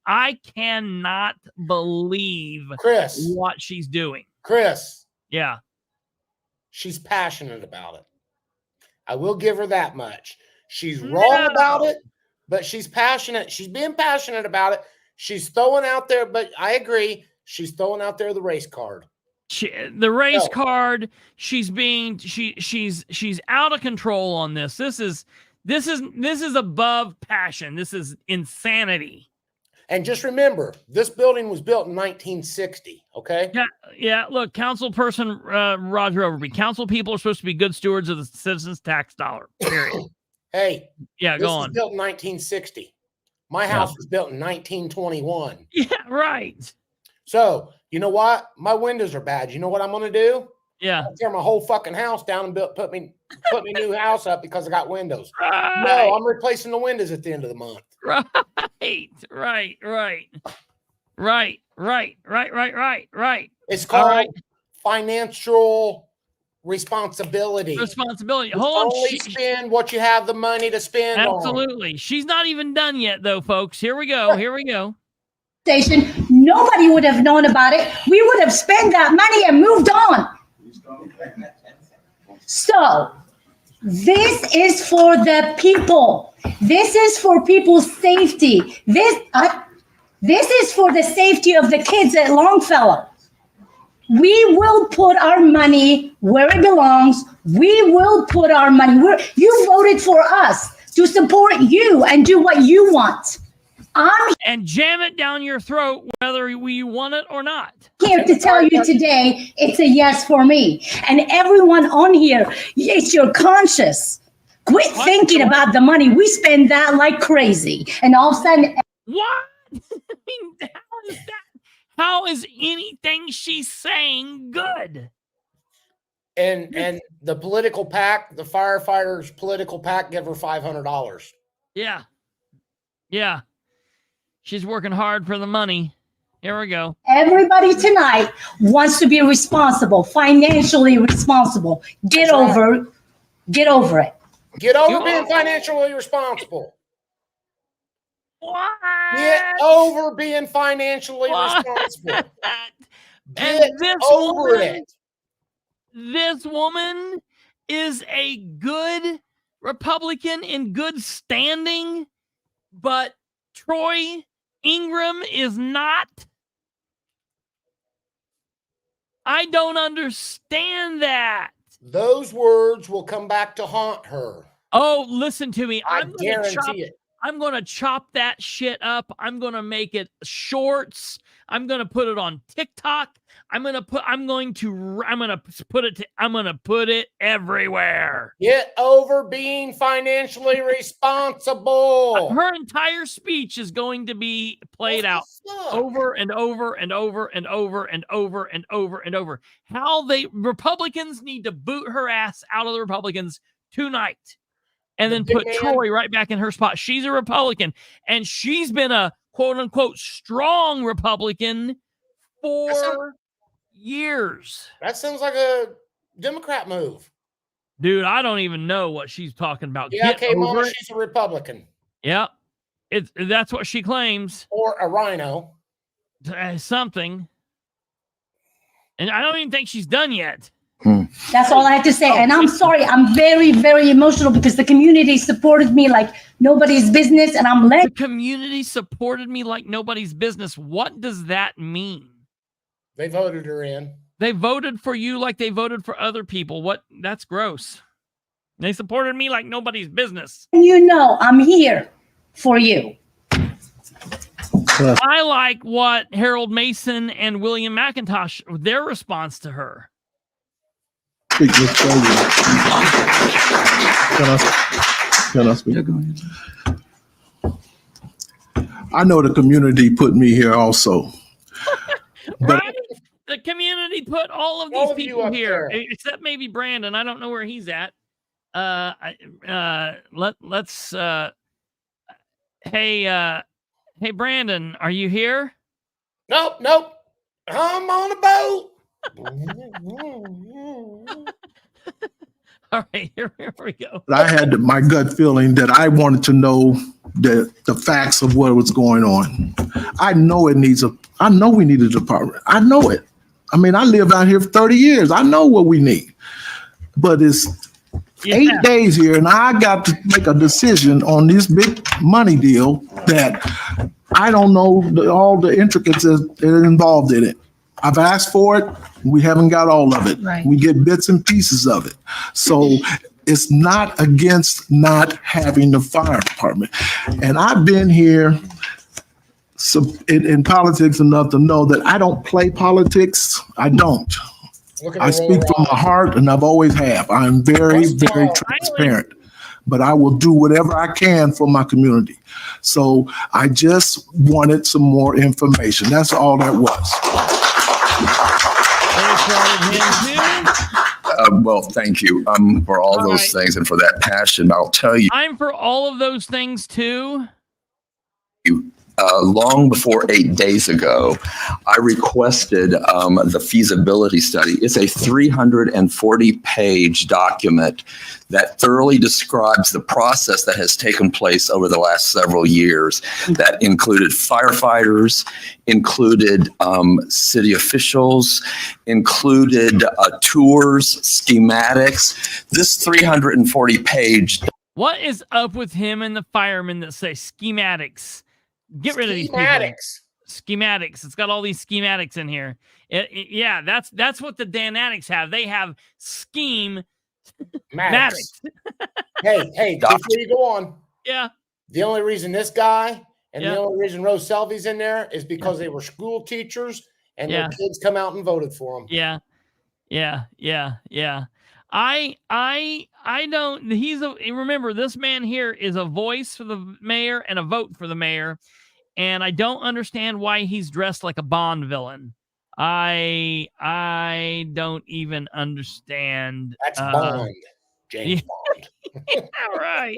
[SPEAKER 1] I cannot believe
[SPEAKER 3] Chris,
[SPEAKER 1] what she's doing.
[SPEAKER 3] Chris.
[SPEAKER 1] Yeah.
[SPEAKER 3] She's passionate about it. I will give her that much. She's wrong about it, but she's passionate. She's being passionate about it. She's throwing out there, but I agree. She's throwing out there the race card.
[SPEAKER 1] The race card. She's out of control on this. This is above passion. This is insanity.
[SPEAKER 3] And just remember, this building was built in 1960. Okay.
[SPEAKER 1] Yeah. Look, councilperson Roger Overby. Council people are supposed to be good stewards of the citizens' tax dollar. Period.
[SPEAKER 3] Hey.
[SPEAKER 1] Yeah.
[SPEAKER 3] This
[SPEAKER 1] Go
[SPEAKER 3] was
[SPEAKER 1] on.
[SPEAKER 3] built in 1960. My house was built in 1921.
[SPEAKER 1] Yeah. Right.
[SPEAKER 3] So you know what? My windows are bad. You know what I'm going to do?
[SPEAKER 1] Yeah.
[SPEAKER 3] I'll tear my whole fucking house down and put me new house up because I got windows.
[SPEAKER 1] Right.
[SPEAKER 3] No, I'm replacing the windows at the end of the month.
[SPEAKER 1] Right.
[SPEAKER 3] It's called financial responsibility.
[SPEAKER 1] Hold on.
[SPEAKER 3] Only spend what you have the money to spend on.
[SPEAKER 1] Absolutely. She's not even done yet, though, folks. Here we go.
[SPEAKER 7] Station, nobody would have known about it. We would have spent that money and moved on. So, this is for the people. This is for people's safety. This is for the safety of the kids at Longfellow. We will put our money where it belongs. We will put our money where you voted for us to support you and do what you want.
[SPEAKER 1] And jam it down your throat, whether we want it or not.
[SPEAKER 7] Here to tell you today, it's a yes for me. And everyone on here, it's your conscience. Quit thinking about the money. We spend that like crazy. And all of a sudden.
[SPEAKER 1] What? I mean, how is that? How is anything she's saying good?
[SPEAKER 3] And the political PAC, the firefighters' political PAC, give her $500.
[SPEAKER 1] Yeah. She's working hard for the money. Here we go.
[SPEAKER 7] Everybody tonight wants to be responsible, financially responsible. Get over it.
[SPEAKER 3] Get over being financially responsible.
[SPEAKER 1] What?
[SPEAKER 3] Get over being financially responsible.
[SPEAKER 1] And
[SPEAKER 3] Get over it.
[SPEAKER 1] This woman is a good Republican in good standing, but Troy Ingram is not. I don't understand that.
[SPEAKER 3] Those words will come back to haunt her.
[SPEAKER 1] Oh, listen to me.
[SPEAKER 3] I guarantee it.
[SPEAKER 1] I'm going to chop that shit up. I'm going to make it shorts. I'm going to put it on TikTok. I'm going to put it everywhere.
[SPEAKER 3] Get over being financially responsible.
[SPEAKER 1] Her entire speech is going to be played out over and over and over and over and over and over and over. How Republicans need to boot her ass out of the Republicans tonight. And then put Troy right back in her spot. She's a Republican, and she's been a quote-unquote strong Republican for years.
[SPEAKER 3] That sounds like a Democrat move.
[SPEAKER 1] Dude, I don't even know what she's talking about.
[SPEAKER 3] Yeah,
[SPEAKER 1] Get over
[SPEAKER 3] Mama,
[SPEAKER 1] it.
[SPEAKER 3] she's a Republican.
[SPEAKER 1] Yeah, that's what she claims.
[SPEAKER 3] Or a rhino.
[SPEAKER 1] Something. And I don't even think she's done yet.
[SPEAKER 7] That's all I have to say. And I'm sorry, I'm very, very emotional because the community supported me like nobody's business, and I'm
[SPEAKER 1] The community supported me like nobody's business. What does that mean?
[SPEAKER 3] They voted her in.
[SPEAKER 1] They voted for you like they voted for other people. What? That's gross. They supported me like nobody's business.
[SPEAKER 7] You know, I'm here for you.
[SPEAKER 1] I like what Harold Mason and William McIntosh, their response to her.
[SPEAKER 6] Can I speak? I know the community put me here also.
[SPEAKER 1] Right? The community put all of these people here, except maybe Brandon. I don't know where he's at. Hey, Brandon, are you here?
[SPEAKER 3] Nope. I'm on a boat.
[SPEAKER 1] All right, here we go.
[SPEAKER 6] I had my gut feeling that I wanted to know the facts of what was going on. I know we need a department. I know it. I mean, I lived out here for 30 years. I know what we need. But it's 8 days here, and I got to make a decision on this big money deal that I don't know all the intricacies that are involved in it. I've asked for it. We haven't got all of it.
[SPEAKER 7] Right.
[SPEAKER 6] We get bits and pieces of it. So it's not against not having the fire department. And I've been here in politics enough to know that I don't play politics. I don't. I speak from my heart, and I've always have. I'm very, very transparent. But I will do whatever I can for my community. So I just wanted some more information. That's all that was.
[SPEAKER 18] Well, thank you for all those things and for that passion. I'll tell you.
[SPEAKER 1] I'm for all of those things too.
[SPEAKER 18] Long before 8 days ago, I requested the feasibility study. It's a 340-page document that thoroughly describes the process that has taken place over the last several years. That included firefighters, included city officials, included tours, schematics. This 340-page.
[SPEAKER 1] What is up with him and the firemen that say schematics? Get rid of these people. Schematics. It's got all these schematics in here. Yeah, that's what the Danatics have. They have schematics.
[SPEAKER 3] Hey, before you go on.
[SPEAKER 1] Yeah.
[SPEAKER 3] The only reason this guy and the only reason Rose Selby's in there is because they were school teachers and their kids come out and voted for them.
[SPEAKER 1] Yeah. I don't, remember this man here is a voice for the mayor and a vote for the mayor. And I don't understand why he's dressed like a Bond villain. I don't even understand.
[SPEAKER 3] That's Bond. James Bond.
[SPEAKER 1] All right.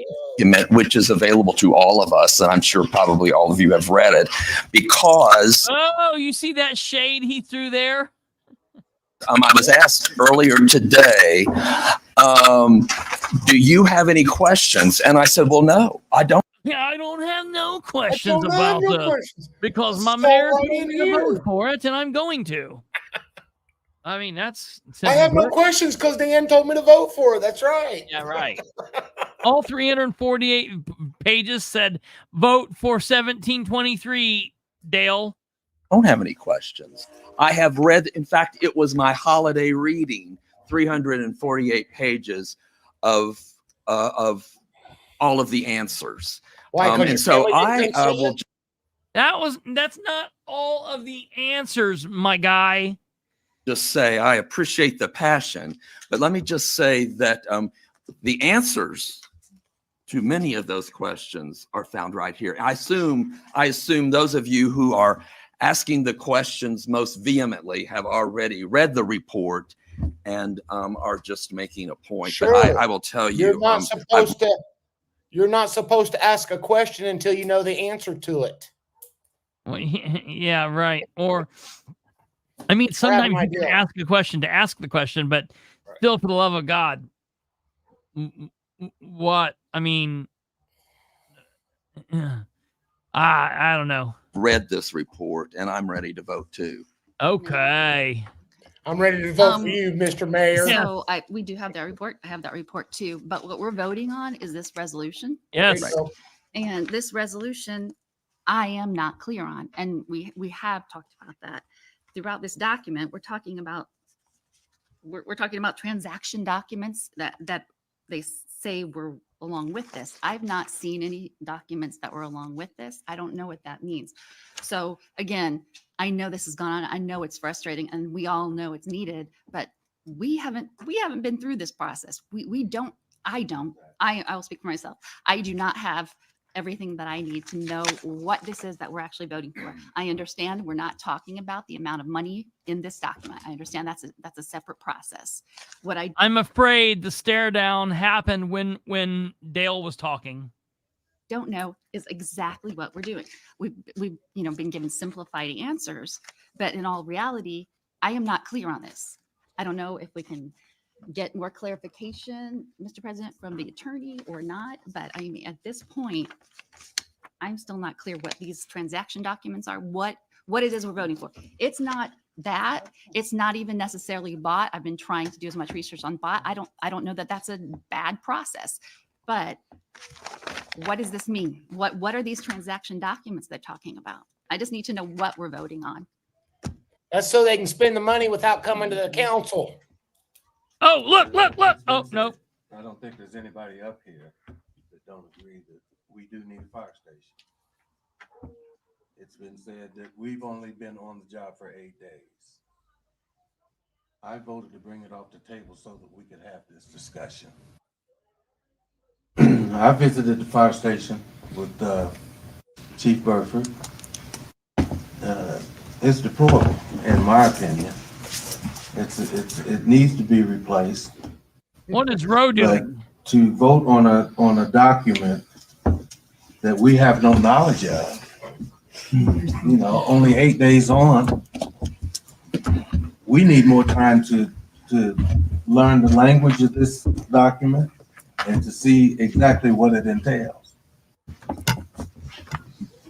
[SPEAKER 18] Which is available to all of us, and I'm sure probably all of you have read it, because
[SPEAKER 1] you see that shade he threw there?
[SPEAKER 18] I was asked earlier today, do you have any questions? And I said, well, no, I don't.
[SPEAKER 1] Yeah, I don't have no questions about this because my mayor told me to vote for it, and I'm going to. I mean, that's.
[SPEAKER 3] I have no questions because Dan told me to vote for it. That's right.
[SPEAKER 1] Yeah, right. All 348 pages said vote for 1723, Dale.
[SPEAKER 18] I don't have any questions. I have read, in fact, it was my holiday reading, 348 pages of all of the answers. And so I will.
[SPEAKER 1] That's not all of the answers, my guy.
[SPEAKER 18] Just say I appreciate the passion, but let me just say that the answers to many of those questions are found right here. I assume those of you who are asking the questions most vehemently have already read the report and are just making a point.
[SPEAKER 3] Sure.
[SPEAKER 18] But I will tell you,
[SPEAKER 3] you're not supposed to ask a question until you know the answer to it.
[SPEAKER 1] Well, yeah, right. Or, I mean, sometimes you can ask a question to ask the question, but still, for the love of God, What? I mean, I don't know.
[SPEAKER 11] Read this report and I'm ready to vote too.
[SPEAKER 1] Okay.
[SPEAKER 3] I'm ready to vote for you, Mr. Mayor.
[SPEAKER 22] So we do have that report. I have that report too. But what we're voting on is this resolution.
[SPEAKER 1] Yes.
[SPEAKER 22] And this resolution, I am not clear on. And we have talked about that throughout this document. We're talking about transaction documents that they say were along with this. I've not seen any documents that were along with this. I don't know what that means. So again, I know this has gone on. I know it's frustrating and we all know it's needed, but we haven't been through this process. I will speak for myself. I do not have everything that I need to know what this is that we're actually voting for. I understand we're not talking about the amount of money in this document. I understand that's a separate process.
[SPEAKER 1] I'm afraid the stare down happened when Dale was talking.
[SPEAKER 22] Don't know is exactly what we're doing. We've been given simplified answers, but in all reality, I am not clear on this. I don't know if we can get more clarification, Mr. President, from the attorney or not, but I mean, at this point, I'm still not clear what these transaction documents are, what it is we're voting for. It's not that. It's not even necessarily bot. I've been trying to do as much research on bot. I don't know that that's a bad process, but what does this mean? What are these transaction documents they're talking about? I just need to know what we're voting on.
[SPEAKER 3] That's so they can spend the money without coming to the council.
[SPEAKER 1] Oh, look. Oh, no.
[SPEAKER 23] I don't think there's anybody up here that don't agree that we do need a fire station. It's been said that we've only been on the job for 8 days. I voted to bring it off the table so that we could have this discussion. I visited the fire station with Chief Burford. It's deplorable, in my opinion. It needs to be replaced.
[SPEAKER 1] What is Roe doing?
[SPEAKER 23] But to vote on a document that we have no knowledge of, only 8 days on, we need more time to learn the language of this document and to see exactly what it entails.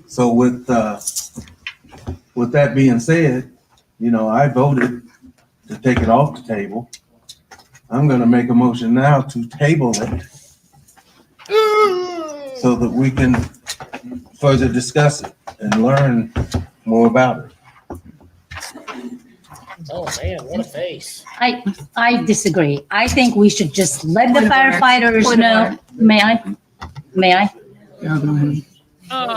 [SPEAKER 23] So with that being said, I voted to take it off the table. I'm going to make a motion now to table it so that we can further discuss it and learn more about it.
[SPEAKER 3] Oh man, what a face.
[SPEAKER 7] I disagree. I think we should just let the firefighters know. May I?
[SPEAKER 4] Yeah, go ahead.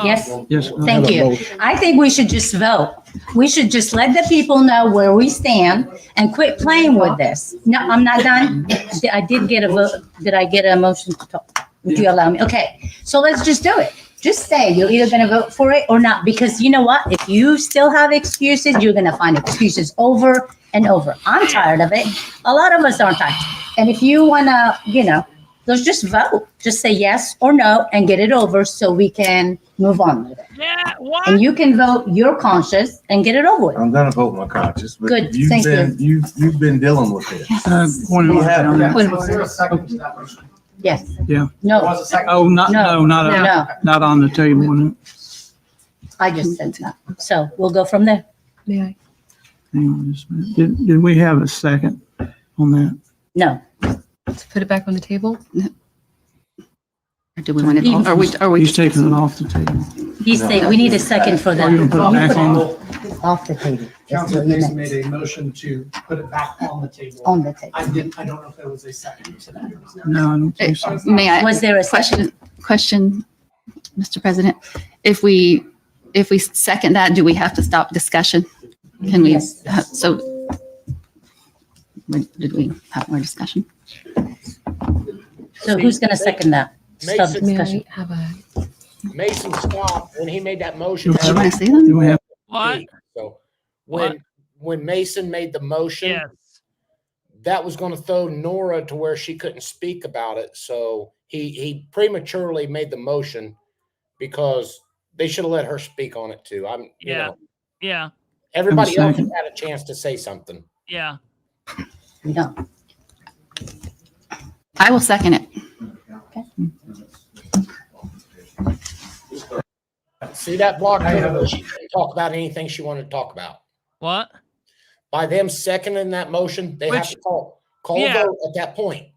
[SPEAKER 7] Yes?
[SPEAKER 4] Yes.
[SPEAKER 7] Thank you. I think we should just vote. We should just let the people know where we stand and quit playing with this. No, I'm not done. I did get a vote. Did I get a motion to talk? Would you allow me? Okay, so let's just do it. Just say you're either going to vote for it or not, because you know what? If you still have excuses, you're going to find excuses over and over. I'm tired of it. A lot of us aren't tired. And if you want to, let's just vote. Just say yes or no and get it over so we can move on with it.
[SPEAKER 1] Yeah, what?
[SPEAKER 7] And you can vote your conscience and get it over with.
[SPEAKER 23] I'm going to vote my conscience. But
[SPEAKER 7] Good, thank you.
[SPEAKER 23] You've been dealing with this.
[SPEAKER 4] Point of order on that.
[SPEAKER 7] Yes.
[SPEAKER 4] Yeah.
[SPEAKER 7] No.
[SPEAKER 4] Oh, not on the table. No.
[SPEAKER 7] I just said no. So we'll go from there.
[SPEAKER 4] Hang on just a minute. Did we have a second on that?
[SPEAKER 7] No.
[SPEAKER 5] To put it back on the table? Or do we want it? Are we?
[SPEAKER 4] He's taking it off the table.
[SPEAKER 7] He's saying we need a second for that.
[SPEAKER 4] Are you gonna put it back on
[SPEAKER 7] Off the table. That's
[SPEAKER 24] Councilor
[SPEAKER 7] what you
[SPEAKER 24] Mason
[SPEAKER 7] meant.
[SPEAKER 24] made a motion to put it back on the table.
[SPEAKER 7] On the table.
[SPEAKER 24] I don't know if there was a second to that.
[SPEAKER 4] No, I don't think so.
[SPEAKER 22] May I?
[SPEAKER 7] Was there a
[SPEAKER 22] question, Mr. President? If we second that, do we have to stop discussion? Can we?
[SPEAKER 7] Yes.
[SPEAKER 22] So did we have more discussion?
[SPEAKER 7] So who's going to second that? Stop
[SPEAKER 3] Mason,
[SPEAKER 7] discussion.
[SPEAKER 3] Mason stopped when he made that motion.
[SPEAKER 22] Do you want to say them?
[SPEAKER 1] What?
[SPEAKER 3] So when Mason made the motion,
[SPEAKER 1] Yes.
[SPEAKER 3] that was going to throw Nora to where she couldn't speak about it. So he prematurely made the motion because they should have let her speak on it too.
[SPEAKER 1] Yeah.
[SPEAKER 3] Everybody else had a chance to say something.
[SPEAKER 1] Yeah.
[SPEAKER 7] No.
[SPEAKER 22] I will second it.
[SPEAKER 3] See that block? She couldn't talk about anything she wanted to talk about.
[SPEAKER 1] What?
[SPEAKER 3] By them seconding that motion, they have to call a vote at that point.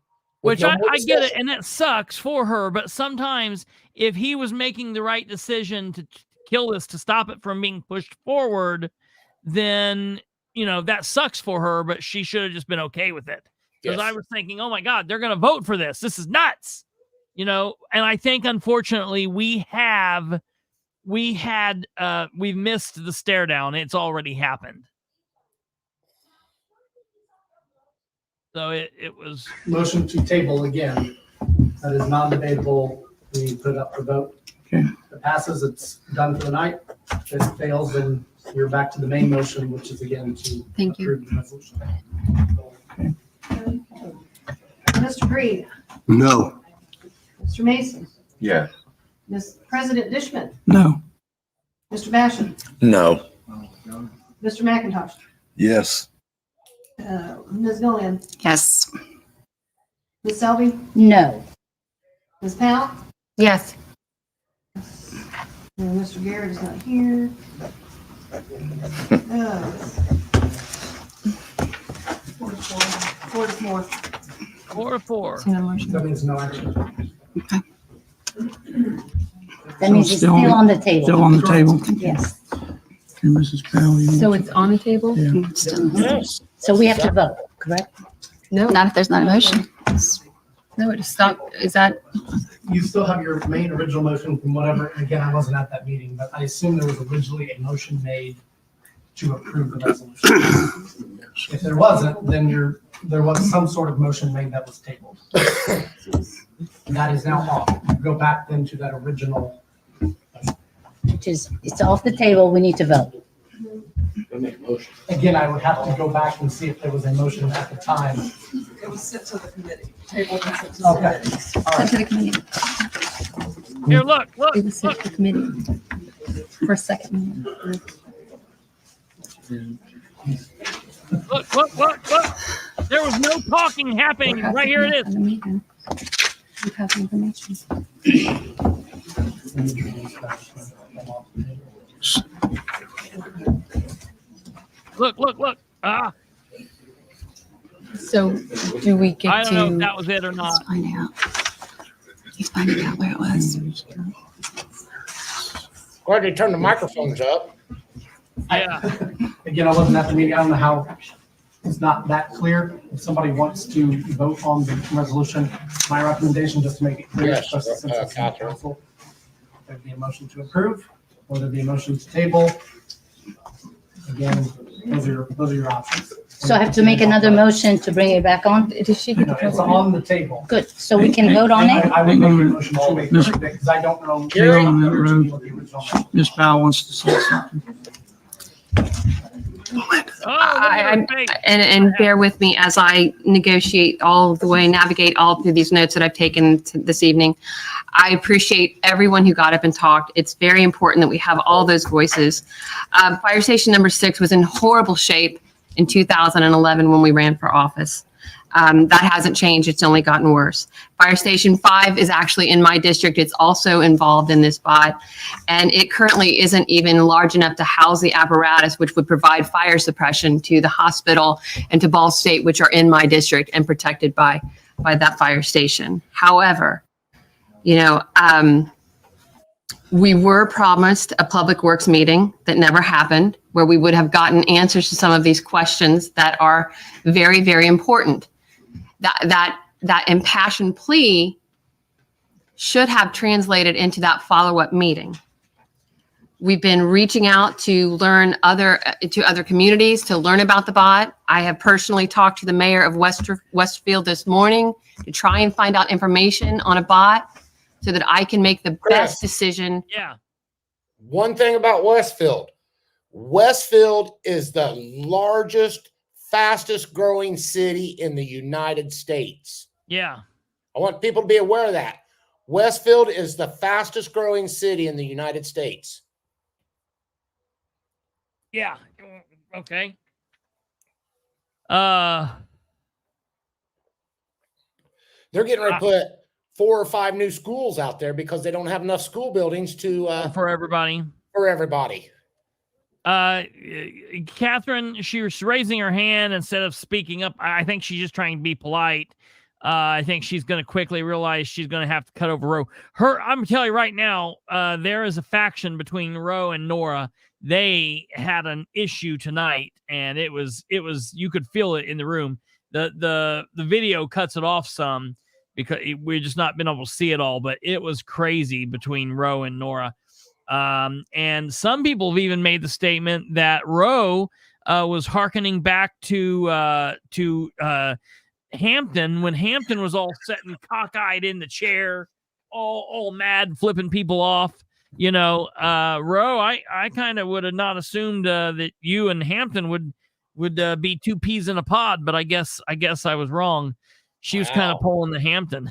[SPEAKER 1] Which I get it, and that sucks for her. But sometimes, if he was making the right decision to kill this, to stop it from being pushed forward, then that sucks for her. But she should have just been okay with it. Because I was thinking, oh my God, they're going to vote for this. This is nuts, And I think, unfortunately, we've missed the stare down. It's already happened. So it was
[SPEAKER 8] Motion to table again. That is non-debatable. We put it up for vote.
[SPEAKER 4] Okay.
[SPEAKER 8] If it passes, it's done for the night. If it fails, then you're back to the main motion, which is again to approve the resolution.
[SPEAKER 10] Mr. Green,
[SPEAKER 6] No.
[SPEAKER 10] Mr. Mason,
[SPEAKER 11] Yes.
[SPEAKER 10] Ms. President Dishman,
[SPEAKER 4] No.
[SPEAKER 10] Mr. Basham,
[SPEAKER 16] No.
[SPEAKER 10] Mr. McIntosh,
[SPEAKER 6] Yes.
[SPEAKER 10] Ms. Gillian,
[SPEAKER 22] Yes.
[SPEAKER 10] Ms. Selby,
[SPEAKER 7] No.
[SPEAKER 10] Ms. Powell,
[SPEAKER 5] Yes.
[SPEAKER 10] and Mr. Garrett is not here. 4-4.
[SPEAKER 1] 4-4.
[SPEAKER 8] That means no action.
[SPEAKER 7] That means it's still on the table.
[SPEAKER 4] Still on the table.
[SPEAKER 7] Yes.
[SPEAKER 4] Okay, Mrs. Powell.
[SPEAKER 5] So it's on the table?
[SPEAKER 4] Yeah.
[SPEAKER 3] Yes.
[SPEAKER 7] So we have to vote, correct?
[SPEAKER 5] No.
[SPEAKER 22] Not if there's not a motion.
[SPEAKER 5] No, it just stopped. Is that?
[SPEAKER 8] You still have your main original motion from whatever, and again, I wasn't at that meeting, but I assume there was originally a motion made to approve the resolution. If there wasn't, then there was some sort of motion made that was tabled. That is now off. You go back then to that original.
[SPEAKER 7] Which is, it's off the table, we need to vote.
[SPEAKER 8] Again, I would have to go back and see if there was a motion at the time.
[SPEAKER 10] It was sent to the committee. Table was sent to
[SPEAKER 8] Okay.
[SPEAKER 22] Sent to the committee.
[SPEAKER 1] Here, look.
[SPEAKER 22] It was sent to the committee for a second.
[SPEAKER 1] Look. There was no talking happening. Right here it is.
[SPEAKER 22] You have the information.
[SPEAKER 1] Look.
[SPEAKER 5] So do we get
[SPEAKER 1] I don't know
[SPEAKER 5] to?
[SPEAKER 1] if that was it or not.
[SPEAKER 22] Let's find out. He's finding out where it was.
[SPEAKER 3] Glad they turned the microphones up.
[SPEAKER 1] Yeah.
[SPEAKER 8] Again, I wasn't at the meeting. I don't know how, it's not that clear. If somebody wants to vote on the resolution, my recommendation, just to make it clear,
[SPEAKER 3] Yes,
[SPEAKER 8] especially since it's in
[SPEAKER 3] Councilor.
[SPEAKER 8] council, there'd be a motion to approve, or there'd be a motion to table. Again, those are your options.
[SPEAKER 7] So I have to make another motion to bring it back on?
[SPEAKER 5] Did she get
[SPEAKER 8] No, it's on the table.
[SPEAKER 7] Good, so we can vote on it?
[SPEAKER 8] I would make a motion to make it, because I don't know.
[SPEAKER 4] Carry on that
[SPEAKER 8] what
[SPEAKER 4] road.
[SPEAKER 8] the original motion.
[SPEAKER 4] Ms. Powell wants to say something.
[SPEAKER 5] And bear with me as I negotiate all the way, navigate all through these notes that I've taken this evening. I appreciate everyone who got up and talked. It's very important that we have all those voices. Fire station number 6 was in horrible shape in 2011 when we ran for office. That hasn't changed. It's only gotten worse. Fire Station 5 is actually in my district. It's also involved in this bot, and it currently isn't even large enough to house the apparatus which would provide fire suppression to the hospital and to Ball State, which are in my district and protected by that fire station. However, we were promised a public works meeting that never happened, where we would have gotten answers to some of these questions that are very, very important. That impassioned plea should have translated into that follow-up meeting. We've been reaching out to learn to other communities to learn about the bot. I have personally talked to the mayor of Westfield this morning to try and find out information on a bot so that I can make the best decision.
[SPEAKER 1] Yeah.
[SPEAKER 3] One thing about Westfield. Westfield is the largest, fastest growing city in the United States.
[SPEAKER 1] Yeah.
[SPEAKER 3] I want people to be aware of that. Westfield is the fastest growing city in the United States.
[SPEAKER 1] Yeah. Okay.
[SPEAKER 3] They're getting ready to put 4 or 5 new schools out there because they don't have enough school buildings to
[SPEAKER 1] for everybody.
[SPEAKER 3] For everybody.
[SPEAKER 1] Catherine, she was raising her hand instead of speaking up. I think she's just trying to be polite. I think she's going to quickly realize she's going to have to cut over Roe. I'm going to tell you right now, there is a faction between Roe and Nora. They had an issue tonight, and it was you could feel it in the room. The video cuts it off some because we've just not been able to see it all, but it was crazy between Roe and Nora. And some people have even made the statement that Roe was hearkening back to Hampton when Hampton was all sitting cockeyed in the chair, all mad, flipping people off. You know, Roe, I kind of would have not assumed that you and Hampton would be 2 peas in a pod, but I guess I was wrong. She was kind of pulling the Hampton.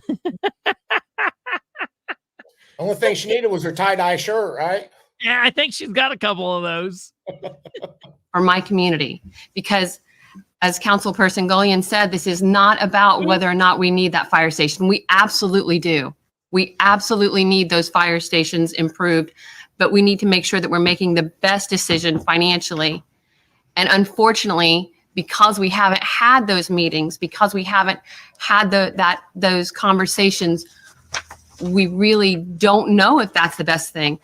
[SPEAKER 3] Only thing she needed was her tie-dye shirt, right?
[SPEAKER 1] Yeah, I think she's got a couple of those.
[SPEAKER 5] For my community, because as Councilperson Gullion said, this is not about whether or not we need that fire station. We absolutely do. We absolutely need those fire stations improved, but we need to make sure that we're making the best decision financially. And unfortunately, because we haven't had those meetings, because we haven't had those conversations, we really don't know if that's the best thing.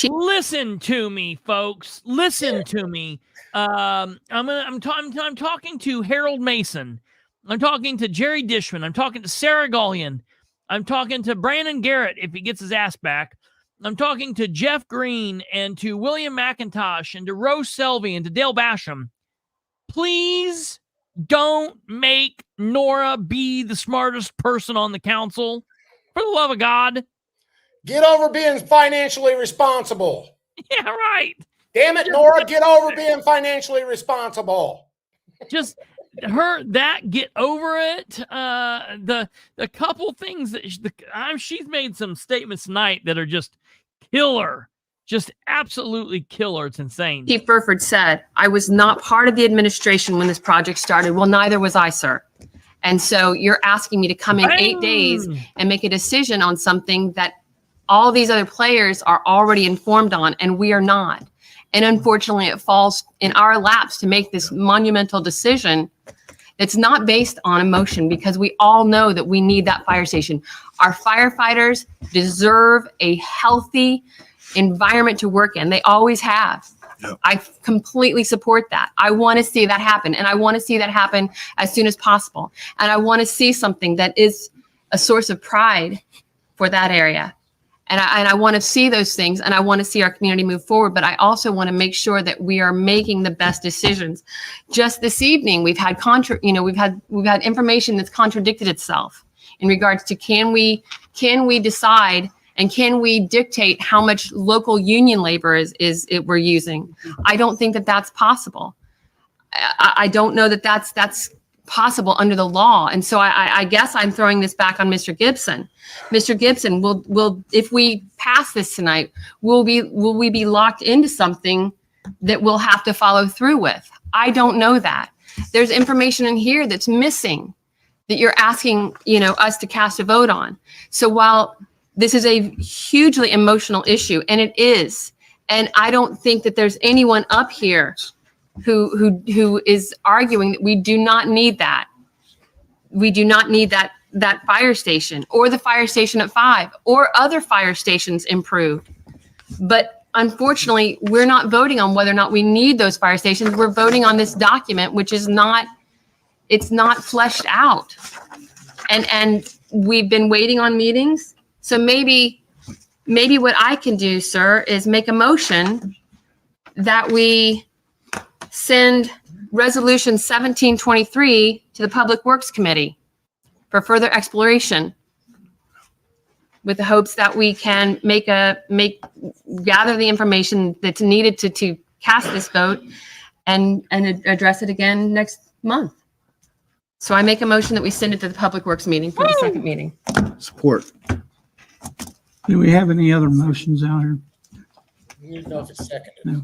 [SPEAKER 1] Listen to me, folks. Listen to me. I'm talking to Harold Mason. I'm talking to Jerry Dishman. I'm talking to Sarah Gullion. I'm talking to Brandon Garrett if he gets his ass back. I'm talking to Jeff Green and to William McIntosh and to Rose Selvey and to Dale Basham. Please don't make Nora be the smartest person on the council. For the love of God.
[SPEAKER 3] Get over being financially responsible.
[SPEAKER 1] Yeah, right.
[SPEAKER 3] Damn it, Nora, get over being financially responsible.
[SPEAKER 1] Just get over it. The couple things that she's made some statements tonight that are just killer. Just absolutely killer. It's insane.
[SPEAKER 5] Chief Burford said, I was not part of the administration when this project started. Well, neither was I, sir. And so you're asking me to come in 8 days and make a decision on something that all these other players are already informed on, and we are not. And unfortunately, it falls in our laps to make this monumental decision that's not based on emotion, because we all know that we need that fire station. Our firefighters deserve a healthy environment to work in. They always have. Yep. I completely support that. I want to see that happen, and I want to see that happen as soon as possible. And I want to see something that is a source of pride for that area. And I want to see those things, and I want to see our community move forward. But I also want to make sure that we are making the best decisions. Just this evening, we've had information that's contradicted itself in regards to can we decide. And can we dictate how much local union labor we're using? I don't think that that's possible. I don't know that that's possible under the law. And so I guess I'm throwing this back on Mr. Gibson. Mr. Gibson, will if we pass this tonight, will we be locked into something that we'll have to follow through with? I don't know that. There's information in here that's missing that you're asking, us to cast a vote on. So while this is a hugely emotional issue, and it is. And I don't think that there's anyone up here who is arguing that we do not need that. We do not need that fire station, or the fire station at 5, or other fire stations improved. But unfortunately, we're not voting on whether or not we need those fire stations. We're voting on this document, which is not fleshed out. And we've been waiting on meetings. So maybe what I can do, sir, is make a motion that we send Resolution 1723 to the Public Works Committee for further exploration, with the hopes that we can gather the information that's needed to cast this vote and address it again next month. So I make a motion that we send it to the Public Works meeting for the second meeting.
[SPEAKER 17] Support.
[SPEAKER 4] Do we have any other motions out here?
[SPEAKER 3] You need to know if it's seconded.
[SPEAKER 4] No.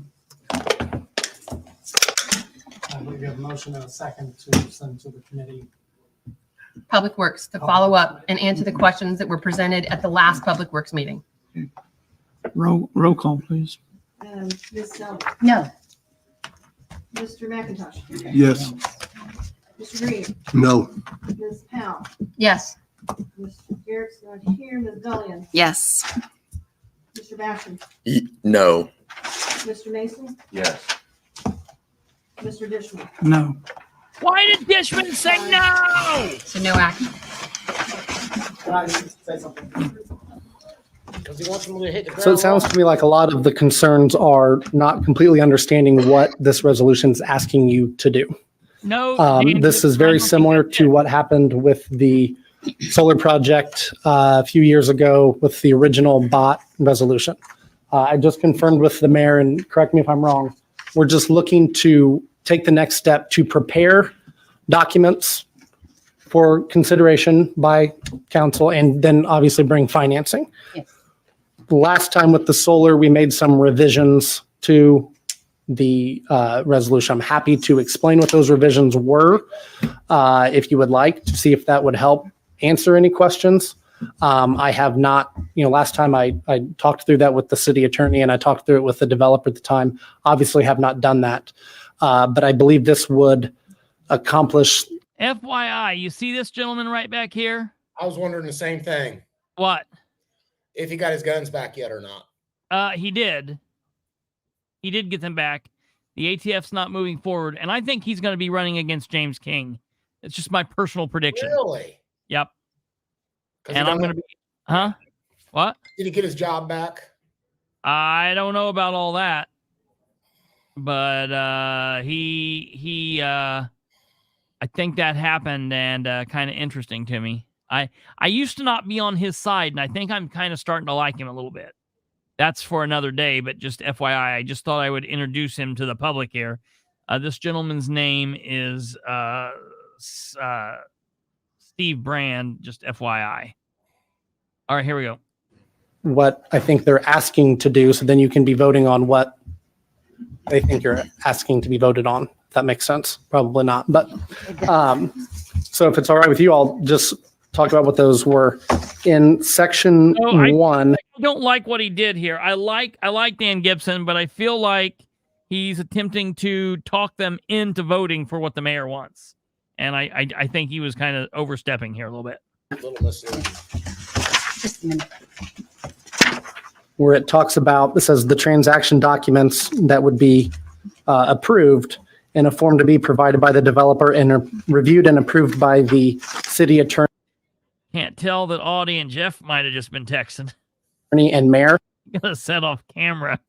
[SPEAKER 8] I believe you have a motion and a second to send to the committee.
[SPEAKER 5] Public Works to follow up and answer the questions that were presented at the last Public Works meeting.
[SPEAKER 4] Roll call, please.
[SPEAKER 10] Ms. Selby,
[SPEAKER 7] No.
[SPEAKER 10] Mr. McIntosh,
[SPEAKER 6] Yes.
[SPEAKER 10] Mr. Green,
[SPEAKER 6] No.
[SPEAKER 10] Ms. Powell,
[SPEAKER 5] Yes.
[SPEAKER 10] Mr. Garrett's not here, Ms. Gullion,
[SPEAKER 22] Yes.
[SPEAKER 10] Mr. Basham,
[SPEAKER 11] No.
[SPEAKER 10] Mr. Mason,
[SPEAKER 23] Yes.
[SPEAKER 10] Mr. Dishman.
[SPEAKER 4] No.
[SPEAKER 1] Why did Dishman say no?
[SPEAKER 5] So no action.
[SPEAKER 24] Can I just say something?
[SPEAKER 3] Because he wants them to hit the ground.
[SPEAKER 8] So it sounds to me like a lot of the concerns are not completely understanding what this resolution is asking you to do.
[SPEAKER 1] No.
[SPEAKER 8] This is very similar to what happened with the solar project a few years ago with the original bot resolution. I just confirmed with the mayor, and correct me if I'm wrong, we're just looking to take the next step to prepare documents for consideration by council and then obviously bring financing.
[SPEAKER 7] Yes.
[SPEAKER 8] Last time with the solar, we made some revisions to the resolution. I'm happy to explain what those revisions were if you would like to see if that would help answer any questions. I have not, last time I talked through that with the city attorney and I talked through it with the developer at the time, obviously have not done that. But I believe this would accomplish.
[SPEAKER 1] FYI, you see this gentleman right back here?
[SPEAKER 3] I was wondering the same thing.
[SPEAKER 1] What?
[SPEAKER 3] If he got his guns back yet or not.
[SPEAKER 1] He did. He did get them back. The ATF's not moving forward, and I think he's going to be running against James King. It's just my personal prediction.
[SPEAKER 3] Really?
[SPEAKER 1] Yep. And I'm going to be, huh? What?
[SPEAKER 3] Did he get his job back?
[SPEAKER 1] I don't know about all that, but I think that happened, and kind of interesting to me. I used to not be on his side, and I think I'm kind of starting to like him a little bit. That's for another day, but just FYI, I just thought I would introduce him to the public here. This gentleman's name is Steve Brand, just FYI. All right, here we go.
[SPEAKER 8] What I think they're asking to do, so then you can be voting on what they think you're asking to be voted on. If that makes sense. Probably not. But so if it's all right with you, I'll just talk about what those were. In section 1.
[SPEAKER 1] I don't like what he did here. I like Dan Gibson, but I feel like he's attempting to talk them into voting for what the mayor wants. And I think he was kind of overstepping here a little bit.
[SPEAKER 7] Just a minute.
[SPEAKER 8] Where it talks about, it says the transaction documents that would be approved in a form to be provided by the developer and reviewed and approved by the city attorney
[SPEAKER 1] Can't tell that Audie and Jeff might have just been texting.
[SPEAKER 8] and mayor.
[SPEAKER 1] Gonna set off camera.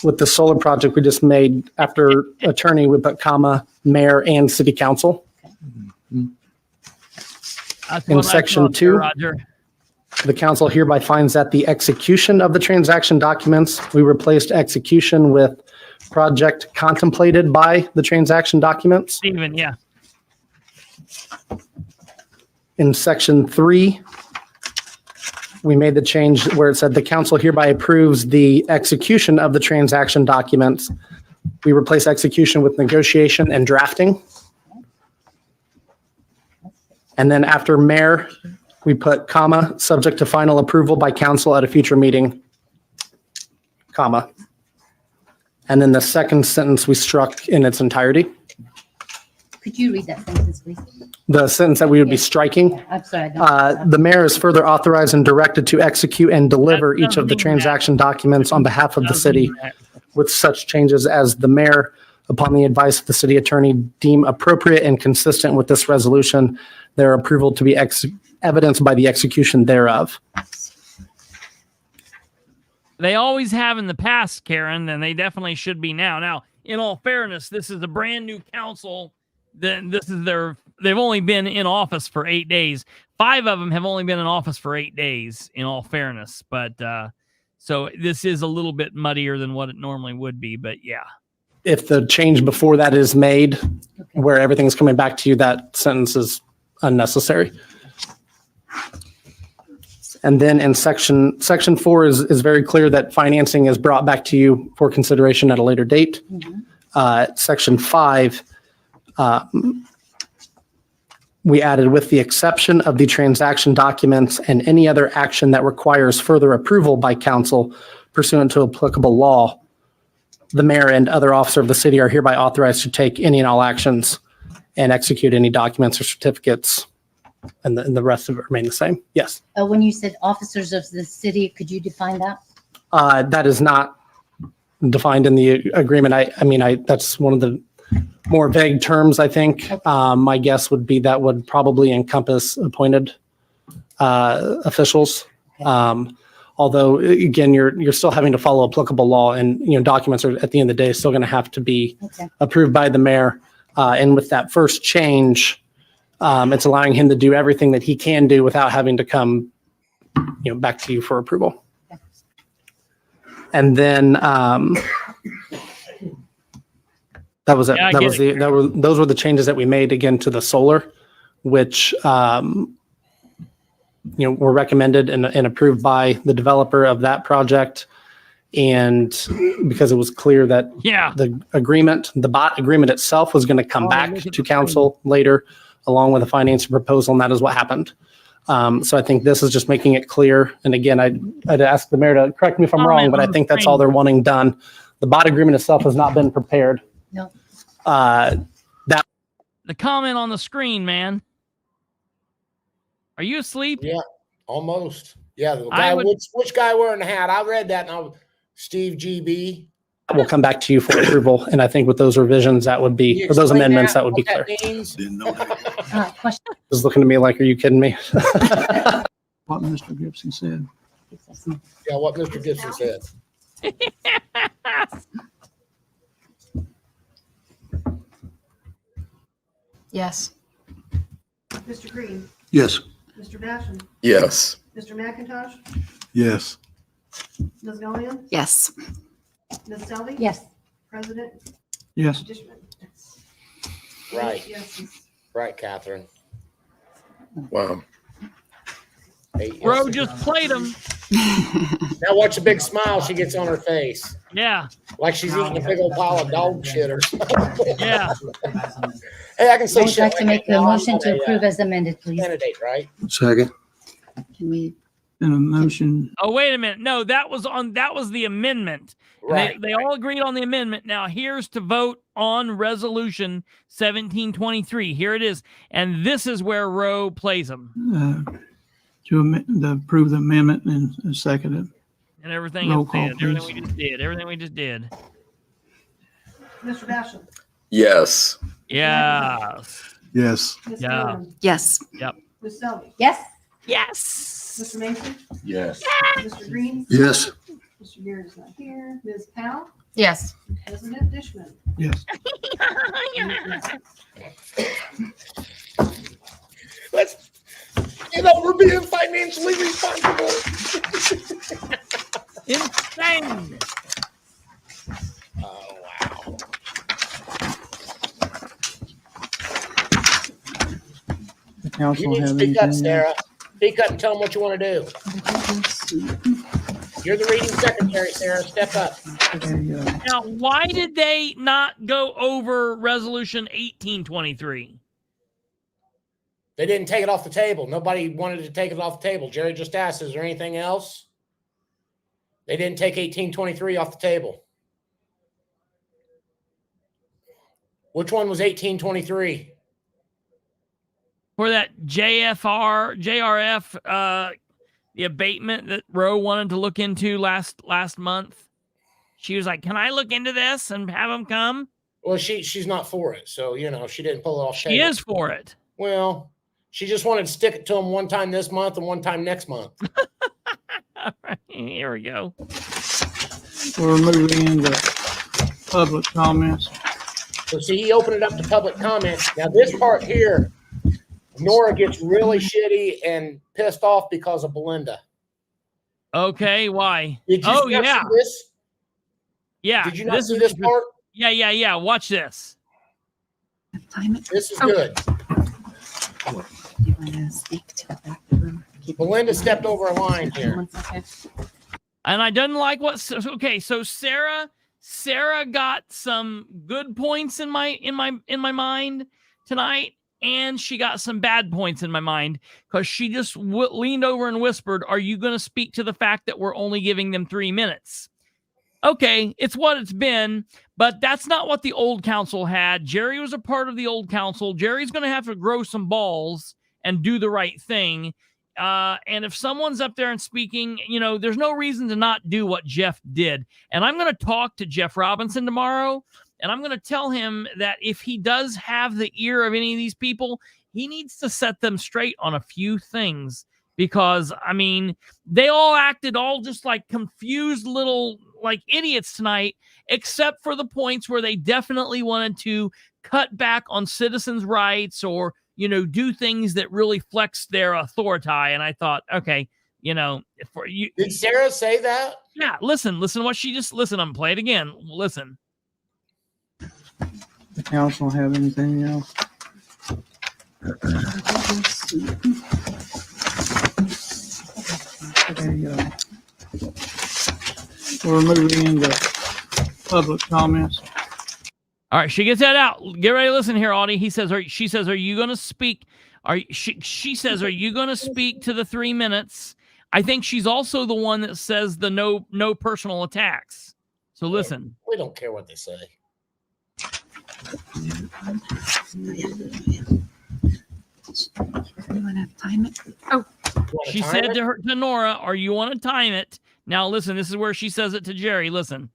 [SPEAKER 8] With the solar project we just made, after attorney, we put comma, mayor and city council.
[SPEAKER 1] That's
[SPEAKER 8] In
[SPEAKER 1] what I
[SPEAKER 8] section
[SPEAKER 1] thought there,
[SPEAKER 8] 2,
[SPEAKER 1] Roger.
[SPEAKER 8] the council hereby finds that the execution of the transaction documents, we replaced execution with project contemplated by the transaction documents.
[SPEAKER 1] Steven, yeah.
[SPEAKER 8] In section 3, we made the change where it said the council hereby approves the execution of the transaction documents. We replace execution with negotiation and drafting. And then after mayor, we put comma, subject to final approval by council at a future meeting, comma. And then the second sentence we struck in its entirety.
[SPEAKER 7] Could you read that sentence, please?
[SPEAKER 8] The sentence that we would be striking.
[SPEAKER 7] I'm sorry.
[SPEAKER 8] The mayor is further authorized and directed to execute and deliver each of the transaction documents on behalf of the city with such changes as the mayor, upon the advice of the city attorney, deem appropriate and consistent with this resolution, their approval to be evidenced by the execution thereof.
[SPEAKER 1] They always have in the past, Karen, and they definitely should be now. Now, in all fairness, this is a brand new council. This is they've only been in office for 8 days. 5 of them have only been in office for 8 days, in all fairness. But so this is a little bit muddier than what it normally would be. But yeah.
[SPEAKER 8] If the change before that is made, where everything's coming back to you, that sentence is unnecessary. And then in section 4 is very clear that financing is brought back to you for consideration at a later date. Section 5, we added with the exception of the transaction documents and any other action that requires further approval by council pursuant to applicable law, the mayor and other officer of the city are hereby authorized to take any and all actions and execute any documents or certificates. And the rest of it remain the same. Yes.
[SPEAKER 7] When you said officers of the city, could you define that?
[SPEAKER 8] That is not defined in the agreement. That's one of the more vague terms, I think. My guess would be that would probably encompass appointed officials. Although, again, you're still having to follow applicable law, and documents are at the end of the day still going to have to be approved by the mayor. And with that first change, it's allowing him to do everything that he can do without having to come, back to you for approval. And then that was it.
[SPEAKER 1] Yeah,
[SPEAKER 8] Those were the changes that we made again to the solar, which were recommended and approved by the developer of that project. And because it was clear that the bot agreement itself was going to come back to council later, along with a financing proposal, and that is what happened. So I think this is just making it clear. And again, I'd ask the mayor to correct me if I'm wrong, but I think that's all they're wanting done. The bot agreement itself has not been prepared.
[SPEAKER 7] No.
[SPEAKER 8] The
[SPEAKER 1] comment on the screen, man. Are you asleep?
[SPEAKER 3] Yeah, almost. Yeah, the guy. Which guy wearing the hat? I read that. And Steve GB.
[SPEAKER 8] We'll come back to you for approval, and I think with those revisions, that would be, or those amendments, that would be clear.
[SPEAKER 17] Didn't know that.
[SPEAKER 7] Question.
[SPEAKER 8] Just looking at me like, are you kidding me?
[SPEAKER 4] What Mr. Gibson said.
[SPEAKER 3] Yeah, what Mr. Gibson said.
[SPEAKER 5] Yes.
[SPEAKER 10] Mr. Green,
[SPEAKER 17] Yes.
[SPEAKER 10] Mr. Basham,
[SPEAKER 11] Yes.
[SPEAKER 10] Mr. McIntosh,
[SPEAKER 17] Yes.
[SPEAKER 10] Ms. Gilliam,
[SPEAKER 5] Yes.
[SPEAKER 10] Ms. Selby.
[SPEAKER 7] Yes.
[SPEAKER 10] President
[SPEAKER 4] Yes.
[SPEAKER 10] Dishman.
[SPEAKER 3] Right.
[SPEAKER 10] Yes.
[SPEAKER 3] Right, Catherine.
[SPEAKER 11] Wow.
[SPEAKER 3] 8 yeses.
[SPEAKER 1] Bro just played him.
[SPEAKER 3] Now watch the big smile she gets on her face.
[SPEAKER 1] Yeah.
[SPEAKER 3] Like she's eating a big old pile of dog shit or something.
[SPEAKER 1] Yeah.
[SPEAKER 3] Hey, I can say
[SPEAKER 7] I would
[SPEAKER 3] shit
[SPEAKER 7] like to make
[SPEAKER 3] that
[SPEAKER 7] a
[SPEAKER 3] now.
[SPEAKER 7] motion to
[SPEAKER 3] I'm
[SPEAKER 7] approve as amended, please.
[SPEAKER 3] candidate, right?
[SPEAKER 17] Second.
[SPEAKER 5] Can we?
[SPEAKER 4] And a motion.
[SPEAKER 1] Oh, wait a minute. No, that was the amendment. And
[SPEAKER 3] Right.
[SPEAKER 1] They all agreed on the amendment. Now here's to vote on resolution 1723. Here it is. And this is where Roe plays them.
[SPEAKER 4] To approve the amendment and second it.
[SPEAKER 1] And everything
[SPEAKER 4] Roll
[SPEAKER 1] else
[SPEAKER 4] call,
[SPEAKER 1] did. Everything
[SPEAKER 4] please.
[SPEAKER 1] we just did. Everything we just did.
[SPEAKER 10] Mr. Basham,
[SPEAKER 11] Yes.
[SPEAKER 1] Yeah.
[SPEAKER 17] Yes.
[SPEAKER 10] Ms.
[SPEAKER 1] Yeah.
[SPEAKER 10] Gilliam,
[SPEAKER 5] Yes.
[SPEAKER 1] Yep.
[SPEAKER 10] Ms. Selby,
[SPEAKER 7] Yes.
[SPEAKER 1] Yes.
[SPEAKER 10] Mr. Mason,
[SPEAKER 11] Yes.
[SPEAKER 10] Mr. Green,
[SPEAKER 17] Yes.
[SPEAKER 10] Mr. Gary's not here, Ms. Powell,
[SPEAKER 5] Yes.
[SPEAKER 10] President Dishman.
[SPEAKER 4] Yes.
[SPEAKER 3] Let's we're being financially responsible.
[SPEAKER 1] Insane.
[SPEAKER 3] Oh wow.
[SPEAKER 4] The council
[SPEAKER 3] You need to
[SPEAKER 4] have
[SPEAKER 3] speak up,
[SPEAKER 4] anything
[SPEAKER 3] Sarah.
[SPEAKER 4] else?
[SPEAKER 3] Speak up and tell them what you want to do. You're the reading secretary, Sarah. Step up.
[SPEAKER 4] There you go.
[SPEAKER 1] Now, why did they not go over resolution 1823?
[SPEAKER 3] They didn't take it off the table. Nobody wanted to take it off the table. Jerry just asked, is there anything else? They didn't take 1823 off the table. Which one was 1823?
[SPEAKER 1] For that JRF, the abatement that Roe wanted to look into last month. She was like, can I look into this and have them come?
[SPEAKER 3] Well, she's not for it. So, she didn't pull it off.
[SPEAKER 1] She is for it.
[SPEAKER 3] Well, she just wanted to stick it to them one time this month and one time next month.
[SPEAKER 1] All right, here we go.
[SPEAKER 4] We're moving into public comments.
[SPEAKER 3] So see, he opened it up to public comments. Now this part here, Nora gets really shitty and pissed off because of Belinda.
[SPEAKER 1] Okay, why?
[SPEAKER 3] Did you see this?
[SPEAKER 1] Yeah.
[SPEAKER 3] Did you not see this part?
[SPEAKER 1] Yeah. Watch this.
[SPEAKER 3] This is good.
[SPEAKER 5] You want to speak to the back of the room?
[SPEAKER 3] Belinda stepped over a line here.
[SPEAKER 1] And I didn't like okay, so Sarah got some good points in my mind tonight, and she got some bad points in my mind because she just leaned over and whispered, "Are you going to speak to the fact that we're only giving them 3 minutes?" Okay, it's what it's been, but that's not what the old council had. Jerry was a part of the old council. Jerry's going to have to grow some balls and do the right thing. And if someone's up there and speaking, there's no reason to not do what Jeff did. And I'm going to talk to Jeff Robinson tomorrow, and I'm going to tell him that if he does have the ear of any of these people, he needs to set them straight on a few things. Because, they all acted all just like confused little like idiots tonight, except for the points where they definitely wanted to cut back on citizens' rights or, do things that really flex their authority. And I thought, okay, for you.
[SPEAKER 3] Did Sarah say that?
[SPEAKER 1] Yeah. Listen to what she just, listen, I'm playing it again. Listen.
[SPEAKER 4] The council have anything else? There you go. We're moving into public comments.
[SPEAKER 1] All right, she gets that out. Get ready to listen here, Audie. She says, "Are you going to speak?" She says, "Are you going to speak to the 3 minutes?" I think she's also the one that says the no personal attacks. So listen.
[SPEAKER 3] We don't care what they say.
[SPEAKER 1] Oh, she said to Nora, "Are you want to time it?" Now listen, this is where she says it to Jerry. Listen.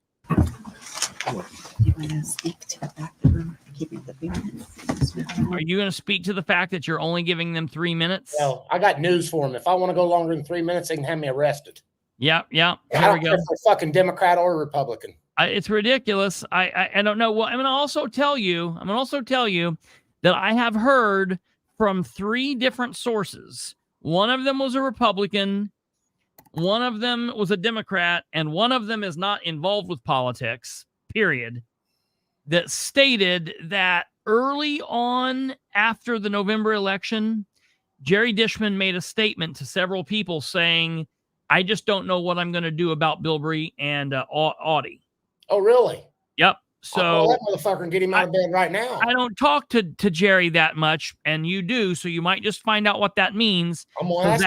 [SPEAKER 9] You want to speak to the fact that we're keeping the 3 minutes?
[SPEAKER 1] Are you going to speak to the fact that you're only giving them 3 minutes?
[SPEAKER 3] Well, I got news for them. If I want to go longer than 3 minutes, they can have me arrested.
[SPEAKER 1] Yeah.
[SPEAKER 3] I don't care if they're fucking Democrat or Republican.
[SPEAKER 1] It's ridiculous. I don't know. Well, I'm going to also tell you that I have heard from 3 different sources. One of them was a Republican, one of them was a Democrat, and one of them is not involved with politics, period, that stated that early on after the November election, Jerry Dishman made a statement to several people saying, "I just don't know what I'm going to do about Bilbrey and Audie."
[SPEAKER 3] Oh, really?
[SPEAKER 1] Yep. So
[SPEAKER 3] I'll call that motherfucker and get him out of bed right now.
[SPEAKER 1] I don't talk to Jerry that much, and you do, so you might just find out what that means.
[SPEAKER 3] I'm gonna ask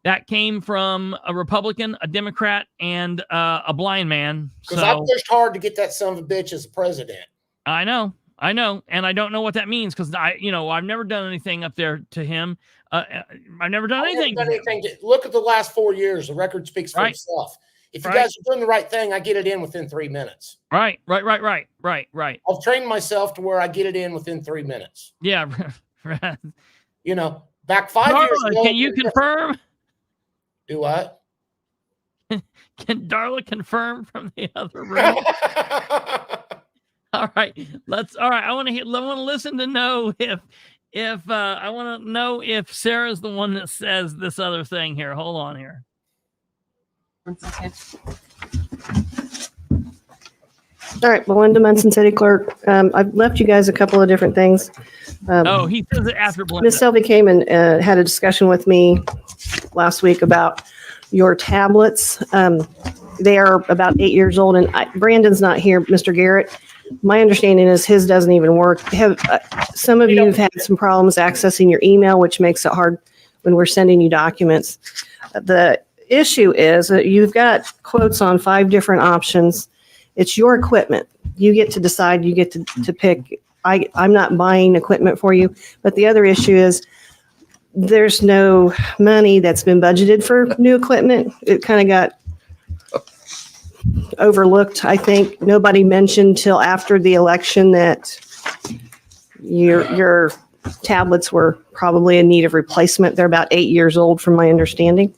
[SPEAKER 1] that came from a Republican, a Democrat, and a blind man.
[SPEAKER 3] Because I pushed hard to get that son of a bitch as president.
[SPEAKER 1] I know, and I don't know what that means because I've never done anything up there to him. I've never done anything.
[SPEAKER 3] Look at the last 4 years. The record speaks for itself. If you guys are doing the right thing, I get it in within 3 minutes.
[SPEAKER 1] Right.
[SPEAKER 3] I've trained myself to where I get it in within 3 minutes.
[SPEAKER 1] Yeah.
[SPEAKER 3] Back 5 years ago.
[SPEAKER 1] Can you confirm?
[SPEAKER 3] Do what?
[SPEAKER 1] Can Darla confirm from the other room? All right. I want to listen to know if I want to know if Sarah's the one that says this other thing here. Hold on here.
[SPEAKER 9] 1 second.
[SPEAKER 12] All right, Belinda Munson, City Clerk. I've left you guys a couple of different things.
[SPEAKER 1] He says it after Belinda.
[SPEAKER 12] Ms. Selvey came and had a discussion with me last week about your tablets. They are about 8 years old, and Brandon's not here, Mr. Garrett. My understanding is his doesn't even work. Some of you have had some problems accessing your email, which makes it hard when we're sending you documents. The issue is that you've got quotes on 5 different options. It's your equipment. You get to decide, you get to pick. I'm not buying equipment for you. But the other issue is there's no money that's been budgeted for new equipment. It kind of got overlooked. I think nobody mentioned till after the election that your tablets were probably in need of replacement. They're about 8 years old from my understanding.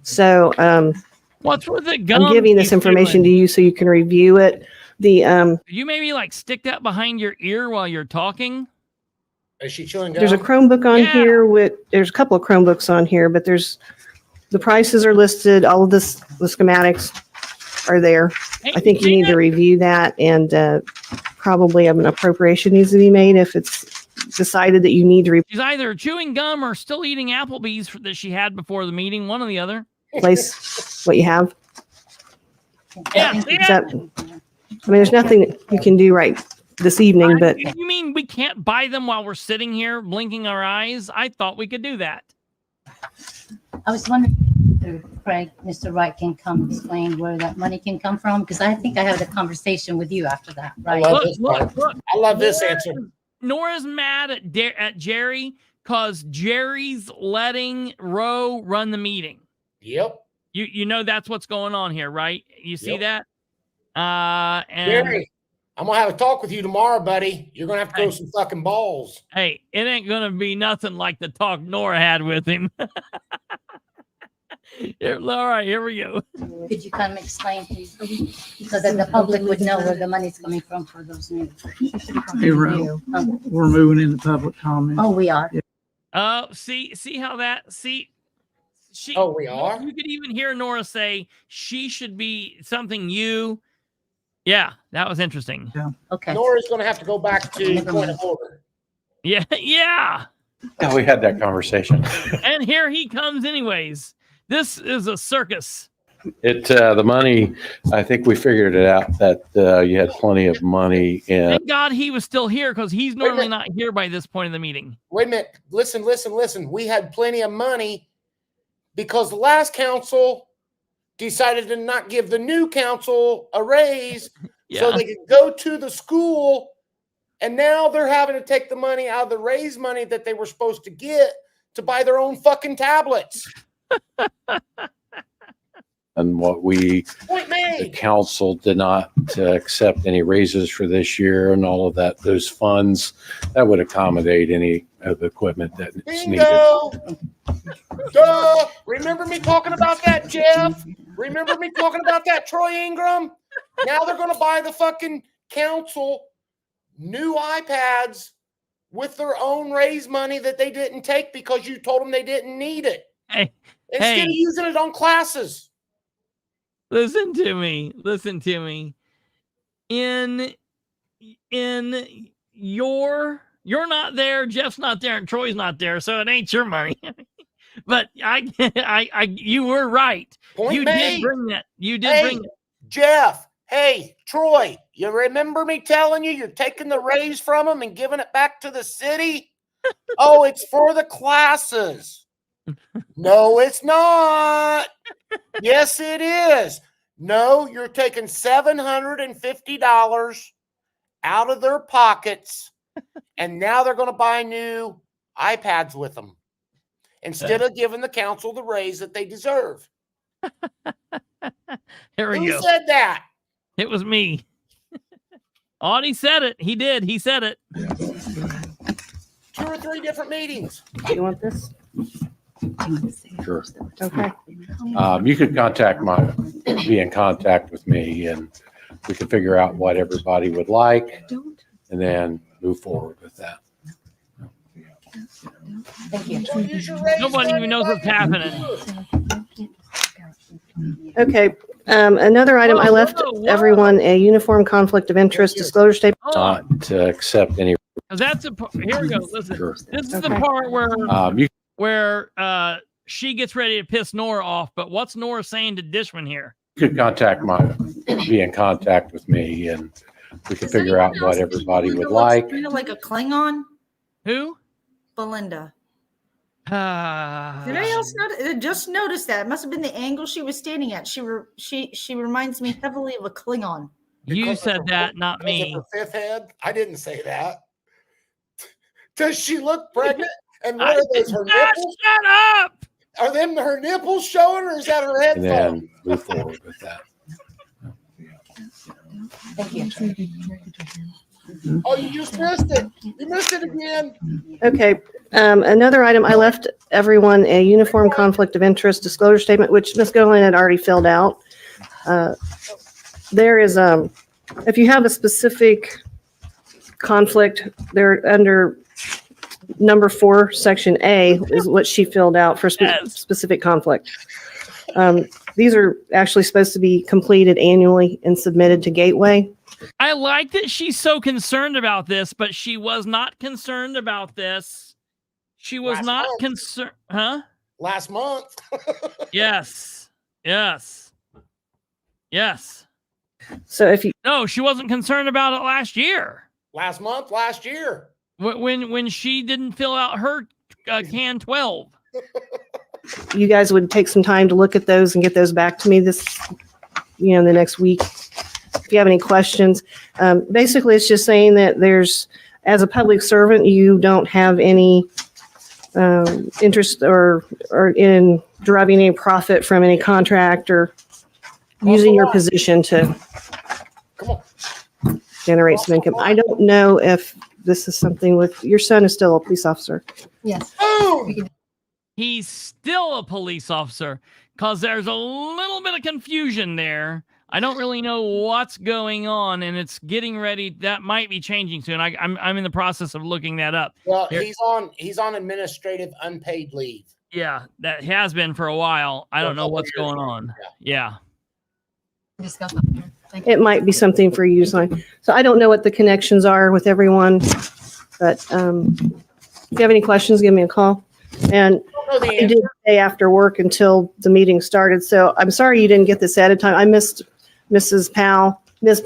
[SPEAKER 12] So
[SPEAKER 1] what's with the gum?
[SPEAKER 12] I'm giving this information to you so you can review it.
[SPEAKER 1] You maybe stick that behind your ear while you're talking.
[SPEAKER 3] Is she chewing gum?
[SPEAKER 12] There's a Chromebook on here there's a couple of Chromebooks on here, but the prices are listed. All of the schematics are there. I think you need to review that, and probably an appropriation needs to be made if it's decided that you need to
[SPEAKER 1] She's either chewing gum or still eating Applebee's that she had before the meeting, one or the other.
[SPEAKER 12] replace what you have.
[SPEAKER 1] Yeah.
[SPEAKER 12] There's nothing that you can do right this evening, but
[SPEAKER 1] You mean we can't buy them while we're sitting here blinking our eyes? I thought we could do that.
[SPEAKER 7] I was wondering, Craig, Mr. Wright can come explain where that money can come from, because I think I had a conversation with you after that, right?
[SPEAKER 3] I love this answer.
[SPEAKER 1] Nora's mad at Jerry because Jerry's letting Roe run the meeting.
[SPEAKER 3] Yep.
[SPEAKER 1] You know that's what's going on here, right? You see that? And
[SPEAKER 3] Jerry, I'm gonna have a talk with you tomorrow, buddy. You're gonna have to throw some fucking balls.
[SPEAKER 1] Hey, it ain't gonna be nothing like the talk Nora had with him. All right, here we go.
[SPEAKER 7] Could you come explain, please, so that the public would know where the money's coming from for those new?
[SPEAKER 4] Hey, Ro, we're moving into public comment.
[SPEAKER 7] Oh, we are.
[SPEAKER 1] See how that she.
[SPEAKER 3] Oh, we are.
[SPEAKER 1] You could even hear Nora say she should be something you. Yeah, that was interesting.
[SPEAKER 4] Yeah.
[SPEAKER 7] Okay.
[SPEAKER 3] Nora's gonna have to go back to point of order.
[SPEAKER 1] Yeah.
[SPEAKER 13] Yeah, we had that conversation.
[SPEAKER 1] And here he comes, anyways. This is a circus.
[SPEAKER 13] The money, I think we figured it out that you had plenty of money in.
[SPEAKER 1] Thank God he was still here because he's normally not here by this point in the meeting.
[SPEAKER 3] Wait a minute. Listen. We had plenty of money because the last council decided to not give the new council a raise so they could go to the school. And now they're having to take the money out of the raise money that they were supposed to get to buy their own fucking tablets.
[SPEAKER 13] And what the council did not accept any raises for this year and all of that, those funds that would accommodate any of the equipment that is needed.
[SPEAKER 3] Duh. Remember me talking about that, Jeff? Remember me talking about that, Troy Ingram? Now they're going to buy the fucking council new iPads with their own raise money that they didn't take because you told them they didn't need it. Instead of using it on classes.
[SPEAKER 1] Listen to me. You're not there, Jeff's not there, and Troy's not there, so it ain't your money. But you were right. You did bring that. You did bring it.
[SPEAKER 3] Jeff, hey, Troy, you remember me telling you you're taking the raise from them and giving it back to the city? Oh, it's for the classes. No, it's not. Yes, it is. No, you're taking $750 out of their pockets, and now they're going to buy new iPads with them instead of giving the council the raise that they deserve.
[SPEAKER 1] Here we go.
[SPEAKER 3] Who said that?
[SPEAKER 1] It was me. Audie said it. He did. He said it.
[SPEAKER 3] 2 or 3 different meetings.
[SPEAKER 12] Do you want this?
[SPEAKER 13] Sure.
[SPEAKER 12] Okay.
[SPEAKER 13] You could be in contact with me, and we could figure out what everybody would like, and then move forward with that.
[SPEAKER 7] Thank you.
[SPEAKER 1] Nobody even knows what's happening.
[SPEAKER 12] Okay. Another item, I left everyone a uniform conflict of interest disclosure statement.
[SPEAKER 13] Not to accept any.
[SPEAKER 1] That's here we go. Listen,
[SPEAKER 13] Sure.
[SPEAKER 1] This is the part where she gets ready to piss Nora off. But what's Nora saying to Dishman here?
[SPEAKER 13] You could be in contact with me, and we could figure out what everybody would like.
[SPEAKER 2] Kind of like a Klingon.
[SPEAKER 1] Who?
[SPEAKER 2] Belinda. Did anybody else just notice that? It must have been the angle she was standing at. She reminds me heavily of a Klingon.
[SPEAKER 1] You said that, not me.
[SPEAKER 3] Her 5th head? I didn't say that. Does she look pregnant? And what are those, her nipples?
[SPEAKER 1] Shut up!
[SPEAKER 3] Are them her nipples showing, or is that her head?
[SPEAKER 13] And then move forward with that.
[SPEAKER 7] Thank you.
[SPEAKER 3] Oh, you just missed it. You missed it again.
[SPEAKER 12] Okay. Another item, I left everyone a uniform conflict of interest disclosure statement, which Ms. Golan had already filled out. There is, if you have a specific conflict, they're under number 4, section A is what she filled out for specific conflict. These are actually supposed to be completed annually and submitted to Gateway.
[SPEAKER 1] I like that she's so concerned about this, but she was not concerned about this. She was not concerned. Huh?
[SPEAKER 3] Last month.
[SPEAKER 1] Yes.
[SPEAKER 12] So if you.
[SPEAKER 1] No, she wasn't concerned about it last year.
[SPEAKER 3] Last month, last year.
[SPEAKER 1] When she didn't fill out her can 12.
[SPEAKER 12] You guys would take some time to look at those and get those back to me the next week. If you have any questions, basically it's just saying that as a public servant, you don't have any interest or in deriving any profit from any contract or using your position to generate some income. I don't know if this is something with your son is still a police officer.
[SPEAKER 5] Yes.
[SPEAKER 1] He's still a police officer because there's a little bit of confusion there. I don't really know what's going on, and it's getting ready. That might be changing soon. I'm in the process of looking that up.
[SPEAKER 3] Well, he's on administrative unpaid leave.
[SPEAKER 1] Yeah, that has been for a while. I don't know what's going on. Yeah.
[SPEAKER 12] It might be something for you to sign. So I don't know what the connections are with everyone, but if you have any questions, give me a call. And I did stay after work until the meeting started. So I'm sorry you didn't get this ahead of time. I missed Ms. Powell this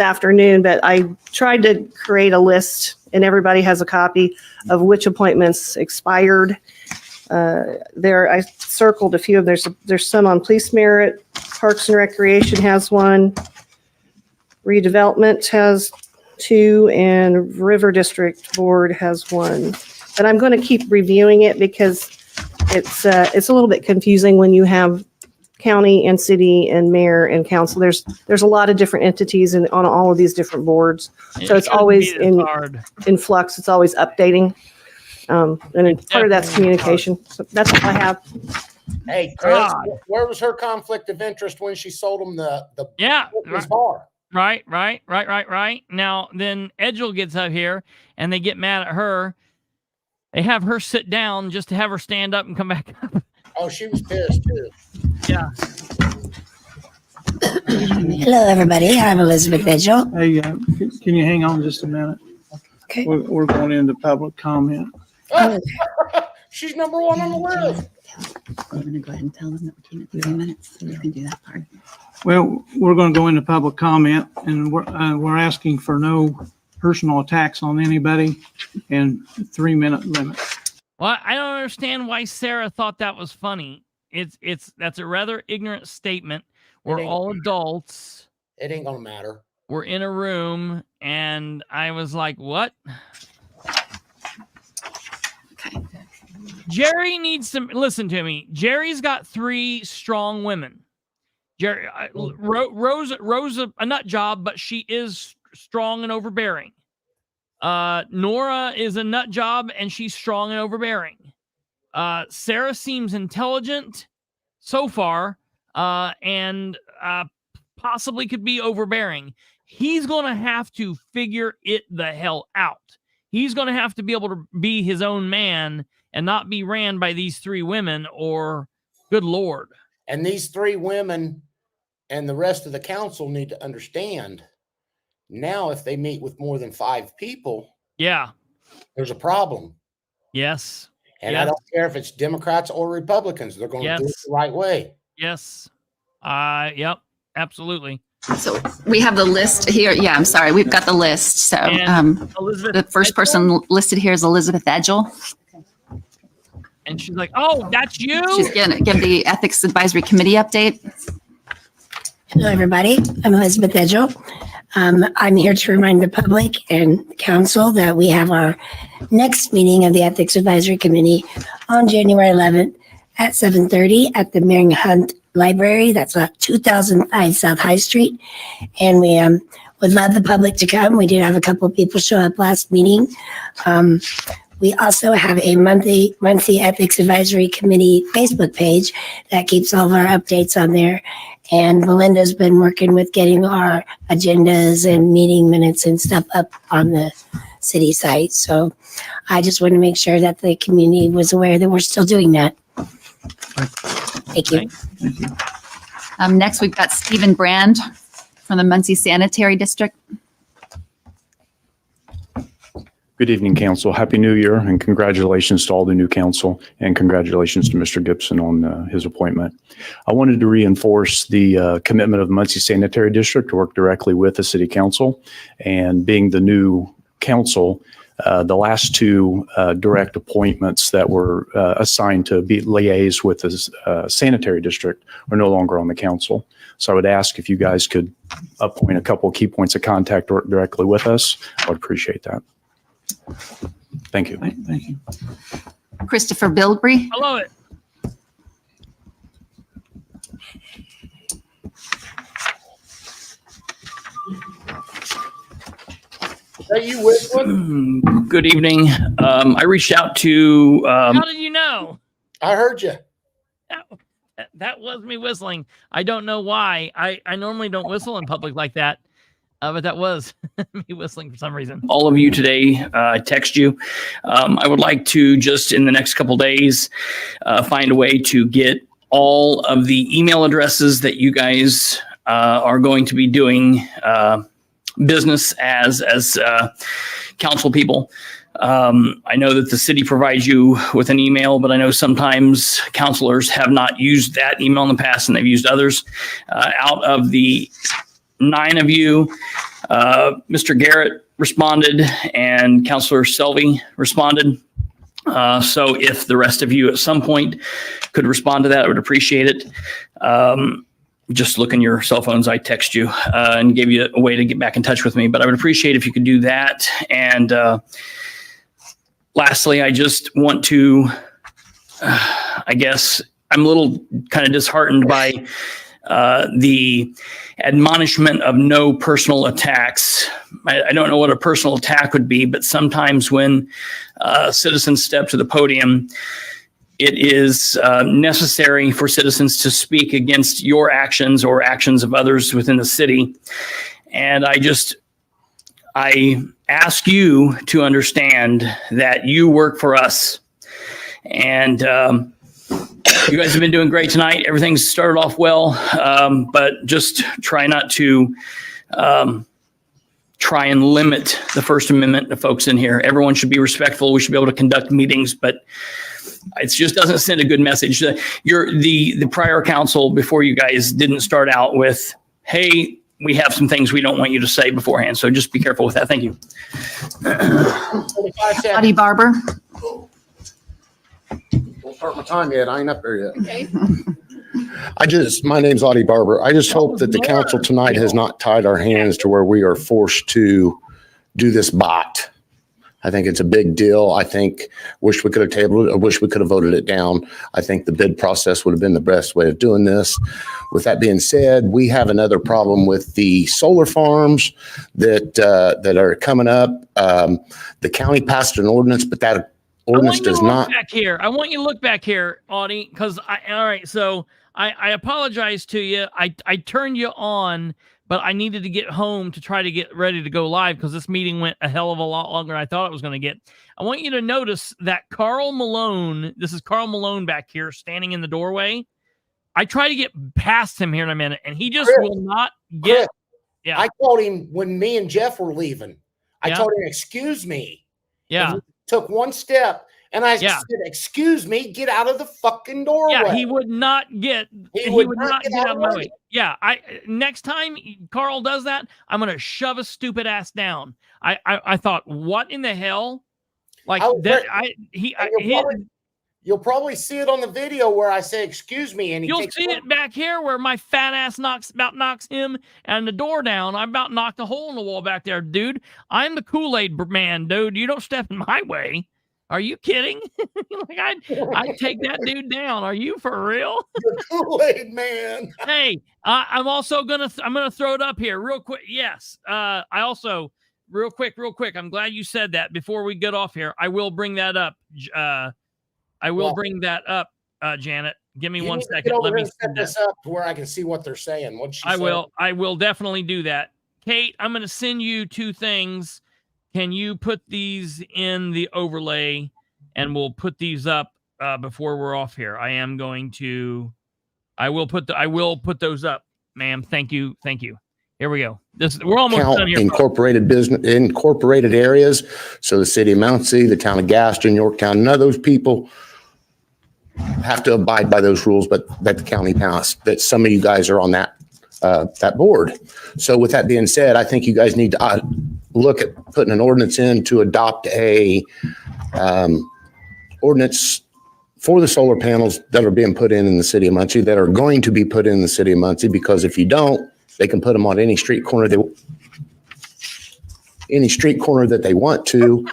[SPEAKER 12] afternoon, but I tried to create a list, and everybody has a copy of which appointments expired. I circled a few of them. There's some on police merit. Parks and Recreation has one. Redevelopment has 2, and River District Board has 1. But I'm going to keep reviewing it because it's a little bit confusing when you have county and city and mayor and council. There's a lot of different entities on all of these different boards. So it's always in flux. It's always updating. And part of that's communication. So that's all I have.
[SPEAKER 3] Hey, Chris, where was her conflict of interest when she sold him the bar?
[SPEAKER 1] Right. Now, then Edgel gets up here and they get mad at her. They have her sit down just to have her stand up and come back up.
[SPEAKER 3] Oh, she was pissed too.
[SPEAKER 1] Yeah.
[SPEAKER 14] Hello, everybody. I'm Elizabeth Vigil.
[SPEAKER 4] Hey, can you hang on just a minute?
[SPEAKER 14] Okay.
[SPEAKER 4] We're going into public comment.
[SPEAKER 3] Oh, she's number 1 on the list.
[SPEAKER 9] I'm going to go ahead and tell them that we came at 30 minutes, so you can do that part.
[SPEAKER 4] Well, we're going to go into public comment, and we're asking for no personal attacks on anybody and 3-minute limit.
[SPEAKER 1] Well, I don't understand why Sarah thought that was funny. That's a rather ignorant statement. We're all adults.
[SPEAKER 3] It ain't gonna matter.
[SPEAKER 1] We're in a room, and I was like, what?
[SPEAKER 9] Okay.
[SPEAKER 1] Jerry needs some, listen to me. Jerry's got 3 strong women. Jerry, Rose, a nut job, but she is strong and overbearing. Nora is a nut job and she's strong and overbearing. Sarah seems intelligent so far, and possibly could be overbearing. He's going to have to figure it the hell out. He's going to have to be able to be his own man and not be ran by these 3 women, or good Lord.
[SPEAKER 3] And these 3 women and the rest of the council need to understand now, if they meet with more than 5 people, there's a problem.
[SPEAKER 1] Yes.
[SPEAKER 3] And I don't care if it's Democrats or Republicans, they're going to do it the right way.
[SPEAKER 1] Yes. Yep. Absolutely.
[SPEAKER 22] So we have the list here. Yeah, I'm sorry. We've got the list. So the first person listed here is Elizabeth Edgel.
[SPEAKER 1] And she's like, oh, that's you?
[SPEAKER 22] She's going to give the Ethics Advisory Committee update.
[SPEAKER 14] Hello, everybody. I'm Elizabeth Edgel. I'm here to remind the public and the council that we have our next meeting of the Ethics Advisory Committee on January 11th at 7:30 at the Mary Hunt Library. That's 2005 South High Street. And we would love the public to come. We did have a couple of people show up last meeting. We also have a monthly Ethics Advisory Committee Facebook page that keeps all of our updates on there. And Melinda's been working with getting our agendas and meeting minutes and stuff up on the city site. So I just want to make sure that the community was aware that we're still doing that. Thank you.
[SPEAKER 22] Next, we've got Stephen Brand from the Muncie Sanitary District.
[SPEAKER 15] Good evening, Council. Happy New Year and congratulations to all the new council and congratulations to Mr. Gibson on his appointment. I wanted to reinforce the commitment of the Muncie Sanitary District to work directly with the City Council. And being the new council, the last two direct appointments that were assigned to be liaise with the Sanitary District are no longer on the council. So I would ask if you guys could appoint a couple of key points of contact to work directly with us. I would appreciate that. Thank you.
[SPEAKER 4] Thank you.
[SPEAKER 22] Kristopher Bilbrey.
[SPEAKER 1] I love it.
[SPEAKER 3] Is that you whistling?
[SPEAKER 19] Good evening. I reached out to.
[SPEAKER 1] How did you know?
[SPEAKER 3] I heard you.
[SPEAKER 1] That was me whistling. I don't know why. I normally don't whistle in public like that. But that was me whistling for some reason.
[SPEAKER 19] All of you today, I text you. I would like to just in the next couple days find a way to get all of the email addresses that you guys are going to be doing business as council people. I know that the city provides you with an email, but I know sometimes councilors have not used that email in the past and they've used others. Out of the 9 of you, Mr. Garrett responded and Councilor Selvey responded. So if the rest of you at some point could respond to that, I would appreciate it. Just look in your cell phones. I text you and gave you a way to get back in touch with me, but I would appreciate if you could do that. And lastly, I just want to, I guess I'm a little kind of disheartened by the admonishment of no personal attacks. I don't know what a personal attack would be, but sometimes when citizens step to the podium, it is necessary for citizens to speak against your actions or actions of others within the city. And I ask you to understand that you work for us. And you guys have been doing great tonight. Everything's started off well, but just try not to try and limit the First Amendment to folks in here. Everyone should be respectful. We should be able to conduct meetings, but it just doesn't send a good message. The prior council before you guys didn't start out with, hey, we have some things we don't want you to say beforehand. So just be careful with that. Thank you.
[SPEAKER 22] Audie Barber.
[SPEAKER 3] Don't start my time yet. I ain't up there yet.
[SPEAKER 22] Okay.
[SPEAKER 3] My name's Audie Barber. I just hope that the council tonight has not tied our hands to where we are forced to do this bot. I think it's a big deal. I think, wish we could have tabled it. I wish we could have voted it down. I think the bid process would have been the best way of doing this. With that being said, we have another problem with the solar farms that are coming up. The county passed an ordinance, but that ordinance does not.
[SPEAKER 1] Back here. I want you to look back here, Audie, because all right. So I apologize to you. I turned you on, but I needed to get home to try to get ready to go live because this meeting went a hell of a lot longer than I thought it was going to get. I want you to notice that Carl Malone, this is Carl Malone back here standing in the doorway. I try to get past him here in a minute, and he just will not get. Yeah.
[SPEAKER 3] I told him when me and Jeff were leaving, I told him, excuse me.
[SPEAKER 1] Yeah.
[SPEAKER 3] And he took one step. And I said, excuse me, get out of the fucking doorway.
[SPEAKER 1] Yeah, he would not get, he would not get out of my way. Yeah, next time Carl does that, I'm going to shove his stupid ass down. I thought, what in the hell? Like
[SPEAKER 3] you'll probably see it on the video where I say, excuse me. And
[SPEAKER 1] you'll see it back here where my fat ass knocks him and the door down. I about knocked a hole in the wall back there, dude. I'm the Kool-Aid man, dude. You don't step in my way. Are you kidding? Like I'd take that dude down. Are you for real?
[SPEAKER 3] The Kool-Aid man.
[SPEAKER 1] Hey, I'm gonna throw it up here real quick. Yes. I also real quick. I'm glad you said that before we get off here. I will bring that up. Bring that up, Janet. Give me 1 second. Let me
[SPEAKER 3] set this up to where I can see what they're saying.
[SPEAKER 1] I will definitely do that. Kate, I'm going to send you 2 things. Can you put these in the overlay and we'll put these up before we're off here? I will put those up, ma'am. Thank you. Here we go. We're almost done
[SPEAKER 3] Count
[SPEAKER 1] here.
[SPEAKER 3] incorporated areas. So the city of Muncie, the town of Gaston, Yorktown, none of those people have to abide by those rules, but that the county passed, that some of you guys are on that board. So with that being said, I think you guys need to look at putting an ordinance in to adopt a ordinance for the solar panels that are being put in the city of Muncie, that are going to be put in the city of Muncie, because if you don't, they can put them on any street corner that they want to,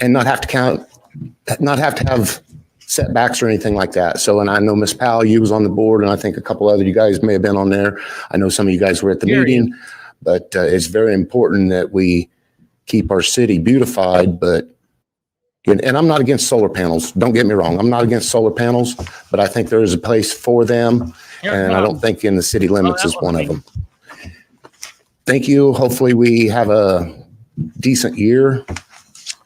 [SPEAKER 3] and not have to have setbacks or anything like that. So, and I know Ms. Powell, you was on the board, and I think a couple other you guys may have been on there. I know some of you guys were at the meeting, but it's very important that we keep our city beautified. But, and I'm not against solar panels. Don't get me wrong. I'm not against solar panels, but I think there is a place for them. And I don't think in the city limits is one of them. Thank you. Hopefully we have a decent year.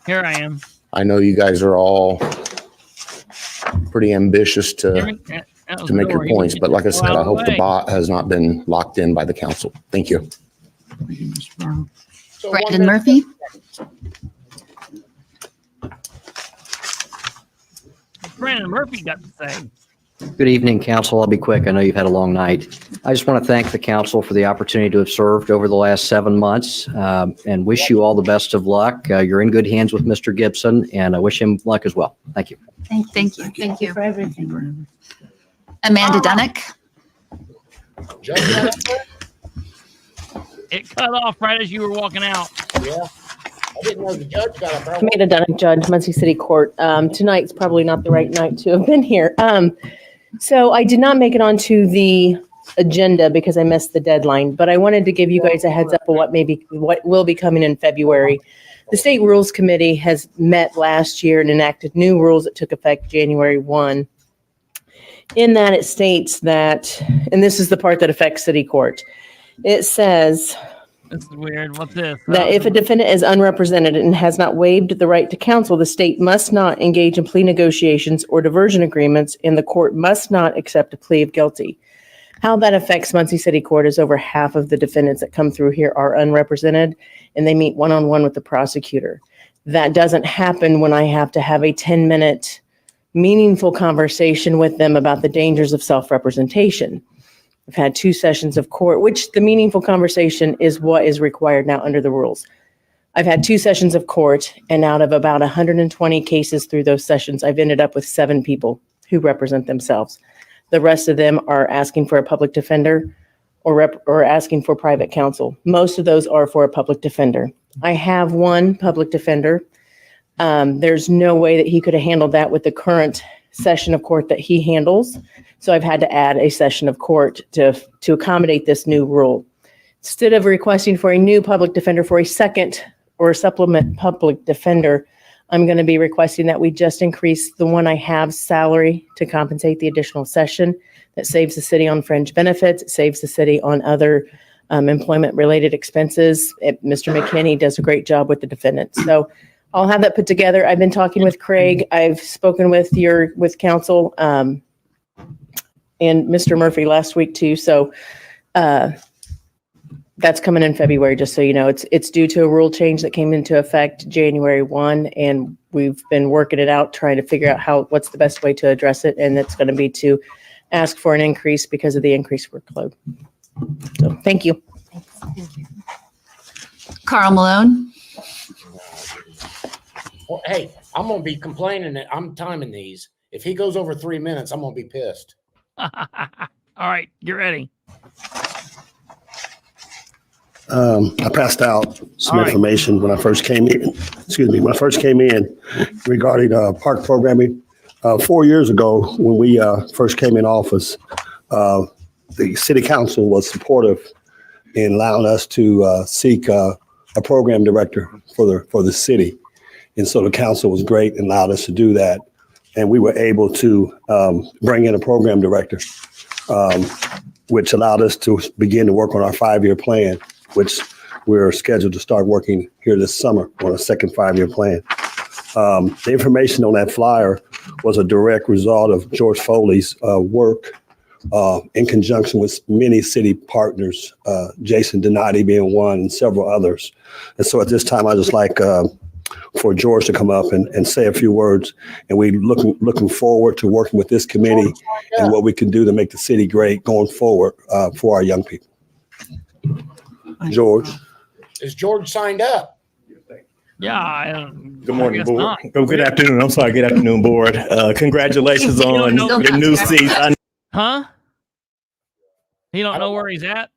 [SPEAKER 1] Here I am.
[SPEAKER 3] I know you guys are all pretty ambitious to make your points, but like I said, I hope the bot has not been locked in by the council. Thank you.
[SPEAKER 22] Brandon Murphy.
[SPEAKER 1] Brandon Murphy got to say.
[SPEAKER 16] Good evening, council. I'll be quick. I know you've had a long night. I just want to thank the council for the opportunity to have served over the last 7 months and wish you all the best of luck. You're in good hands with Mr. Gibson, and I wish him luck as well. Thank you.
[SPEAKER 22] Thank you.
[SPEAKER 7] Thank you for everything.
[SPEAKER 22] Amanda Dunnick.
[SPEAKER 1] It cut off right as you were walking out.
[SPEAKER 3] Yeah. I didn't know the judge got up.
[SPEAKER 12] Amanda Dunnick, Judge, Muncie City Court. Tonight's probably not the right night to have been here. So I did not make it onto the agenda because I missed the deadline, but I wanted to give you guys a heads up of what will be coming in February. The State Rules Committee has met last year and enacted new rules that took effect January 1. In that it states that, and this is the part that affects City Court, it says,
[SPEAKER 1] this is weird. What's this?
[SPEAKER 12] That if a defendant is unrepresented and has not waived the right to counsel, the state must not engage in plea negotiations or diversion agreements, and the court must not accept a plea of guilty. How that affects Muncie City Court is over half of the defendants that come through here are unrepresented, and they meet one-on-one with the prosecutor. That doesn't happen when I have to have a 10-minute meaningful conversation with them about the dangers of self-representation. I've had 2 sessions of court, which the meaningful conversation is what is required now under the rules. I've had 2 sessions of court, and out of about 120 cases through those sessions, I've ended up with 7 people who represent themselves. The rest of them are asking for a public defender or asking for private counsel. Most of those are for a public defender. I have 1 public defender. There's no way that he could have handled that with the current session of court that he handles. So I've had to add a session of court to accommodate this new rule. Instead of requesting for a new public defender for a second or supplement public defender, I'm going to be requesting that we just increase the one I have salary to compensate the additional session. That saves the city on fringe benefits. It saves the city on other employment-related expenses. Mr. McKinney does a great job with the defendants. So I'll have that put together. I've been talking with Craig. I've spoken with council and Mr. Murphy last week too. So that's coming in February, just so you know. It's due to a rule change that came into effect January 1, and we've been working it out, trying to figure out what's the best way to address it. And it's going to be to ask for an increase because of the increased workload. So thank you.
[SPEAKER 22] Thank you. Carl Malone.
[SPEAKER 3] Well, hey, I'm going to be complaining that I'm timing these. If he goes over 3 minutes, I'm going to be pissed.
[SPEAKER 1] All right, get ready.
[SPEAKER 18] I passed out some information when I first came in. When I first came in regarding park programming. 4 years ago, when we first came in office, the city council was supportive in allowing us to seek a program director for the city. And so the council was great and allowed us to do that. And we were able to bring in a program director, which allowed us to begin to work on our 5-year plan, which we're scheduled to start working here this summer on a second 5-year plan. The information on that flyer was a direct result of George Foley's work in conjunction with many city partners, Jason Donati being one and several others. And so at this time, I just like for George to come up and say a few words. And we looking forward to working with this committee and what we can do to make the city great going forward for our young people. George.
[SPEAKER 3] Is George signed up?
[SPEAKER 1] Yeah.
[SPEAKER 6] Good morning, board. Oh, good afternoon. I'm sorry. Good afternoon, board. Congratulations on your new seat.
[SPEAKER 1] Huh? He don't know where he's at?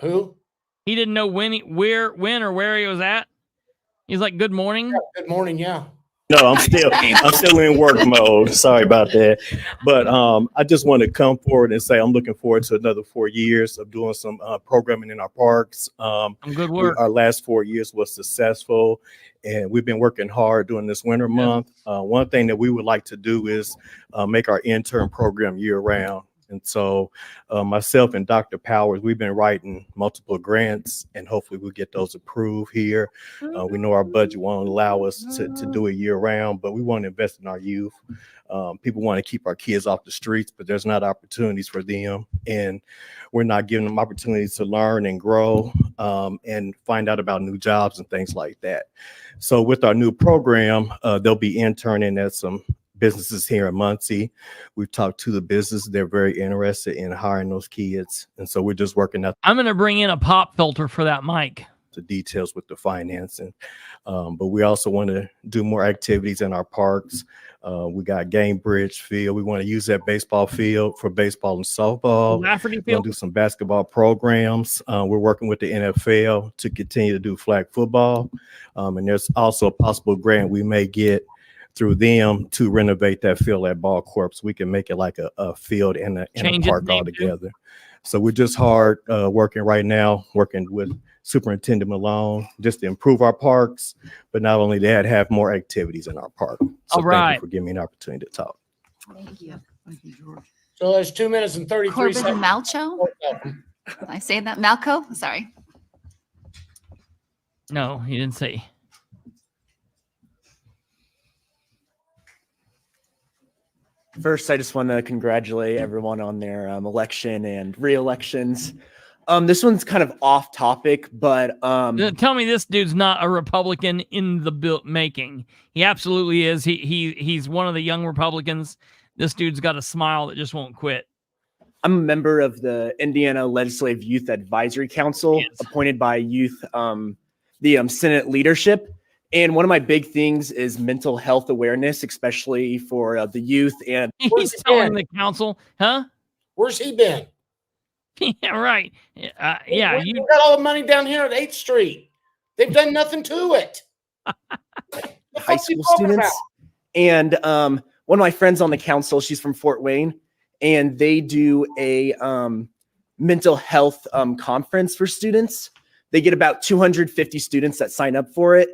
[SPEAKER 3] Who?
[SPEAKER 1] He didn't know when or where he was at? He's like, good morning.
[SPEAKER 3] Yeah, good morning, yeah.
[SPEAKER 6] No, I'm still in work mode. Sorry about that. But I just want to come forward and say I'm looking forward to another 4 years of doing some programming in our parks.
[SPEAKER 1] Good work.
[SPEAKER 6] Our last 4 years was successful, and we've been working hard during this winter month. One thing that we would like to do is make our intern program year round. And so myself and Dr. Powers, we've been writing multiple grants, and hopefully we'll get those approved here. We know our budget won't allow us to do it year round, but we want to invest in our youth. People want to keep our kids off the streets, but there's not opportunities for them. And we're not giving them opportunities to learn and grow and find out about new jobs and things like that. So with our new program, they'll be interning at some businesses here in Muncie. We've talked to the business. They're very interested in hiring those kids. And so we're just working out.
[SPEAKER 1] I'm going to bring in a pop filter for that mic.
[SPEAKER 6] The details with the financing. But we also want to do more activities in our parks. We got Game Bridge field. We want to use that baseball field for baseball and softball.
[SPEAKER 1] Lafferty
[SPEAKER 6] We're
[SPEAKER 1] field.
[SPEAKER 6] going to do some basketball programs. We're working with the NFL to continue to do flag football. And there's also a possible grant we may get through them to renovate that field at Ball Corp. So we can make it like a field and a park all together. So we're just hard working right now, working with Superintendent Malone just to improve our parks, but not only that, have more activities in our park. So thank you for giving me an opportunity to talk.
[SPEAKER 22] Thank you.
[SPEAKER 10] Thank you, George.
[SPEAKER 3] So there's 2 minutes and 33
[SPEAKER 22] Corbin
[SPEAKER 3] seconds.
[SPEAKER 22] Malcho? Did I say that? Malco? Sorry.
[SPEAKER 1] No, he didn't say.
[SPEAKER 20] First, I just want to congratulate everyone on their election and re-elections. This one's kind of off topic, but
[SPEAKER 1] tell me this dude's not a Republican in the making. He absolutely is. He's one of the young Republicans. This dude's got a smile that just won't quit.
[SPEAKER 20] I'm a member of the Indiana Legislative Youth Advisory Council, appointed by youth, the Senate leadership. And one of my big things is mental health awareness, especially for the youth. And
[SPEAKER 1] he's telling the council, huh?
[SPEAKER 3] Where's he been?
[SPEAKER 1] Yeah, right. Yeah,
[SPEAKER 3] you got all the money down here at 8th Street. They've done nothing to it.
[SPEAKER 20] High school students. And one of my friends on the council, she's from Fort Wayne, and they do a mental health conference for students. They get about 250 students that sign up for it.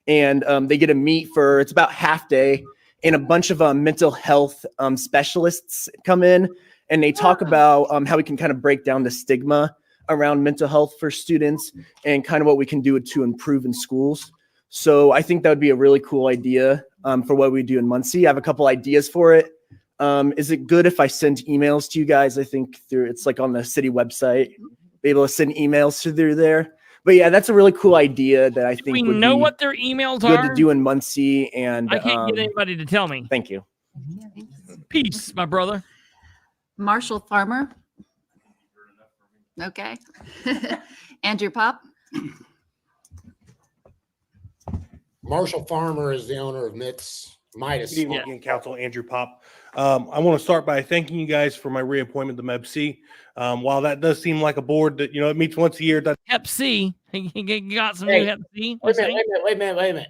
[SPEAKER 20] And they get to meet for, it's about half day, and a bunch of mental health specialists come in, and they talk about how we can kind of break down the stigma around mental health for students and kind of what we can do to improve in schools. So I think that would be a really cool idea for what we do in Muncie. I have a couple ideas for it. Is it good if I send emails to you guys? I think it's like on the city website, be able to send emails through there. But yeah, that's a really cool idea that I think
[SPEAKER 1] we
[SPEAKER 20] would
[SPEAKER 1] know
[SPEAKER 20] be
[SPEAKER 1] what their emails
[SPEAKER 20] good
[SPEAKER 1] are
[SPEAKER 20] to do in Muncie. And
[SPEAKER 1] I can't get anybody to tell me.
[SPEAKER 20] Thank you.
[SPEAKER 1] Peace, my brother.
[SPEAKER 22] Marshall Farmer. Okay. Andrew Pop.
[SPEAKER 3] Marshall Farmer is the owner of Midas.
[SPEAKER 21] Good evening again, Council. Andrew Pop. I want to start by thanking you guys for my reappointment to MEPC. While that does seem like a board that, it meets once a year.
[SPEAKER 1] Hep C. He got some new Hep C.
[SPEAKER 3] Wait a minute.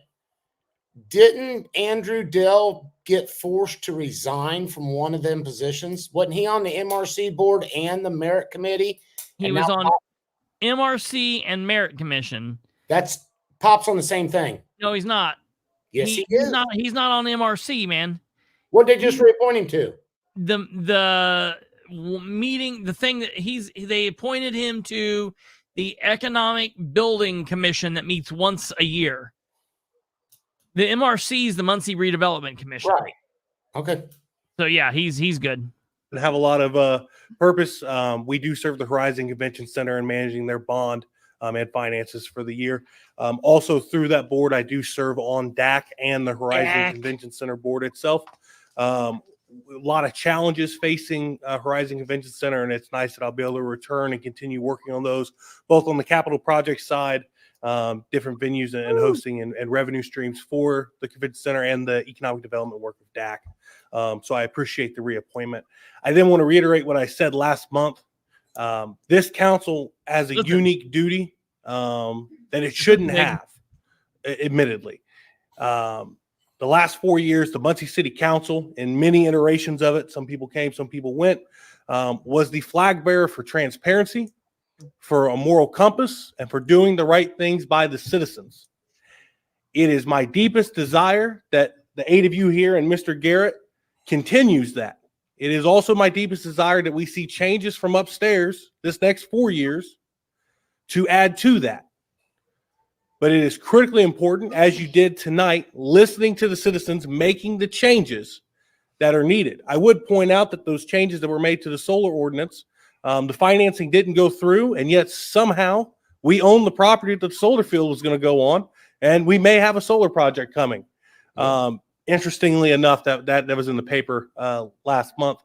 [SPEAKER 3] Didn't Andrew Dell get forced to resign from one of them positions? Wasn't he on the MRC board and the Merit Committee?
[SPEAKER 1] He was on MRC and Merit Commission.
[SPEAKER 3] That's Pop's on the same thing.
[SPEAKER 1] No, he's not.
[SPEAKER 3] Yes, he is.
[SPEAKER 1] He's not on MRC, man.
[SPEAKER 3] What did they just reappoint him to?
[SPEAKER 1] The meeting, the thing that they appointed him to the Economic Building Commission that meets once a year. The MRC is the Muncie Redevelopment Commission.
[SPEAKER 3] Right. Okay.
[SPEAKER 1] So yeah, he's good.
[SPEAKER 21] and have a lot of purpose. We do serve the Horizon Convention Center and managing their bond and finances for the year. Also through that board, I do serve on DAC and the Horizon Convention Center board itself. A lot of challenges facing Horizon Convention Center, and it's nice that I'll be able to return and continue working on those, both on the capital project side, different venues and hosting and revenue streams for the Convention Center and the economic development work of DAC. So I appreciate the reappointment. I then want to reiterate what I said last month. This council has a unique duty that it shouldn't have, admittedly. The last 4 years, the Muncie City Council, in many iterations of it, some people came, some people went, was the flag bearer for transparency, for a moral compass, and for doing the right things by the citizens. It is my deepest desire that the 8 of you here and Mr. Garrett continues that. It is also my deepest desire that we see changes from upstairs this next 4 years to add to that. But it is critically important, as you did tonight, listening to the citizens, making the changes that are needed. I would point out that those changes that were made to the solar ordinance, the financing didn't go through, and yet somehow we own the property that the solar field was going to go on, and we may have a solar project coming. Interestingly enough, that was in the paper last month.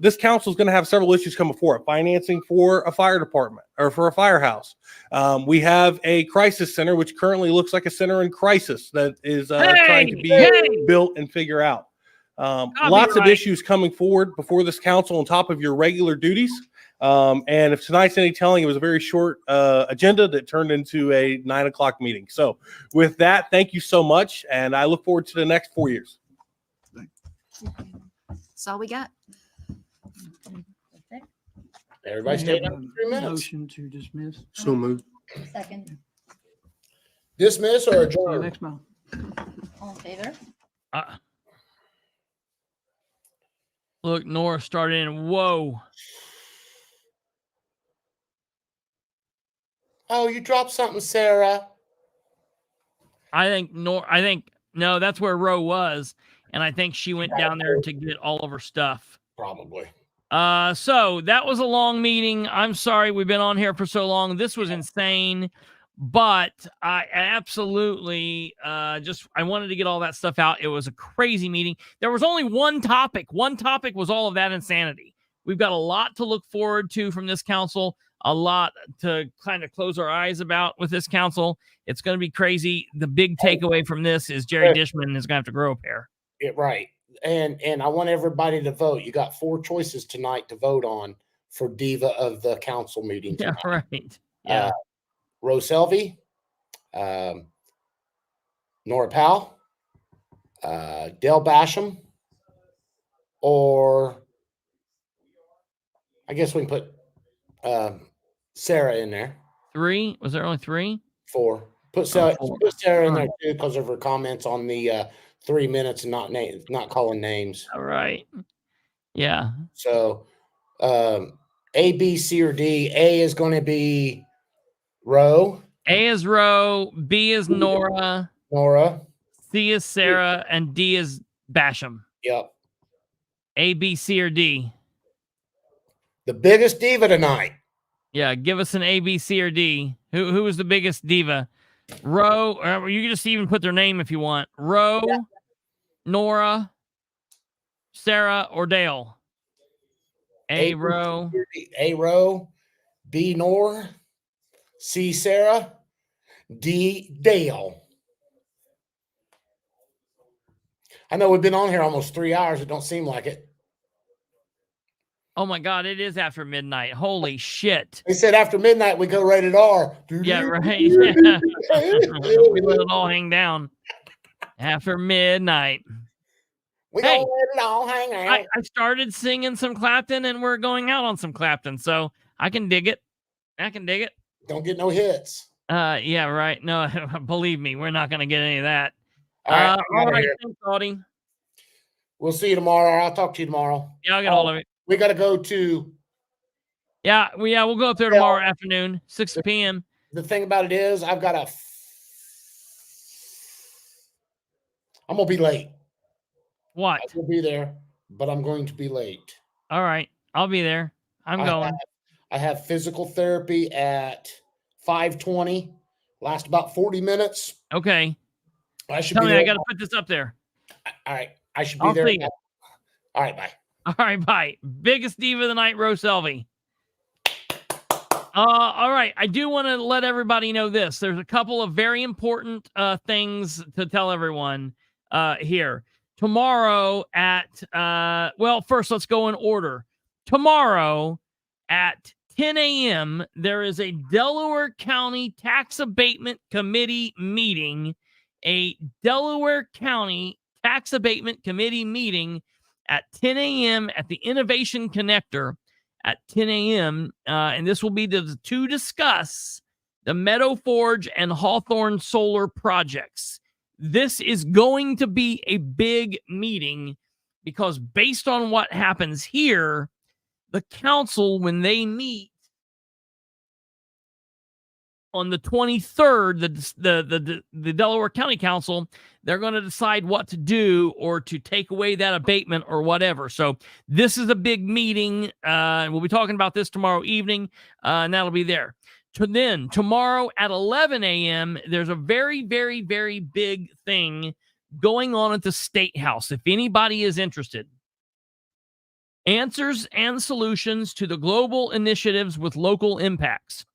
[SPEAKER 21] This council is going to have several issues come before it. Financing for a fire department or for a firehouse. We have a crisis center, which currently looks like a center in crisis that is trying to be built and figure out. Lots of issues coming forward before this council on top of your regular duties. And if tonight's any telling, it was a very short agenda that turned into a 9 o'clock meeting. So with that, thank you so much. And I look forward to the next 4 years.
[SPEAKER 22] That's all we got.
[SPEAKER 3] Everybody stay down for 3 minutes.
[SPEAKER 4] Motion to dismiss.
[SPEAKER 21] So moved.
[SPEAKER 7] Second.
[SPEAKER 3] Dismiss or adjourn?
[SPEAKER 4] Next month.
[SPEAKER 7] All in favor?
[SPEAKER 1] Look, Nora started in. Whoa.
[SPEAKER 3] Oh, you dropped something, Sarah.
[SPEAKER 1] No, that's where Roe was. And I think she went down there to get all of her stuff.
[SPEAKER 3] Probably.
[SPEAKER 1] So that was a long meeting. I'm sorry we've been on here for so long. This was insane, but I absolutely I wanted to get all that stuff out. It was a crazy meeting. There was only one topic. One topic was all of that insanity. We've got a lot to look forward to from this council, a lot to kind of close our eyes about with this council. It's going to be crazy. The big takeaway from this is Jerry Dishman is going to have to grow a pair.
[SPEAKER 3] Right. And I want everybody to vote. You got 4 choices tonight to vote on for Diva of the council meeting tonight.
[SPEAKER 1] Yeah, right. Yeah.
[SPEAKER 3] Rose Selvey, Nora Powell, Dale Basham, or I guess we can put Sarah in there.
[SPEAKER 1] 3? Was there only 3?
[SPEAKER 3] 4. Put Sarah in there too because of her comments on the 3 minutes and not calling names.
[SPEAKER 1] All right. Yeah.
[SPEAKER 3] So A, B, C, or D. A is going to be Roe.
[SPEAKER 1] A is Roe. B is Nora. C is Sarah. And D is Basham.
[SPEAKER 3] Yep.
[SPEAKER 1] A, B, C, or D.
[SPEAKER 3] The biggest diva tonight.
[SPEAKER 1] Yeah, give us an A, B, C, or D. Who was the biggest diva? Roe, or you can just even put their name if you want. Roe, Nora, Sarah, or Dale. A Roe,
[SPEAKER 3] B Nora, C Sarah, D Dale. I know we've been on here almost 3 hours. It don't seem like it.
[SPEAKER 1] Oh my God, it is after midnight. Holy shit.
[SPEAKER 3] They said after midnight we go rated R.
[SPEAKER 1] Yeah, right. Yeah. We let it all hang down. After midnight.
[SPEAKER 3] We gonna let it all hang out.
[SPEAKER 1] I started singing some Clapton and we're going out on some Clapton, so I can dig it.
[SPEAKER 3] Don't get no hits.
[SPEAKER 1] Yeah, right. No, believe me, we're not gonna get any of that.
[SPEAKER 3] All right,
[SPEAKER 1] thanks, Audie.
[SPEAKER 3] We'll see you tomorrow. I'll talk to you tomorrow.
[SPEAKER 1] Yeah, I'll get all of it.
[SPEAKER 3] We got to go to.
[SPEAKER 1] Yeah, we'll go up there tomorrow afternoon, 6 p.m.
[SPEAKER 3] The thing about it is, I'm gonna be late.
[SPEAKER 1] What?
[SPEAKER 3] I will be there, but I'm going to be late.
[SPEAKER 1] All right. I'll be there. I'm going.
[SPEAKER 3] I have physical therapy at 5:20. Last about 40 minutes.
[SPEAKER 1] Okay.
[SPEAKER 3] I should
[SPEAKER 1] Tell
[SPEAKER 3] be
[SPEAKER 1] me,
[SPEAKER 3] there.
[SPEAKER 1] I got to put this up there.
[SPEAKER 3] All right. I should be
[SPEAKER 1] I'll
[SPEAKER 3] there.
[SPEAKER 1] see you.
[SPEAKER 3] All right. Bye.
[SPEAKER 1] All right. Bye. Biggest diva of the night, Rose Selvey. All right. I do want to let everybody know this. There's a couple of very important things to tell everyone here. Tomorrow at, first let's go in order. Tomorrow at 10 a.m., there is a Delaware County Tax Abatement Committee meeting. A Delaware County Tax Abatement Committee meeting at 10 a.m. at the Innovation Connector at 10 a.m. And this will be to discuss the Meadow Forge and Hawthorne solar projects. This is going to be a big meeting because based on what happens here, the council, when they meet on the 23rd, the Delaware County Council, they're going to decide what to do or to take away that abatement or whatever. So this is a big meeting. We'll be talking about this tomorrow evening, and that'll be there. Then tomorrow at 11 a.m., there's a very, very, very big thing going on at the State House. If anybody is interested, answers and solutions to the global initiatives with local impacts.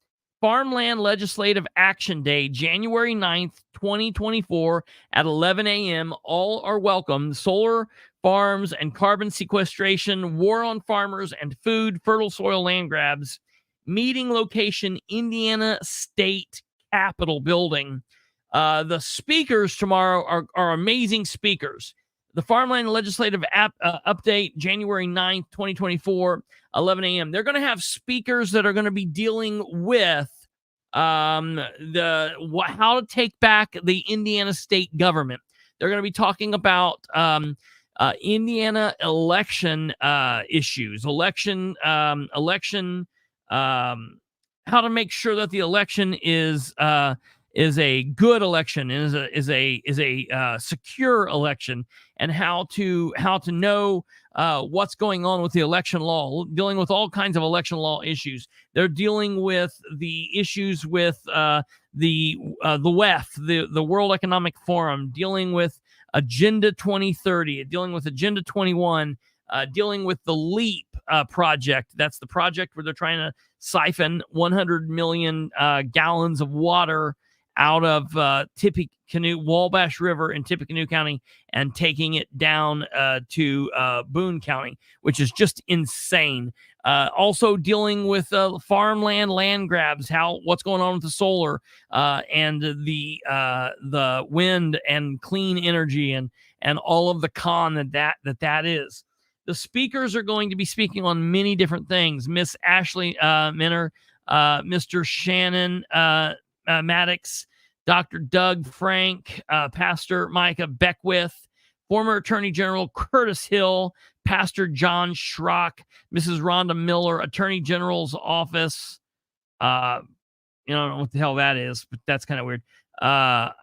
[SPEAKER 1] Farmland Legislative Action Day, January 9th, 2024 at 11 a.m. All are welcome. Solar farms and carbon sequestration, war on farmers and food, fertile soil land grabs. Meeting location, Indiana State Capitol Building. The speakers tomorrow are amazing speakers. The Farmland Legislative Update, January 9th, 2024, 11 a.m. They're going to have speakers that are going to be dealing with how to take back the Indiana state government. They're going to be talking about Indiana election issues, how to make sure that the election is a good election, is a secure election, and how to know what's going on with the election law, dealing with all kinds of election law issues. They're dealing with the issues with the WEF, the World Economic Forum, dealing with Agenda 2030, dealing with Agenda 21, dealing with the LEAP project. That's the project where they're trying to siphon 100 million gallons of water out of Tippecanoe, Wabash River in Tippecanoe County and taking it down to Boone County, which is just insane. Also dealing with farmland land grabs, what's going on with the solar and the wind and clean energy and all of the con that is. The speakers are going to be speaking on many different things. Miss Ashley Minner, Mr. Shannon Maddox, Dr. Doug Frank, Pastor Micah Beckwith, former Attorney General Curtis Hill, Pastor John Schrock, Mrs. Rhonda Miller, Attorney General's office. I don't know what the hell that is, but that's kind of weird. I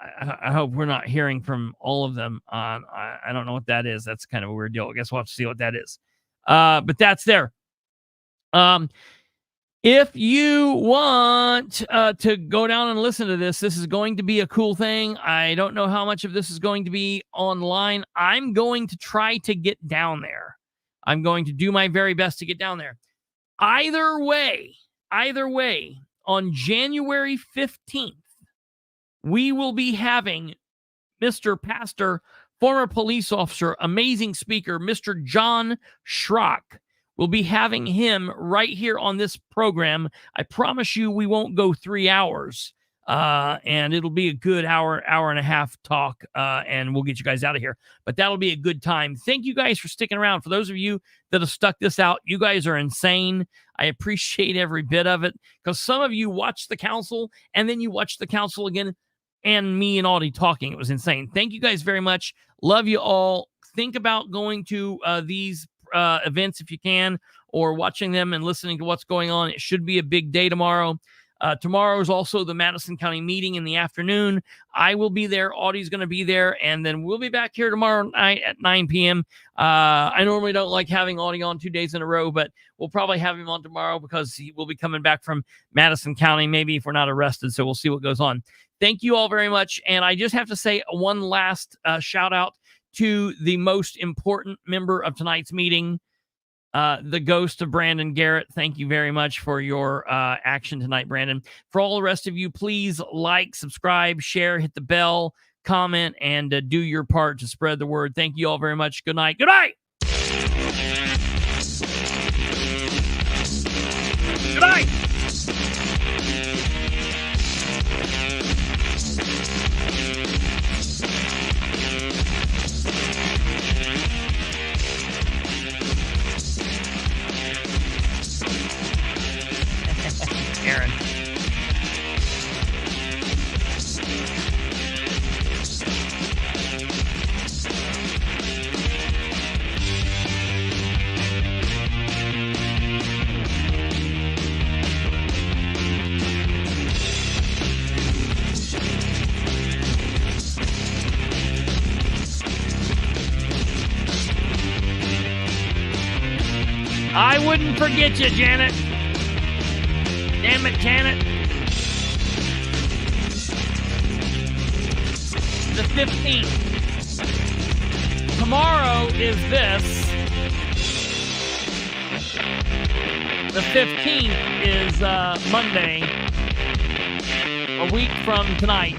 [SPEAKER 1] hope we're not hearing from all of them. I don't know what that is. That's kind of a weird deal. I guess we'll have to see what that is. But that's there. If you want to go down and listen to this is going to be a cool thing. I don't know how much of this is going to be online. I'm going to try to get down there. I'm going to do my very best to get down there. Either way, on January 15th, we will be having Mr. Pastor, former police officer, amazing speaker, Mr. John Schrock. We'll be having him right here on this program. I promise you we won't go 3 hours, and it'll be a good hour and a half talk, and we'll get you guys out of here. But that'll be a good time. Thank you guys for sticking around. For those of you that have stuck this out, you guys are insane. I appreciate every bit of it because some of you watched the council, and then you watched the council again, and me and Audie talking. It was insane. Thank you guys very much. Love you all. Think about going to these events if you can, or watching them and listening to what's going on. It should be a big day tomorrow. Tomorrow is also the Madison County meeting in the afternoon. I will be there. Audie's going to be there. And then we'll be back here tomorrow night at 9 p.m. I normally don't like having Audie on 2 days in a row, but we'll probably have him on tomorrow because he will be coming back from Madison County, maybe if we're not arrested. So we'll see what goes on. Thank you all very much. And I just have to say one last shout out to the most important member of tonight's meeting, the ghost of Brandon Garrett. Thank you very much for your action tonight, Brandon. For all the rest of you, please like, subscribe, share, hit the bell, comment, and do your part to spread the word. Thank you all very much. Good night. Good night. Good night. Aaron. I wouldn't forget you, Janet. Damn it, Janet. The 15th. Tomorrow is this. The 15th is Monday, a week from tonight.